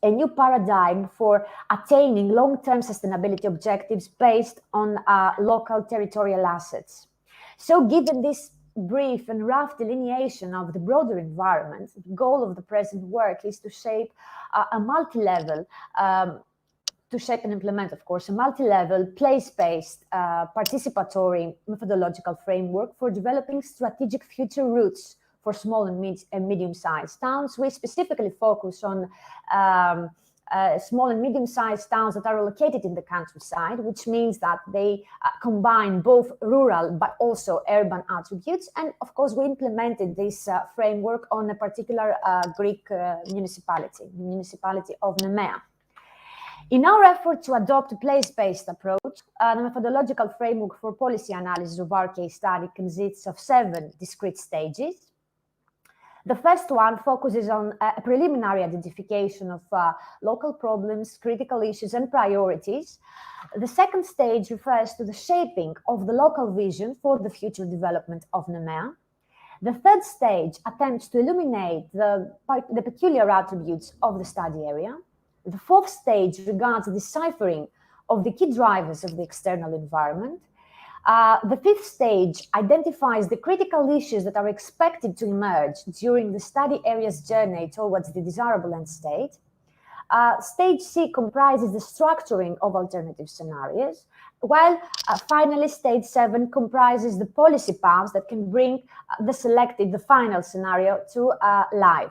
a new paradigm for attaining long-term sustainability objectives based on local territorial assets. So given this brief and rough delineation of the broader environment, the goal of the present work is to shape a multi-level, to shape and implement, of course, a multi-level, place-based, participatory methodological framework for developing strategic future routes for small and medium-sized towns. We specifically focus on small and medium-sized towns that are located in the countryside, which means that they combine both rural but also urban attributes. And of course, we implemented this framework on a particular Greek municipality, the municipality of Nemea. In our effort to adopt a place-based approach, the methodological framework for policy analysis of our case study consists of 7 discrete stages. The first one focuses on a preliminary identification of local problems, critical issues, and priorities. The second stage refers to the shaping of the local vision for the future development of Nemea. The third stage attempts to illuminate the peculiar attributes of the study area. The fourth stage regards the deciphering of the key drivers of the external environment. The fifth stage identifies the critical issues that are expected to emerge during the study area's journey towards the desirable end state. Stage C comprises the structuring of alternative scenarios, while finally stage 7 comprises the policy paths that can bring the final scenario to life.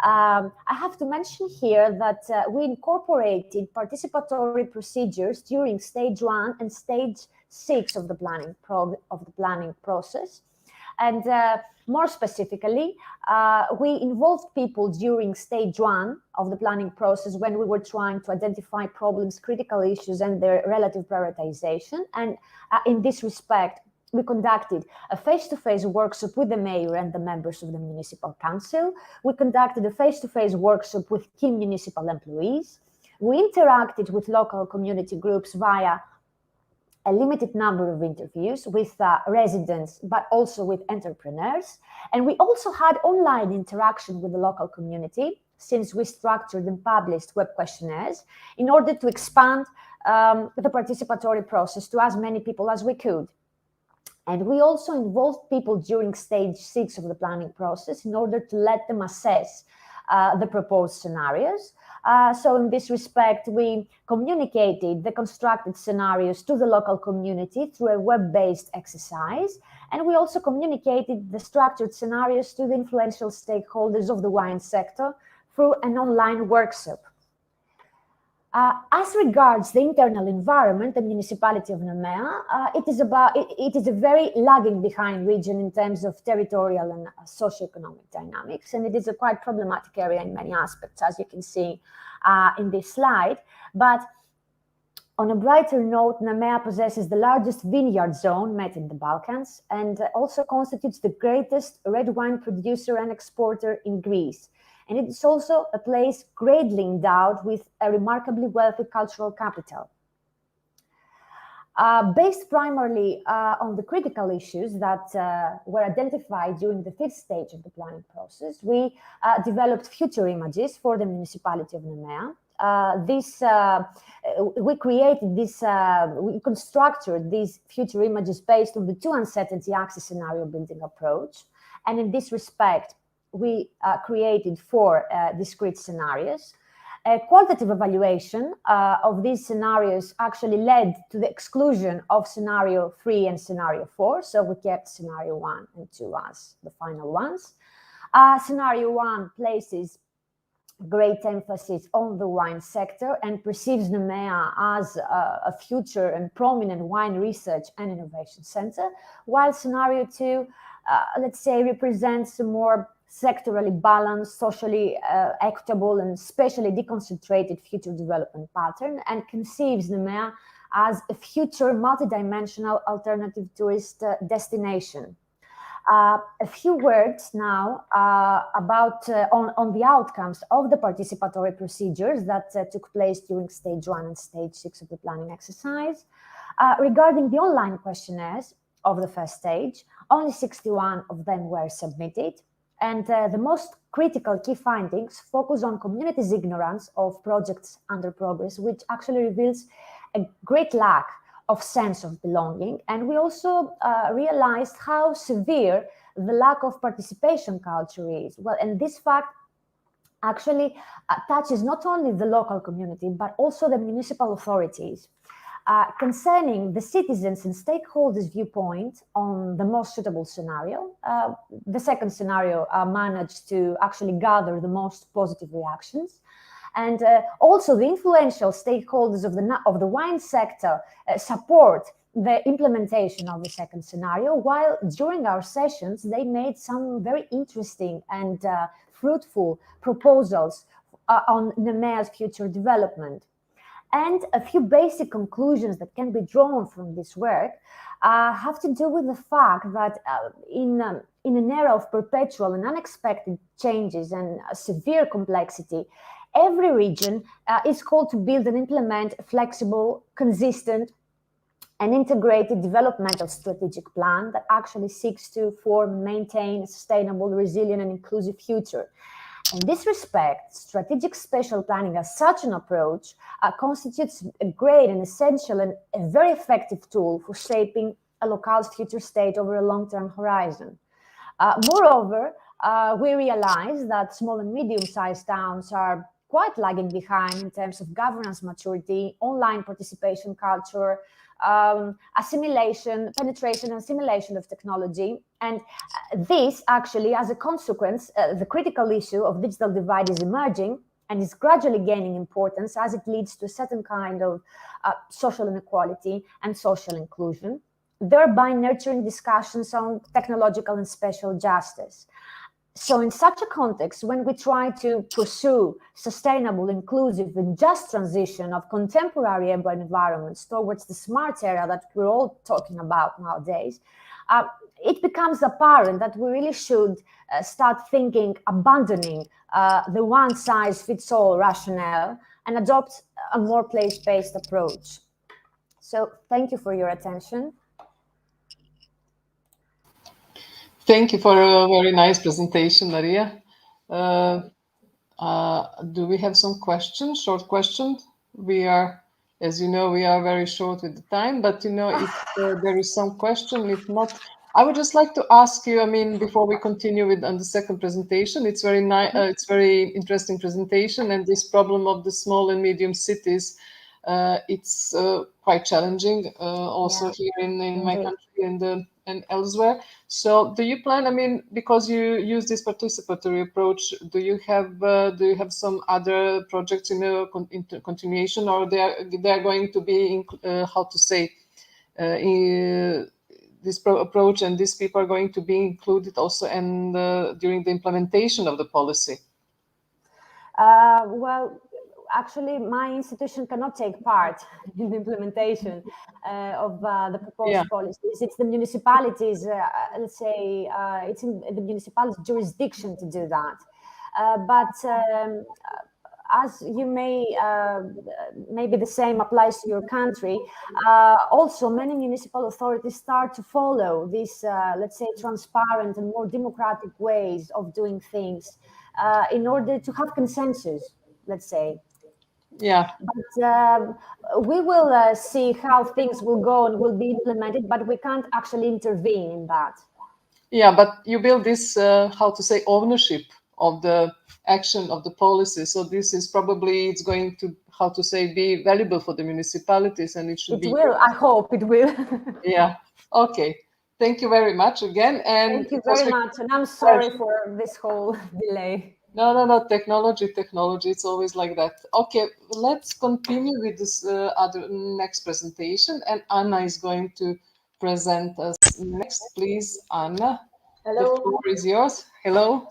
I have to mention here that we incorporated participatory procedures during stage 1 and stage 6 of the planning process. And more specifically, we involved people during stage 1 of the planning process when we were trying to identify problems, critical issues, and their relative prioritization. And in this respect, we conducted a face-to-face workshop with the mayor and the members of the municipal council. We conducted a face-to-face workshop with key municipal employees. We interacted with local community groups via a limited number of interviews with residents, but also with entrepreneurs. And we also had online interaction with the local community, since we structured and published web questionnaires in order to expand the participatory process to as many people as we could. And we also involved people during stage 6 of the planning process in order to let them assess the proposed scenarios. So in this respect, we communicated the constructed scenarios to the local community through a web-based exercise. And we also communicated the structured scenarios to the influential stakeholders of the wine sector through an online workshop. As regards the internal environment, the municipality of Nemea, it is a very lagging behind region in terms of territorial and socioeconomic dynamics, and it is a quite problematic area in many aspects, as you can see in this slide. But on a brighter note, Nemea possesses the largest vineyard zone met in the Balkans and also constitutes the greatest red wine producer and exporter in Greece. And it is also a place greatly endowed with a remarkably wealthy cultural capital. Based primarily on the critical issues that were identified during the 5th stage of the planning process, we developed future images for the municipality of Nemea. We constructed these future images based on the 2 uncertainty axis scenario building approach. And in this respect, we created 4 discrete scenarios. A qualitative evaluation of these scenarios actually led to the exclusion of scenario 3 and scenario 4. So we kept scenario 1 and 2 as the final ones. Scenario 1 places great emphasis on the wine sector and perceives Nemea as a future and prominent wine research and innovation center, while scenario 2, let's say, represents a more sectorally balanced, socially equitable, and spatially deconcentrated future development pattern, and conceives Nemea as a future multidimensional alternative tourist destination. A few words now about on the outcomes of the participatory procedures that took place during stage 1 and stage 6 of the planning exercise. Regarding the online questionnaires of the first stage, only 61 of them were submitted. And the most critical key findings focus on communities' ignorance of projects under progress, which actually reveals a great lack of sense of belonging. And we also realized how severe the lack of participation culture is. Well, and this fact actually touches not only the local community, but also the municipal authorities. Concerning the citizens and stakeholders' viewpoint on the most suitable scenario, the second scenario managed to actually gather the most positive reactions. And also the influential stakeholders of the wine sector support the implementation of the second scenario, while during our sessions, they made some very interesting and fruitful proposals on Nemea's future development. And a few basic conclusions that can be drawn from this work have to do with the fact that in an era of perpetual and unexpected changes and severe complexity, every region is called to build and implement a flexible, consistent, and integrated developmental strategic plan that actually seeks to form, maintain a sustainable, resilient, and inclusive future. In this respect, strategic spatial planning as such an approach constitutes a great and essential and a very effective tool for shaping a locale's future state over a long-term horizon. Moreover, we realize that small and medium-sized towns are quite lagging behind in terms of governance maturity, online participation culture, assimilation, penetration and assimilation of technology. And this actually, as a consequence, the critical issue of digital divide is emerging and is gradually gaining importance as it leads to a certain kind of social inequality and social inclusion. thereby nurturing discussions on technological and spatial justice. So in such a context, when we try to pursue sustainable, inclusive, and just transition of contemporary urban environments towards the smart era that we're all talking about nowadays, it becomes apparent that we really should start thinking, abandoning the one-size-fits-all rationale and adopt a more place-based approach. So thank you for your attention. Thank you for a very nice presentation, Maria. Do we have some questions, short questions? We are, as you know, we are very short with the time, but you know, if there is some question, if not, I would just like to ask you, I mean, before we continue with on the second presentation, it's very nice, it's very interesting presentation, and this problem of the small and medium cities, it's quite challenging, also here in my country and elsewhere. So do you plan, I mean, because you use this participatory approach, do you have some other projects in a continuation, or they are going to be, how to say, this approach and these people are going to be included also in during the implementation of the policy? Well, actually, my institution cannot take part in the implementation of the proposed policies. It's the municipalities, let's say, it's in the municipality's jurisdiction to do that. But as you may, maybe the same applies to your country, also many municipal authorities start to follow these, let's say, transparent and more democratic ways of doing things in order to have consensus, let's say. Yeah. But we will see how things will go and will be implemented, but we can't actually intervene in that. Yeah, but you build this, how to say, ownership of the action of the policy. So this is probably, it's going to, how to say, be valuable for the municipalities, and it should be. It will, I hope it will. Yeah. Okay. Thank you very much again. And thank you very much. And I'm sorry for this whole delay. No. Technology. It's always like that. Okay, let's continue with this next presentation. And Anna is going to present us next. Please, Anna. Hello. The floor is yours. Hello.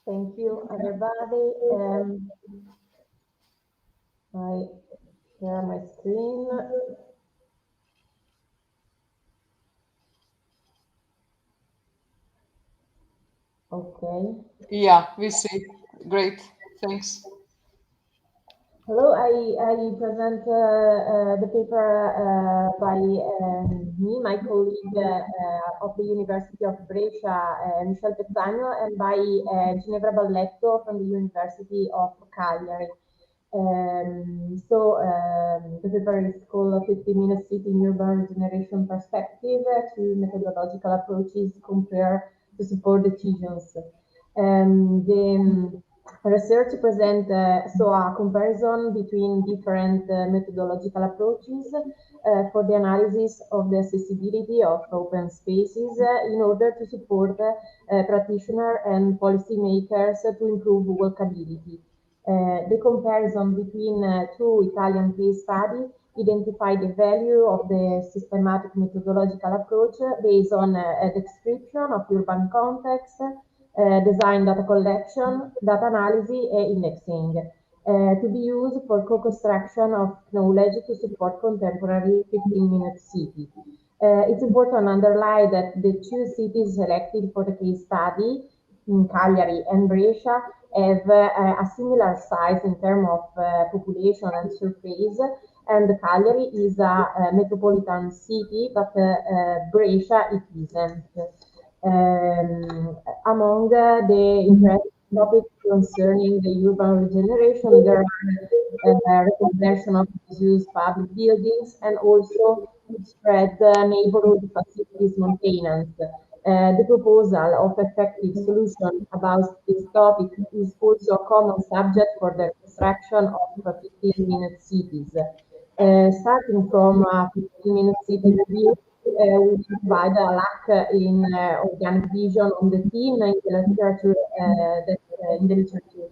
Thank you, everybody. I share my screen. Okay. Yeah, we see. Great. Thanks. Hello, I present the paper by me, my colleague of the University of Brescia, Michel Pezzagno, and by Ginevra Balletto from the University of Cagliari. The paper is called 15-Minute City in Urban Regeneration Perspective, two methodological approaches compare to support decisions. The research presents a comparison between different methodological approaches for the analysis of the accessibility of open spaces in order to support practitioners and policymakers to improve walkability. The comparison between two Italian case studies identified the value of the systematic methodological approach based on a description of urban context, design data collection, data analysis, and indexing, to be used for co-construction of knowledge to support contemporary 15-minute city. It's important to underline that the two cities selected for the case study, Cagliari and Brescia, have a similar size in terms of population and surface, and Cagliari is a metropolitan city, but Brescia it isn't. Among the interesting topics concerning the urban regeneration, there are reconversion of disused public buildings and also spread neighborhood facilities maintenance. The proposal of effective solution about this topic is also a common subject for the construction of 15-minute cities. Starting from a 15-minute city review, we provide a lack in organic vision on the theme in the literature.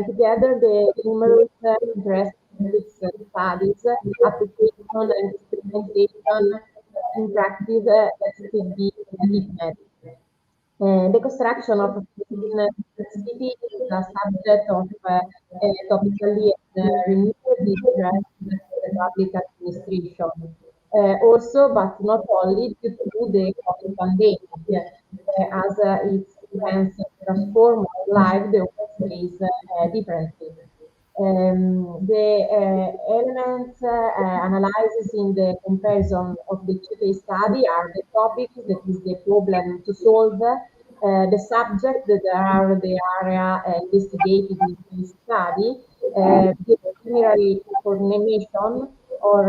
Together, the numerous interesting studies, application and experimentation in practice that could be implemented. The construction of a city is a subject of topically renewed interest in the public administration. Also, but not only due to the COVID pandemic, as it has transformed life, the open space differently. The elements analyzes in the comparison of the two case study are the topics, that is the problem to solve, the subject that are the area investigated in this study, the preliminary information or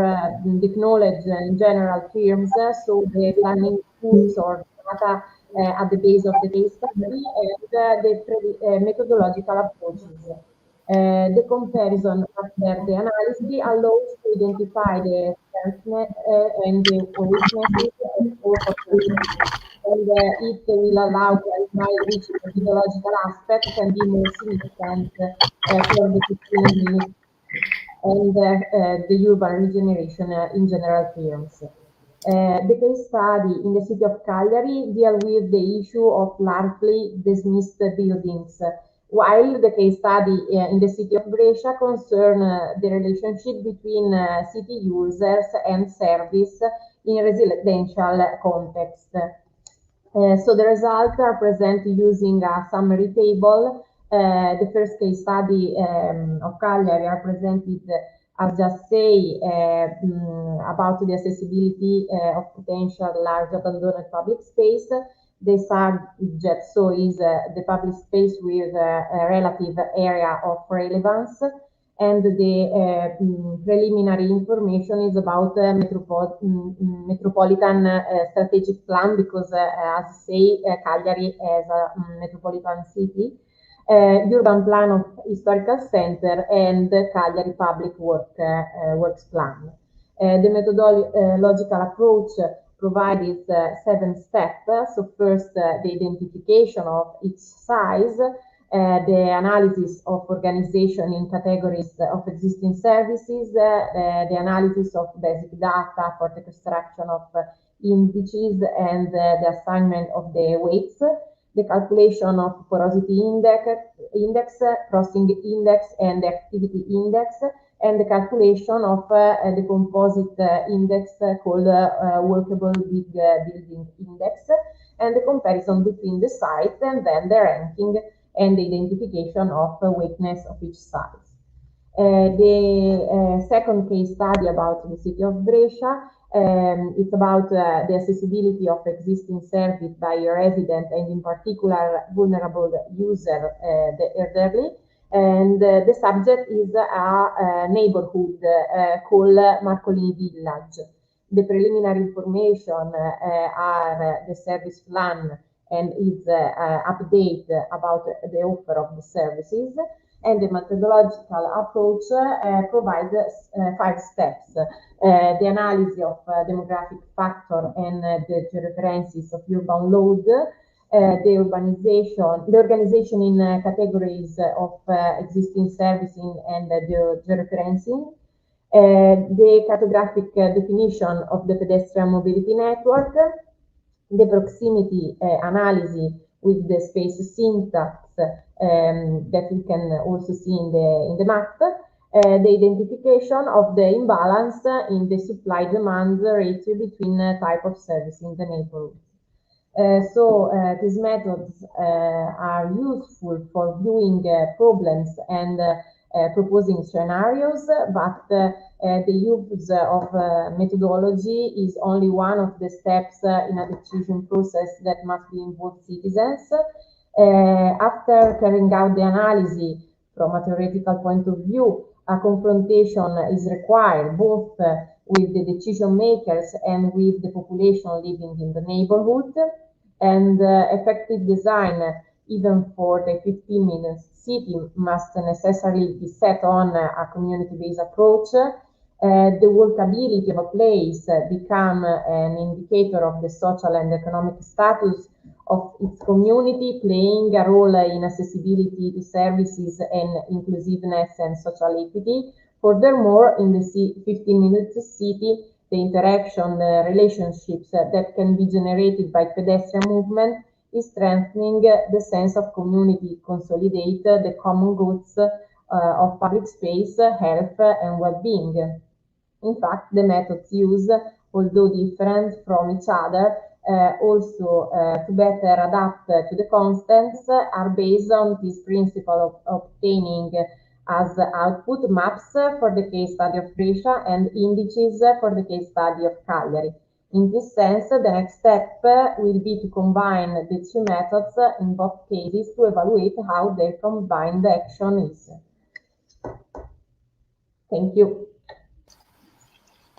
the knowledge in general terms, so the planning tools or data at the base of the case study, and the methodological approaches. The comparison after the analysis allows to identify the strengths and the weaknesses of both approaches, and it will allow to clarify which methodological aspect can be more significant for the 15 minutes and the urban regeneration in general terms. The case study in the city of Cagliari deal with the issue of largely dismissed buildings, while the case study in the city of Brescia concern the relationship between city users and service in a residential context. So the results are presented using a summary table. The first case study of Cagliari are presented, as just say, about the accessibility of potential large abandoned public space. The subject so is the public space with a relative area of relevance, and the preliminary information is about metropolitan strategic plan, because as I say, Cagliari as a metropolitan city, urban plan of historical center, and Cagliari public works plan. The methodological approach provides 7 steps. So first, the identification of each size, the analysis of organization in categories of existing services, the analysis of basic data for the construction of indices and the assignment of the weights, the calculation of porosity index, crossing index, and the activity index, and the calculation of the composite index called workable big building index, and the comparison between the sites, and then the ranking and the identification of weakness of each site. The second case study about the city of Brescia, it's about the accessibility of existing service by a resident, and in particular vulnerable user, the elderly. And the subject is a neighborhood called Marcolini Village. The preliminary information are the service plan and its update about the offer of the services, and the methodological approach provides 5 steps. The analysis of demographic factor and the georeferences of urban load, the organization in categories of existing services and the georeferencing, the cartographic definition of the pedestrian mobility network, the proximity analysis with the space syntax that we can also see in the map, the identification of the imbalance in the supply-demand ratio between type of service in the neighborhood. So these methods are useful for viewing problems and proposing scenarios, but the use of methodology is only one of the steps in a decision process that must be involve citizens. After carrying out the analysis from a theoretical point of view, a confrontation is required both with the decision makers and with the population living in the neighborhood, and effective design, even for the 15-minute city, must necessarily be set on a community-based approach. The workability of a place become an indicator of the social and economic status of its community, playing a role in accessibility to services and inclusiveness and social equity. Furthermore, in the 15-minute city, the interaction, the relationships that can be generated by pedestrian movement is strengthening the sense of community, consolidate the common goods of public space, health, and well-being. In fact, the methods used, although different from each other, also to better adapt to the constants, are based on this principle of obtaining as output maps for the case study of Brescia and indices for the case study of Cagliari. In this sense, the next step will be to combine the two methods in both cases to evaluate how their combined action is. Thank you.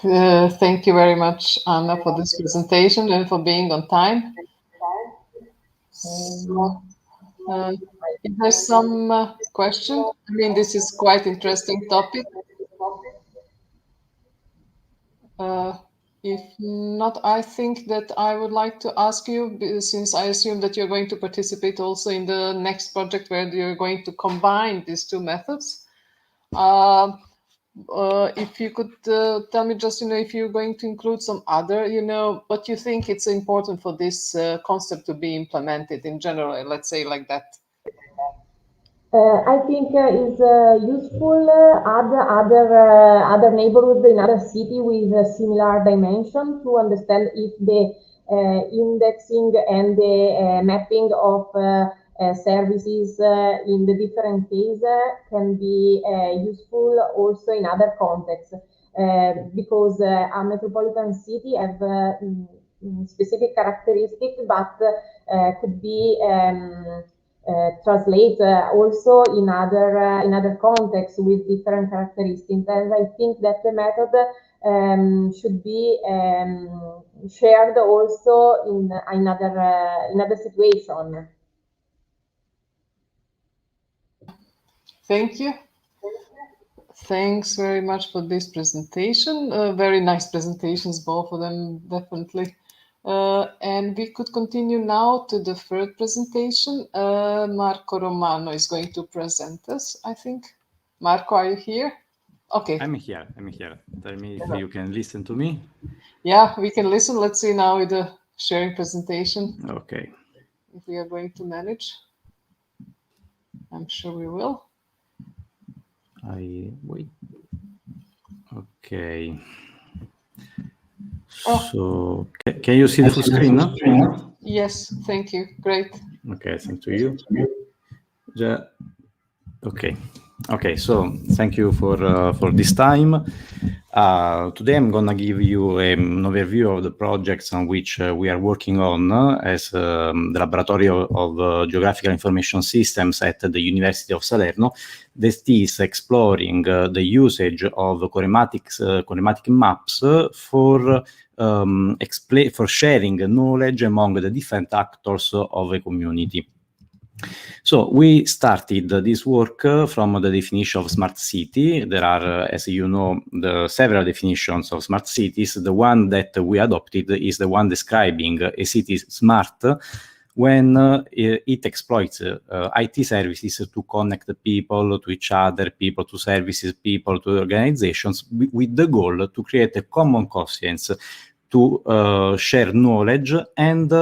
Thank you very much, Anna, for this presentation and for being on time. So, if there's some question, I mean, this is quite interesting topic. If not, I think that I would like to ask you, since I assume that you're going to participate also in the next project where you're going to combine these two methods. If you could tell me just, if you're going to include some other, what you think it's important for this concept to be implemented in general, let's say like that. I think it's useful other neighborhoods in other city with a similar dimension to understand if the indexing and the mapping of services in the different cases can be useful also in other contexts, because a metropolitan city have specific characteristics, but could be translate also in other contexts with different characteristics. And I think that the method should be shared also in another situation. Thank you. Thanks very much for this presentation. Very nice presentations, both of them, definitely. And we could continue now to the third presentation. Marco Romano is going to present us, I think. Marco, are you here? Okay. I'm here. Tell me if you can listen to me. Yeah, we can listen. Let's see now with the sharing presentation. Okay. If we are going to manage. I'm sure we will. I wait. Okay. Oh. So, can you see the full screen now? Yes, thank you. Great. Okay, thank you. Okay. So, thank you for this time. Today, I'm gonna give you an overview of the projects on which we are working on as the Laboratory of Geographical Information Systems at the University of Salerno. That is exploring the usage of kinematic maps for sharing knowledge among the different actors of a community. So we started this work from the definition of smart city. There are, as you know, several definitions of smart cities. The one that we adopted is the one describing a city smart when it exploits IT services to connect people to each other, people to services, people to organizations, with the goal to create a common conscience to share knowledge and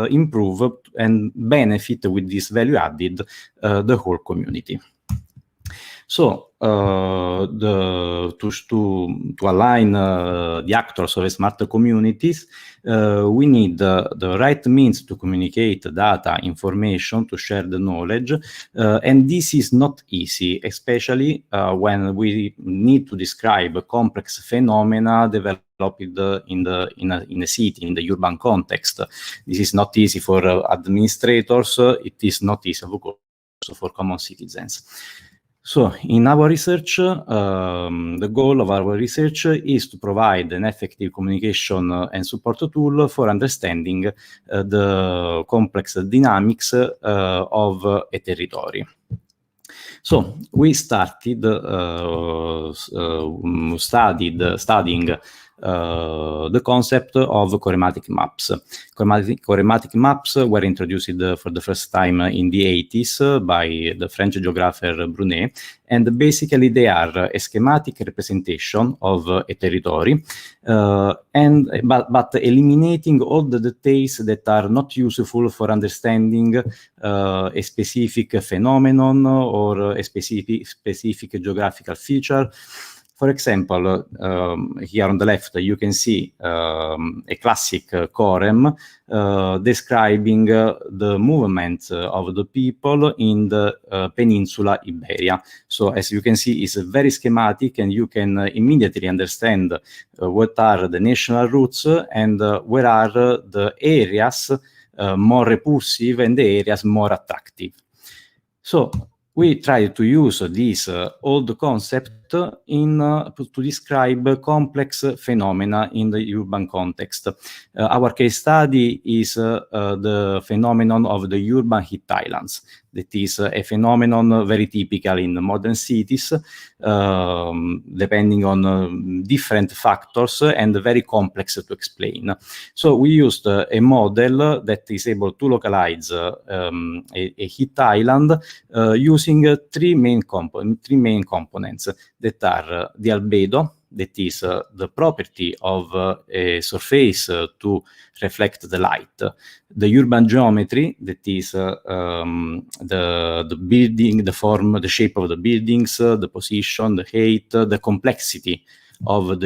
improve and benefit with this value added the whole community. So to align the actors of a smart communities, we need the right means to communicate data, information, to share the knowledge, and this is not easy, especially when we need to describe complex phenomena developed in a city, in the urban context. This is not easy for administrators. It is not easy, of course, for common citizens. So in our research, the goal of our research is to provide an effective communication and support tool for understanding the complex dynamics of a territory. So we started studying the concept of chorematic maps. Chorematic maps were introduced for the first time in the 80s by the French geographer Brunet, and basically they are a schematic representation of a territory, but eliminating all the details that are not useful for understanding a specific phenomenon or a specific geographical feature. For example, here on the left, you can see a classic chorem describing the movement of the people in the peninsula Iberia. So as you can see, it's very schematic, and you can immediately understand what are the national routes and where are the areas more repulsive and the areas more attractive. So we try to use this old concept to describe complex phenomena in the urban context. Our case study is the phenomenon of the urban heat islands. That is a phenomenon very typical in modern cities, depending on different factors and very complex to explain. So we used a model that is able to localize a heat island using three main components that are the albedo, that is the property of a surface to reflect the light, the urban geometry, that is the building, the form, the shape of the buildings, the position, the height, the complexity of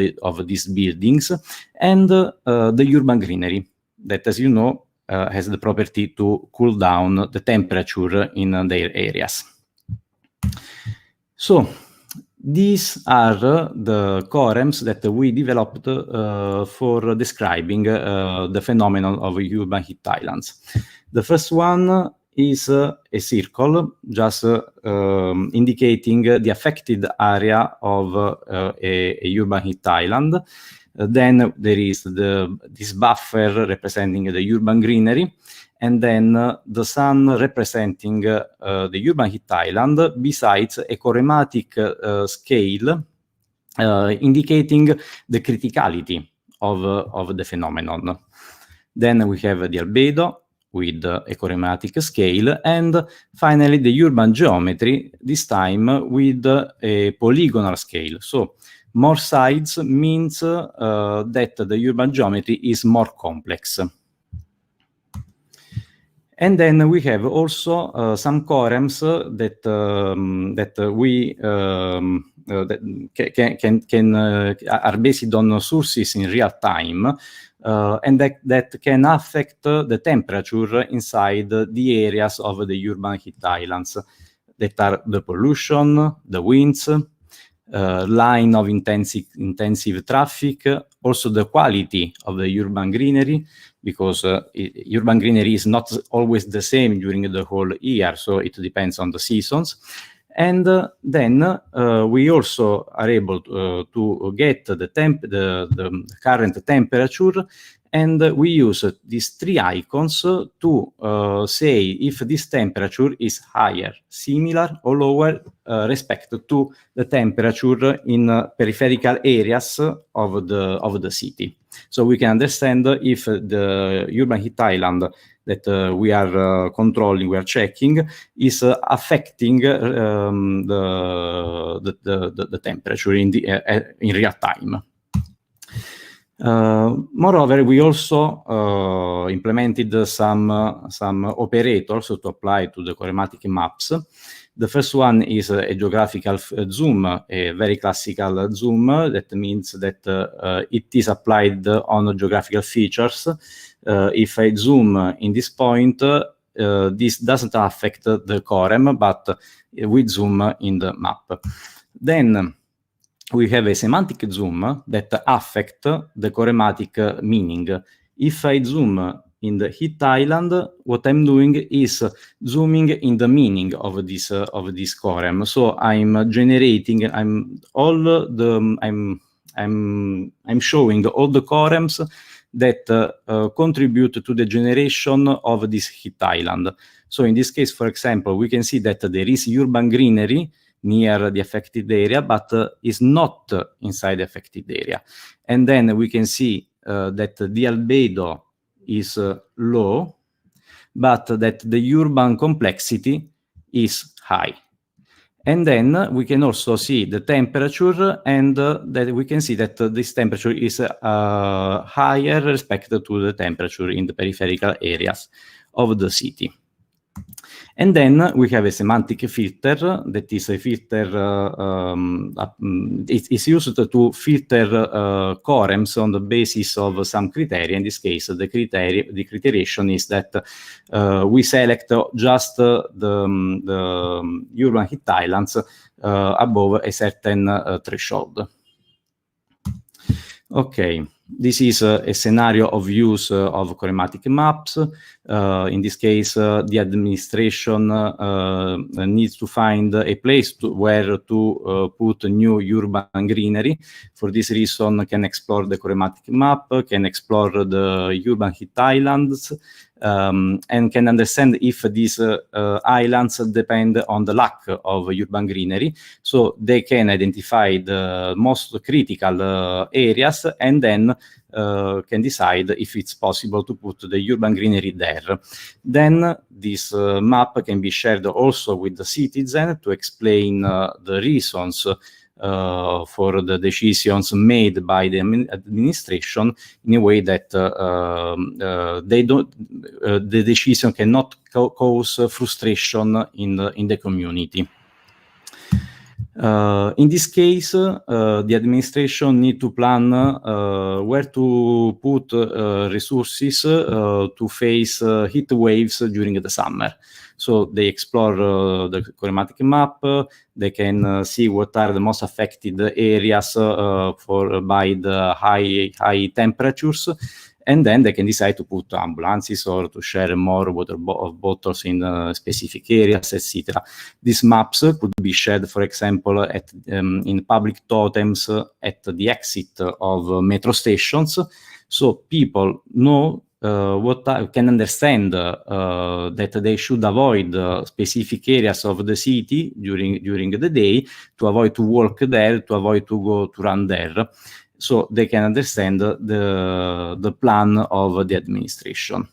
these buildings, and the urban greenery, that, as you know, has the property to cool down the temperature in their areas. So these are the chorems that we developed for describing the phenomenon of urban heat islands. The first one is a circle, just indicating the affected area of a urban heat island. Then there is this buffer representing the urban greenery, and then the sun representing the urban heat island, besides a chorematic scale indicating the criticality of the phenomenon. Then we have the albedo with a chorematic scale, and finally the urban geometry, this time with a polygonal scale. So more sides means that the urban geometry is more complex. And then we have also some chorems that we are based on sources in real time, and that can affect the temperature inside the areas of the urban heat islands, that are the pollution, the winds, line of intensive traffic, also the quality of the urban greenery, because urban greenery is not always the same during the whole year, so it depends on the seasons. And then we also are able to get the current temperature, and we use these three icons to say if this temperature is higher, similar, or lower respect to the temperature in peripheral areas of the city. So we can understand if the urban heat island that we are controlling, we are checking, is affecting the temperature in real time. Moreover, we also implemented some operators to apply to the chorematic maps. The first one is a geographical zoom, a very classical zoom. That means that it is applied on geographical features. If I zoom in this point, this doesn't affect the chorem, but we zoom in the map. Then we have a semantic zoom that affects the chorematic meaning. If I zoom in the heat island, what I'm doing is zooming in the meaning of this chorem. So I'm generating, I'm showing all the chorems that contribute to the generation of this heat island. So in this case, for example, we can see that there is urban greenery near the affected area, but is not inside the affected area. And then we can see that the albedo is low, but that the urban complexity is high. And then we can also see the temperature, and that we can see that this temperature is higher respect to the temperature in the peripheral areas of the city. And then we have a semantic filter that is a filter, it's used to filter quorems on the basis of some criteria. In this case, the criterion is that we select just the urban heat islands above a certain threshold. Okay, this is a scenario of use of kinematic maps. In this case, the administration needs to find a place where to put new urban greenery. For this reason, can explore the kinematic map, can explore the urban heat islands, and can understand if these islands depend on the lack of urban greenery. So they can identify the most critical areas, and then can decide if it's possible to put the urban greenery there. Then this map can be shared also with the citizen to explain the reasons for the decisions made by the administration in a way that the decision cannot cause frustration in the community. In this case, the administration need to plan where to put resources to face heat waves during the summer. So they explore the kinematic map. They can see what are the most affected areas by the high temperatures. And then they can decide to put ambulances or to share more water bottles in specific areas, etc. These maps could be shared, for example, in public totems at the exit of metro stations, so people know can understand that they should avoid specific areas of the city during the day, to avoid to walk there, to avoid to go to run there. So they can understand the plan of the administration.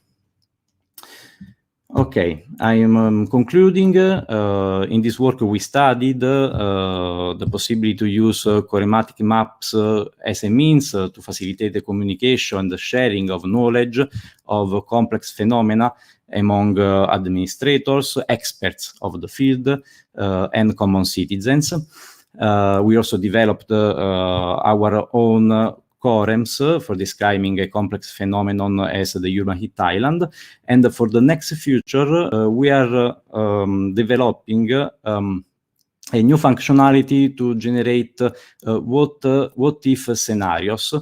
Okay, I am concluding. In this work, we studied the possibility to use kinematic maps as a means to facilitate the communication and the sharing of knowledge of complex phenomena among administrators, experts of the field, and common citizens. We also developed our own quorems for describing a complex phenomenon as the urban heat island. And for the next future, we are developing a new functionality to generate what if scenarios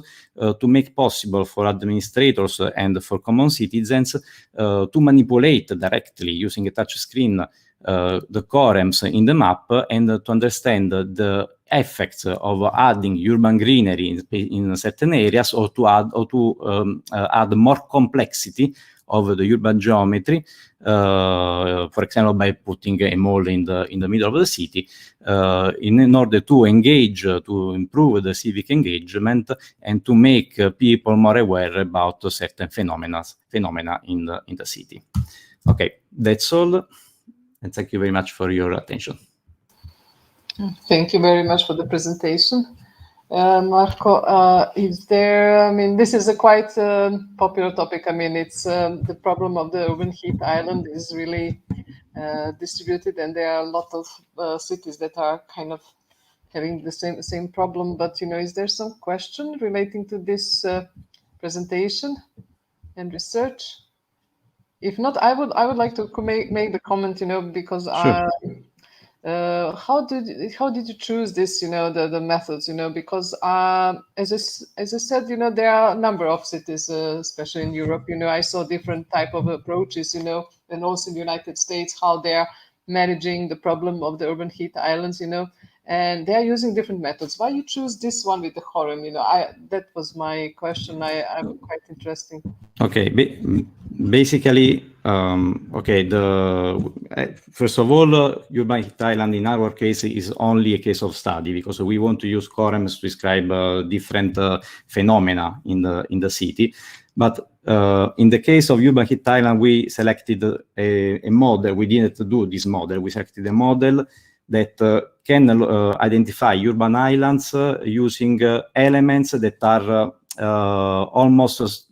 to make possible for administrators and for common citizens to manipulate directly using a touch screen the quorems in the map, and to understand the effects of adding urban greenery in certain areas, or to add more complexity of the urban geometry, for example, by putting a mall in the middle of the city, in order to engage, to improve the civic engagement, and to make people more aware about certain phenomena in the city. Okay, that's all. And thank you very much for your attention. Thank you very much for the presentation. Marco, is there, I mean, this is a quite popular topic. I mean, it's the problem of the urban heat island is really distributed, and there are a lot of cities that are kind of having the same problem. But, you know, is there some question relating to this presentation and research? If not, I would like to make the comment, you know, because Sure. How did you choose this, you know, the methods, you know, because as I said, you know, there are a number of cities, especially in Europe, you know, I saw different type of approaches, you know, and also in the United States, how they're managing the problem of the urban heat islands, you know, and they're using different methods. Why you choose this one with the quorum? You know, that was my question. I'm quite interesting. Okay, basically, Okay, first of all, urban heat island in our case is only a case of study because we want to use quorums to describe different phenomena in the city. But in the case of urban heat island, we selected a model. We didn't do this model. We selected a model that can identify urban islands using elements that are almost,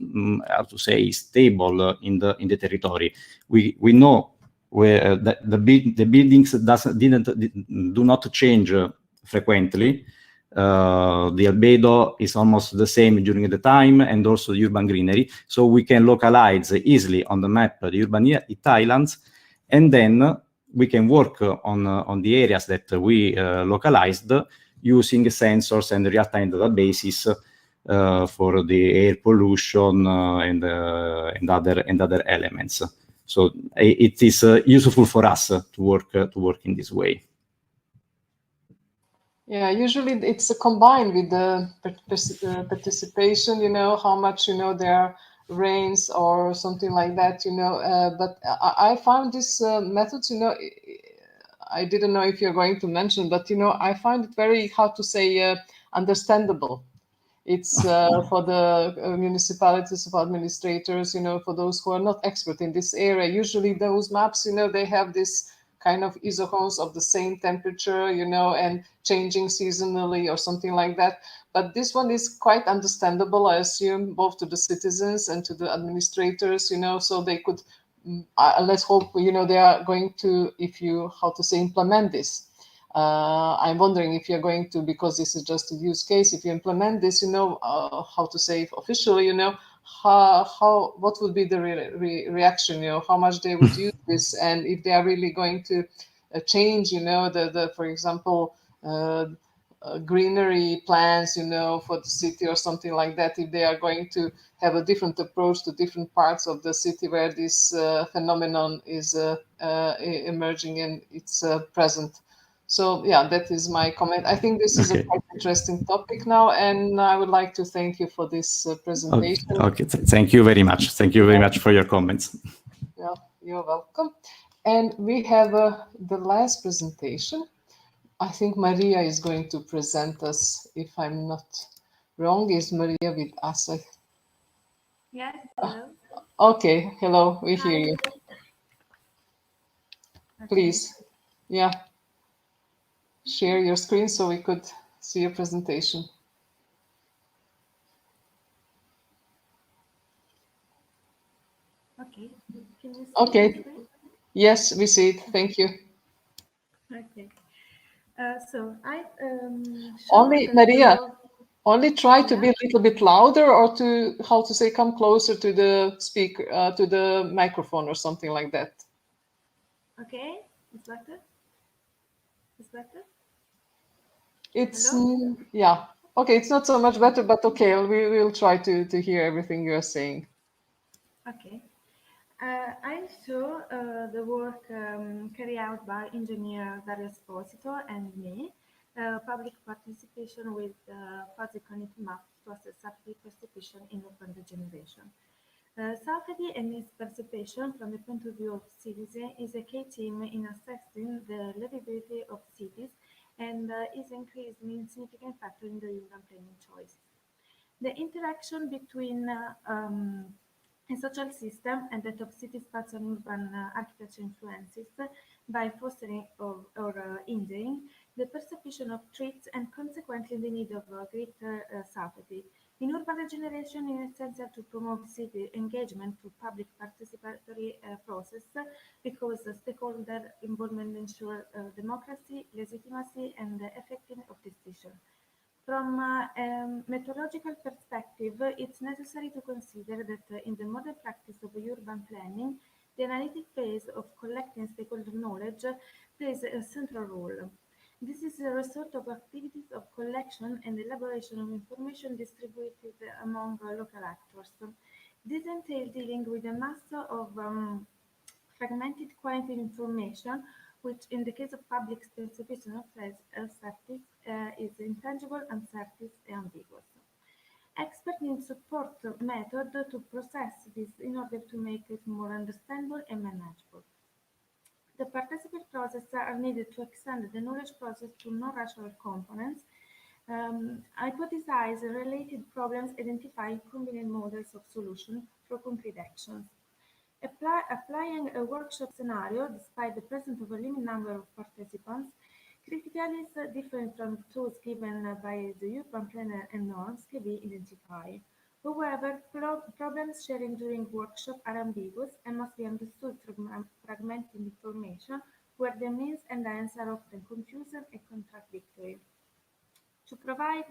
how to say, stable in the territory. We know where the buildings do not change frequently. The albedo is almost the same during the time, and also the urban greenery. So we can localize easily on the map the urban heat islands, and then we can work on the areas that we localized using sensors and real-time databases for the air pollution and other elements. So it is useful for us to work in this way. Yeah, usually it's combined with the participation. You know how much there are rains or something like that. But I found this methods. I didn't know if you're going to mention, but I find it very, how to say, understandable. It's for the municipalities, for administrators, for those who are not expert in this area. Usually those maps, they have this kind of isochrones of the same temperature, and changing seasonally or something like that. But this one is quite understandable, I assume, both to the citizens and to the administrators, so they could, let's hope, they are going to, how to say, implement this. I'm wondering if you're going to, because this is just a use case, if you implement this, how to say officially, what would be the reaction, how much they would use this, and if they are really going to change, for example, greenery plans, for the city or something like that, if they are going to have a different approach to different parts of the city where this phenomenon is emerging and it's present. So yeah, that is my comment. I think this is a quite interesting topic now, and I would like to thank you for this presentation. Okay. Thank you very much. Thank you very much for your comments. Yeah, you're welcome. And we have the last presentation. I think Maria is going to present us, if I'm not wrong. Is Maria with us? Yes, hello. Okay, hello, we hear you. Please, yeah. Share your screen so we could see your presentation. Okay. Can you see okay. Yes, we see it. Thank you. Okay. So I only Maria. Only try to be a little bit louder, or to, how to say, come closer to the speaker, to the microphone or something like that. Okay, it's better. It's better. It's yeah. Okay, it's not so much better, but okay, we will try to hear everything you are saying. Okay. I saw the work carried out by engineer Dario Esposito and me, public participation with fuzzy cognitive maps to assess active perception in urban regeneration. Safety and its perception from the point of view of citizen is a key theme in assessing the livability of cities and is increasingly a significant factor in the urban planning choices. The interaction between a social system and that of city spatial and urban architecture influences by fostering or hindering the perception of threats and consequently the need of greater safety. In urban regeneration, it is essential to promote city engagement through public participatory process because stakeholder involvement ensures democracy, legitimacy, and effectiveness of decision. From a methodological perspective, it's necessary to consider that in the modern practice of urban planning, the analytic phase of collecting stakeholder knowledge plays a central role. This is a result of activities of collection and elaboration of information distributed among local actors. This entails dealing with a mass of fragmented qualitative information, which in the case of public participation of safety is intangible, uncertain, and ambiguous. Experts need support method to process this in order to make it more understandable and manageable. The participant processes are needed to extend the knowledge process to non-rational components, hypothesize related problems, identify convenient models of solution for concrete actions. Applying a workshop scenario, despite the presence of a limited number of participants, critically is different from those given by the urban planner and norms can be identified. However, problems sharing during workshop are ambiguous and must be understood through fragmented information where the means and ends are often confusing and contradictory. To provide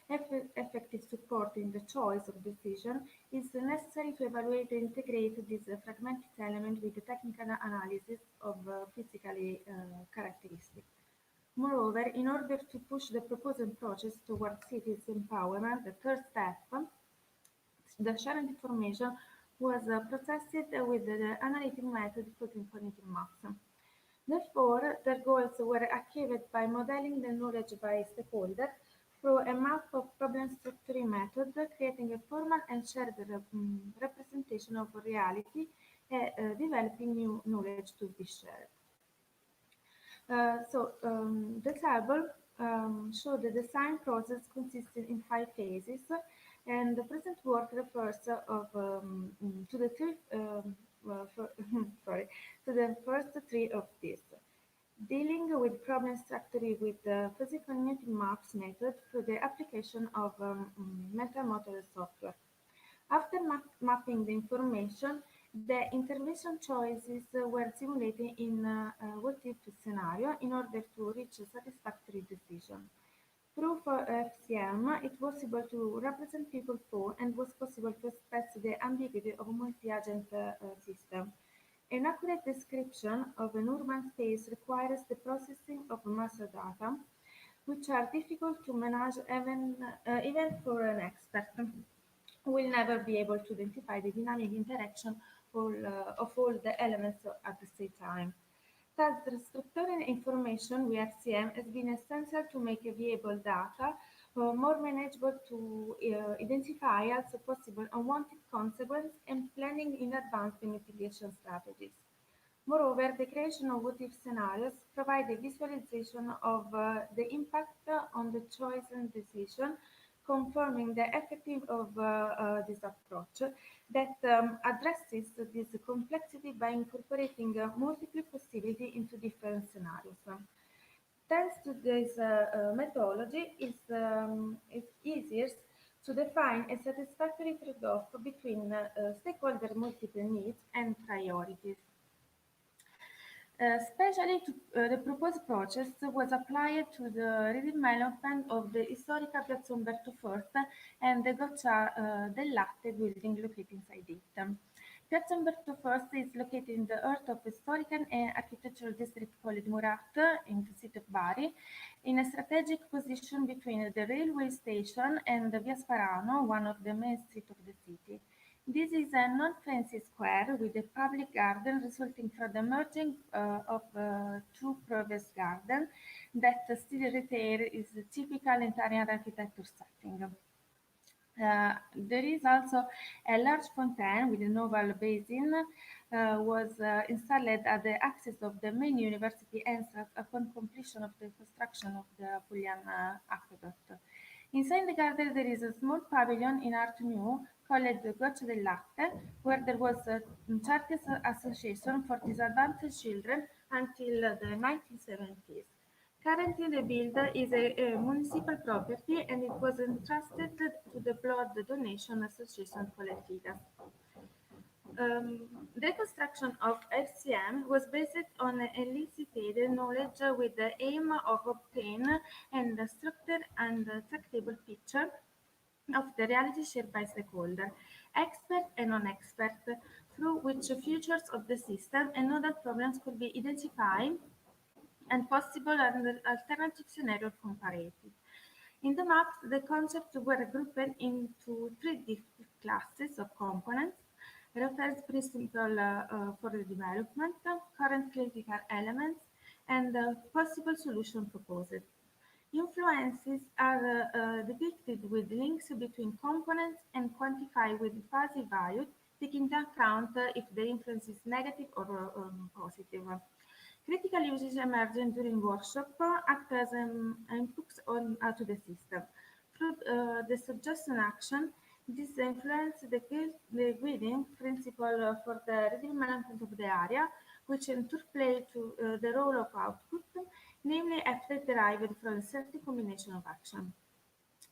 effective support in the choice of decision, it is necessary to evaluate and integrate this fragmented element with the technical analysis of physical characteristics. Moreover, in order to push the proposal process towards cities empowerment, the third step, the shared information was processed with the analytic method put in cognitive maps. Therefore, their goals were achieved by modeling the knowledge by stakeholders through a map of problem structuring method, creating a formal and shared representation of reality, and developing new knowledge to be shared. The table shows the design process consisting in 5 phases, and the present work refers to the three, to the first 3 of these. Dealing with problem structure with the physical cognitive maps method through the application of mental model software. After mapping the information, the intervention choices were simulated in a what-if scenario in order to reach a satisfactory decision. Through FCM, it was possible to represent people flow and was possible to express the ambiguity of a multi-agent system. An accurate description of an urban space requires the processing of master data, which are difficult to manage even for an expert who will never be able to identify the dynamic interaction of all the elements at the same time. Thus, the structuring information with FCM has been essential to make viable data more manageable to identify as possible unwanted consequences and planning in advance the mitigation strategies. Moreover, the creation of what-if scenarios provide a visualization of the impact on the choice and decision, confirming the effectiveness of this approach that addresses this complexity by incorporating multiple possibilities into different scenarios. Thanks to this methodology, it's easier to define a satisfactory trade-off between stakeholder multiple needs and priorities. Especially the proposed process was applied to the redevelopment of the historical Piazza Umberto I and the Goccia del Latte building located inside it. Piazza Umberto I is located in the heart of historical and architectural district called Murat in the city of Bari, in a strategic position between the railway station and the Via Sparano, one of the main streets of the city. This is a non-fancy square with a public garden resulting from the merging of 2 previous gardens that still retain its typical Italian architecture setting. There is also a large fountain with a novel basin was installed at the access of the main university entrance upon completion of the construction of the Puglian aqueduct. Inside the garden there is a small pavilion in art new called the Goccia del Latte, where there was a charity association for disadvantaged children until the 1970s. Currently, the building is a municipal property and it was entrusted to the Blood Donation Association called FIDA. The construction of FCM was based on elicited knowledge with the aim of obtaining a structured and tractable picture of the reality shared by stakeholders, expert and non-expert, through which features of the system and other problems could be identified and possible alternative scenarios compared. In the maps, the concepts were grouped into 3 different classes of components: reference principle for the development, current critical elements, and possible solution proposed. Influences are depicted with links between components and quantified with fuzzy value, taking into account if the influence is negative or positive. Critical uses emerging during workshop act as inputs to the system. Through the suggestion action, this influences the guiding principle for the redevelopment of the area, which interplay to the role of output, namely effect derived from a certain combination of action.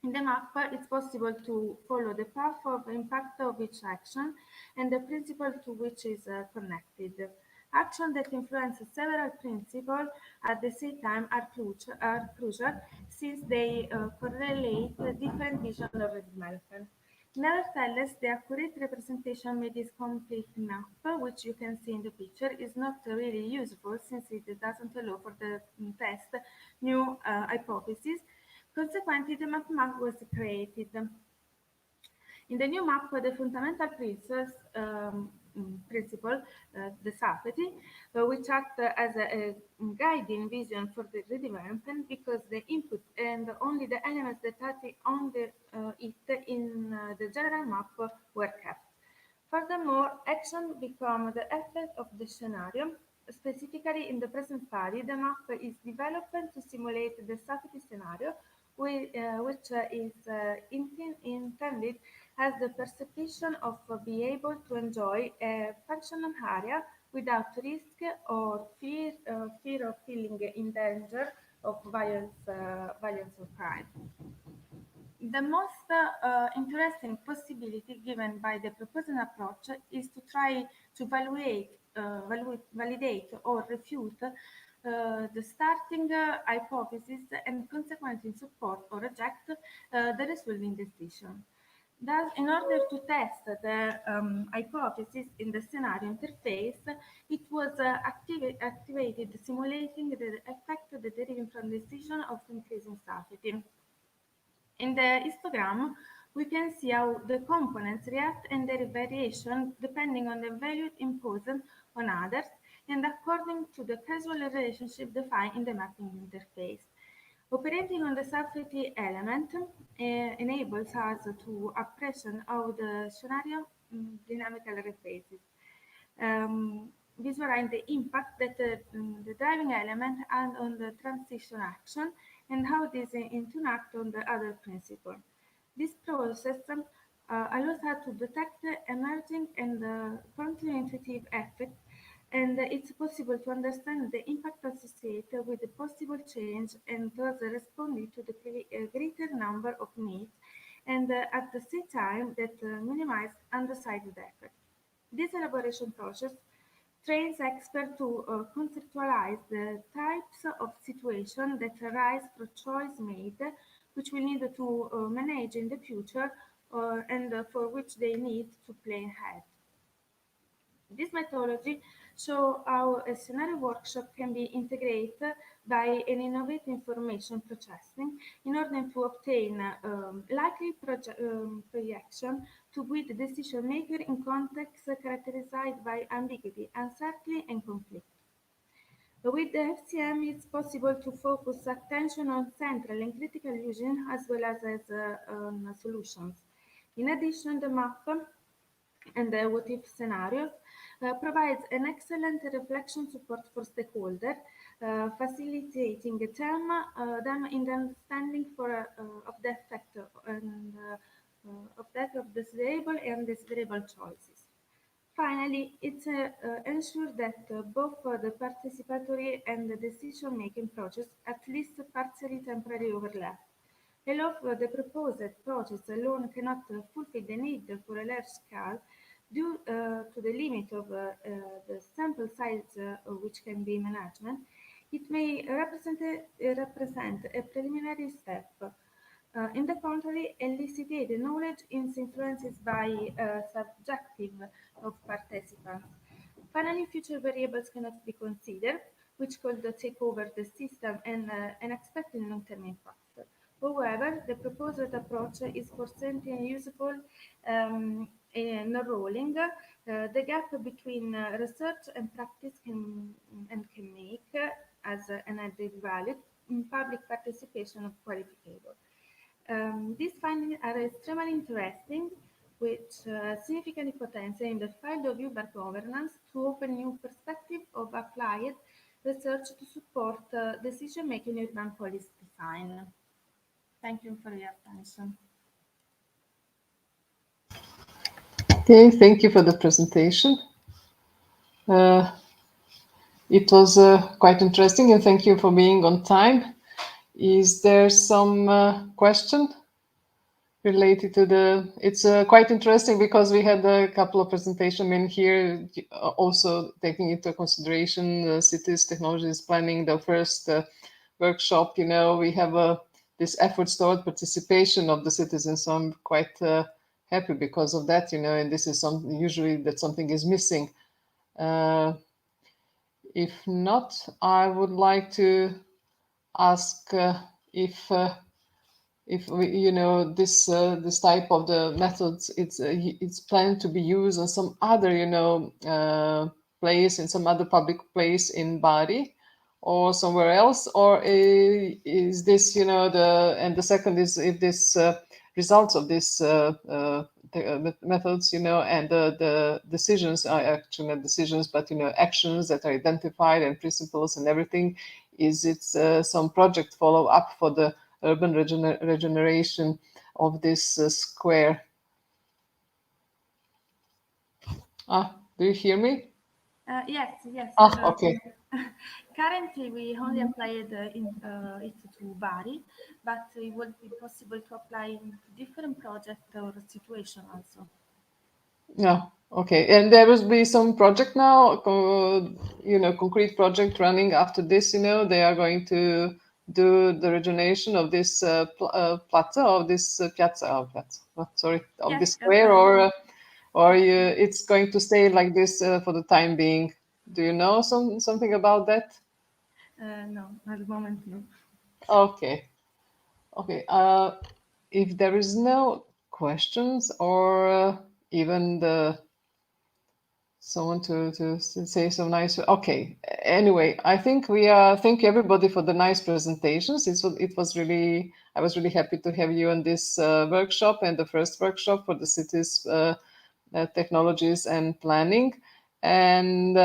In the map, it's possible to follow the path of impact of each action and the principle to which is connected. Actions that influence several principles at the same time are crucial since they correlate different visions of development. Nevertheless, the accurate representation made this complete map, which you can see in the picture, is not really useful since it doesn't allow for the test new hypotheses. Consequently, the map was created. In the new map, the fundamental principle, the safety, which act as a guiding vision for the redevelopment because the input and only the elements that are on it in the general map were kept. Furthermore, action become the effect of the scenario. Specifically, in the present study, the map is developed to simulate the safety scenario, which is intended as the perception of being able to enjoy a functional area without risk or fear of feeling in danger of violence or crime. The most interesting possibility given by the proposed approach is to try to validate or refute the starting hypothesis and consequently support or reject the resulting decision. Thus, in order to test the hypothesis in the scenario interface, it was activated simulating the effect deriving from the decision of increasing safety. In the histogram, we can see how the components react and their variation depending on the value imposed on others and according to the causal relationship defined in the mapping interface. Operating on the safety element enables us to appreciate how the scenario dynamically refaces. Visualize the impact that the driving element had on the transition action and how this interact on the other principle. This process allows us to detect emerging and counterintuitive effects, and it's possible to understand the impact associated with the possible change and thus responding to the greater number of needs, and at the same time that minimize undecided effects. This elaboration process trains experts to conceptualize the types of situations that arise from choice made, which we need to manage in the future and for which they need to plan ahead. This methodology shows how a scenario workshop can be integrated by an innovative information processing in order to obtain likely projection to guide the decision maker in contexts characterized by ambiguity, uncertainty, and conflict. With the FCM, it's possible to focus attention on central and critical using as well as on solutions. In addition, the map and the what-if scenarios provides an excellent reflection support for stakeholders, facilitating them in the understanding of the effect of desirable and desirable choices. Finally, it ensures that both the participatory and the decision-making process at least partially temporarily overlap. Although the proposed process alone cannot fulfill the need for a large scale due to the limit of the sample size which can be managed, it may represent a preliminary step. In the contrary, elicited knowledge is influenced by subjective of participants. Finally, future variables cannot be considered, which could take over the system and unexpected long-term impact. However, the proposed approach is for certain useful in rolling. The gap between research and practice can make as an added value public participation qualifiable. These findings are extremely interesting, with significant potential in the field of urban governance to open new perspective of applied research to support decision-making in urban policy design. Thank you for your attention. Okay, thank you for the presentation. It was quite interesting, and thank you for being on time. Is there some question related to the? It's quite interesting because we had a couple of presentations in here, also taking into consideration cities, technologies, planning. The first workshop, you know, we have this efforts toward participation of the citizens. So I'm quite happy because of that, you know. And this is usually that something is missing. If not, I would like to ask if we, you know, this type of the methods, it's planned to be used on some other, you know, place, in some other public place in Bari or somewhere else, or is this, you know, the second is if this results of this methods, you know, and the decisions are actually not decisions, but, you know, actions that are identified and principles and everything, is it some project follow up for the urban regeneration of this square? Do you hear me? Yes. Okay. Currently, we only applied it to Bari, but it would be possible to apply in different project or situation also. Yeah. Okay. And there will be some project now, you know, concrete project running after this. You know, they are going to do the regeneration of this plaza, of this piazza. Of this square, or it's going to stay like this for the time being. Do you know something about that? No, at the moment, no. Okay. If there is no questions or even someone to say some nice. Okay. Anyway, I think thank you everybody for the nice presentations. It was really, I was really happy to have you on this workshop, and the first workshop for the cities technologies and planning. And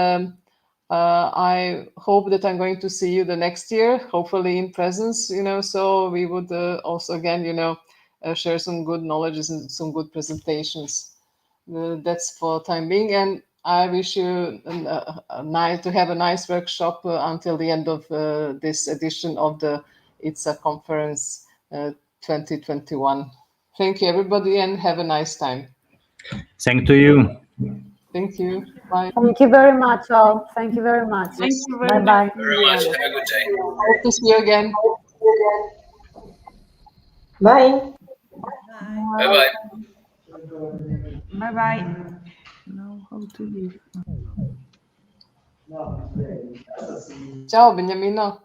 I hope that I'm going to see you the next year, hopefully in presence, you know, so we would also again, you know, share some good knowledges and some good presentations. That's for time being, and I wish you to have a nice workshop until the end of this edition of the ICCSA conference 2021. Thank you everybody, and have a nice time. Thank to you. Thank you. Bye. Thank you very much, all. Thank you very much. Thank you very Bye-bye. much. Have a good day. Hope to see you again. Bye. Bye-bye. Bye. Now how to leave. Ciao Beniamino.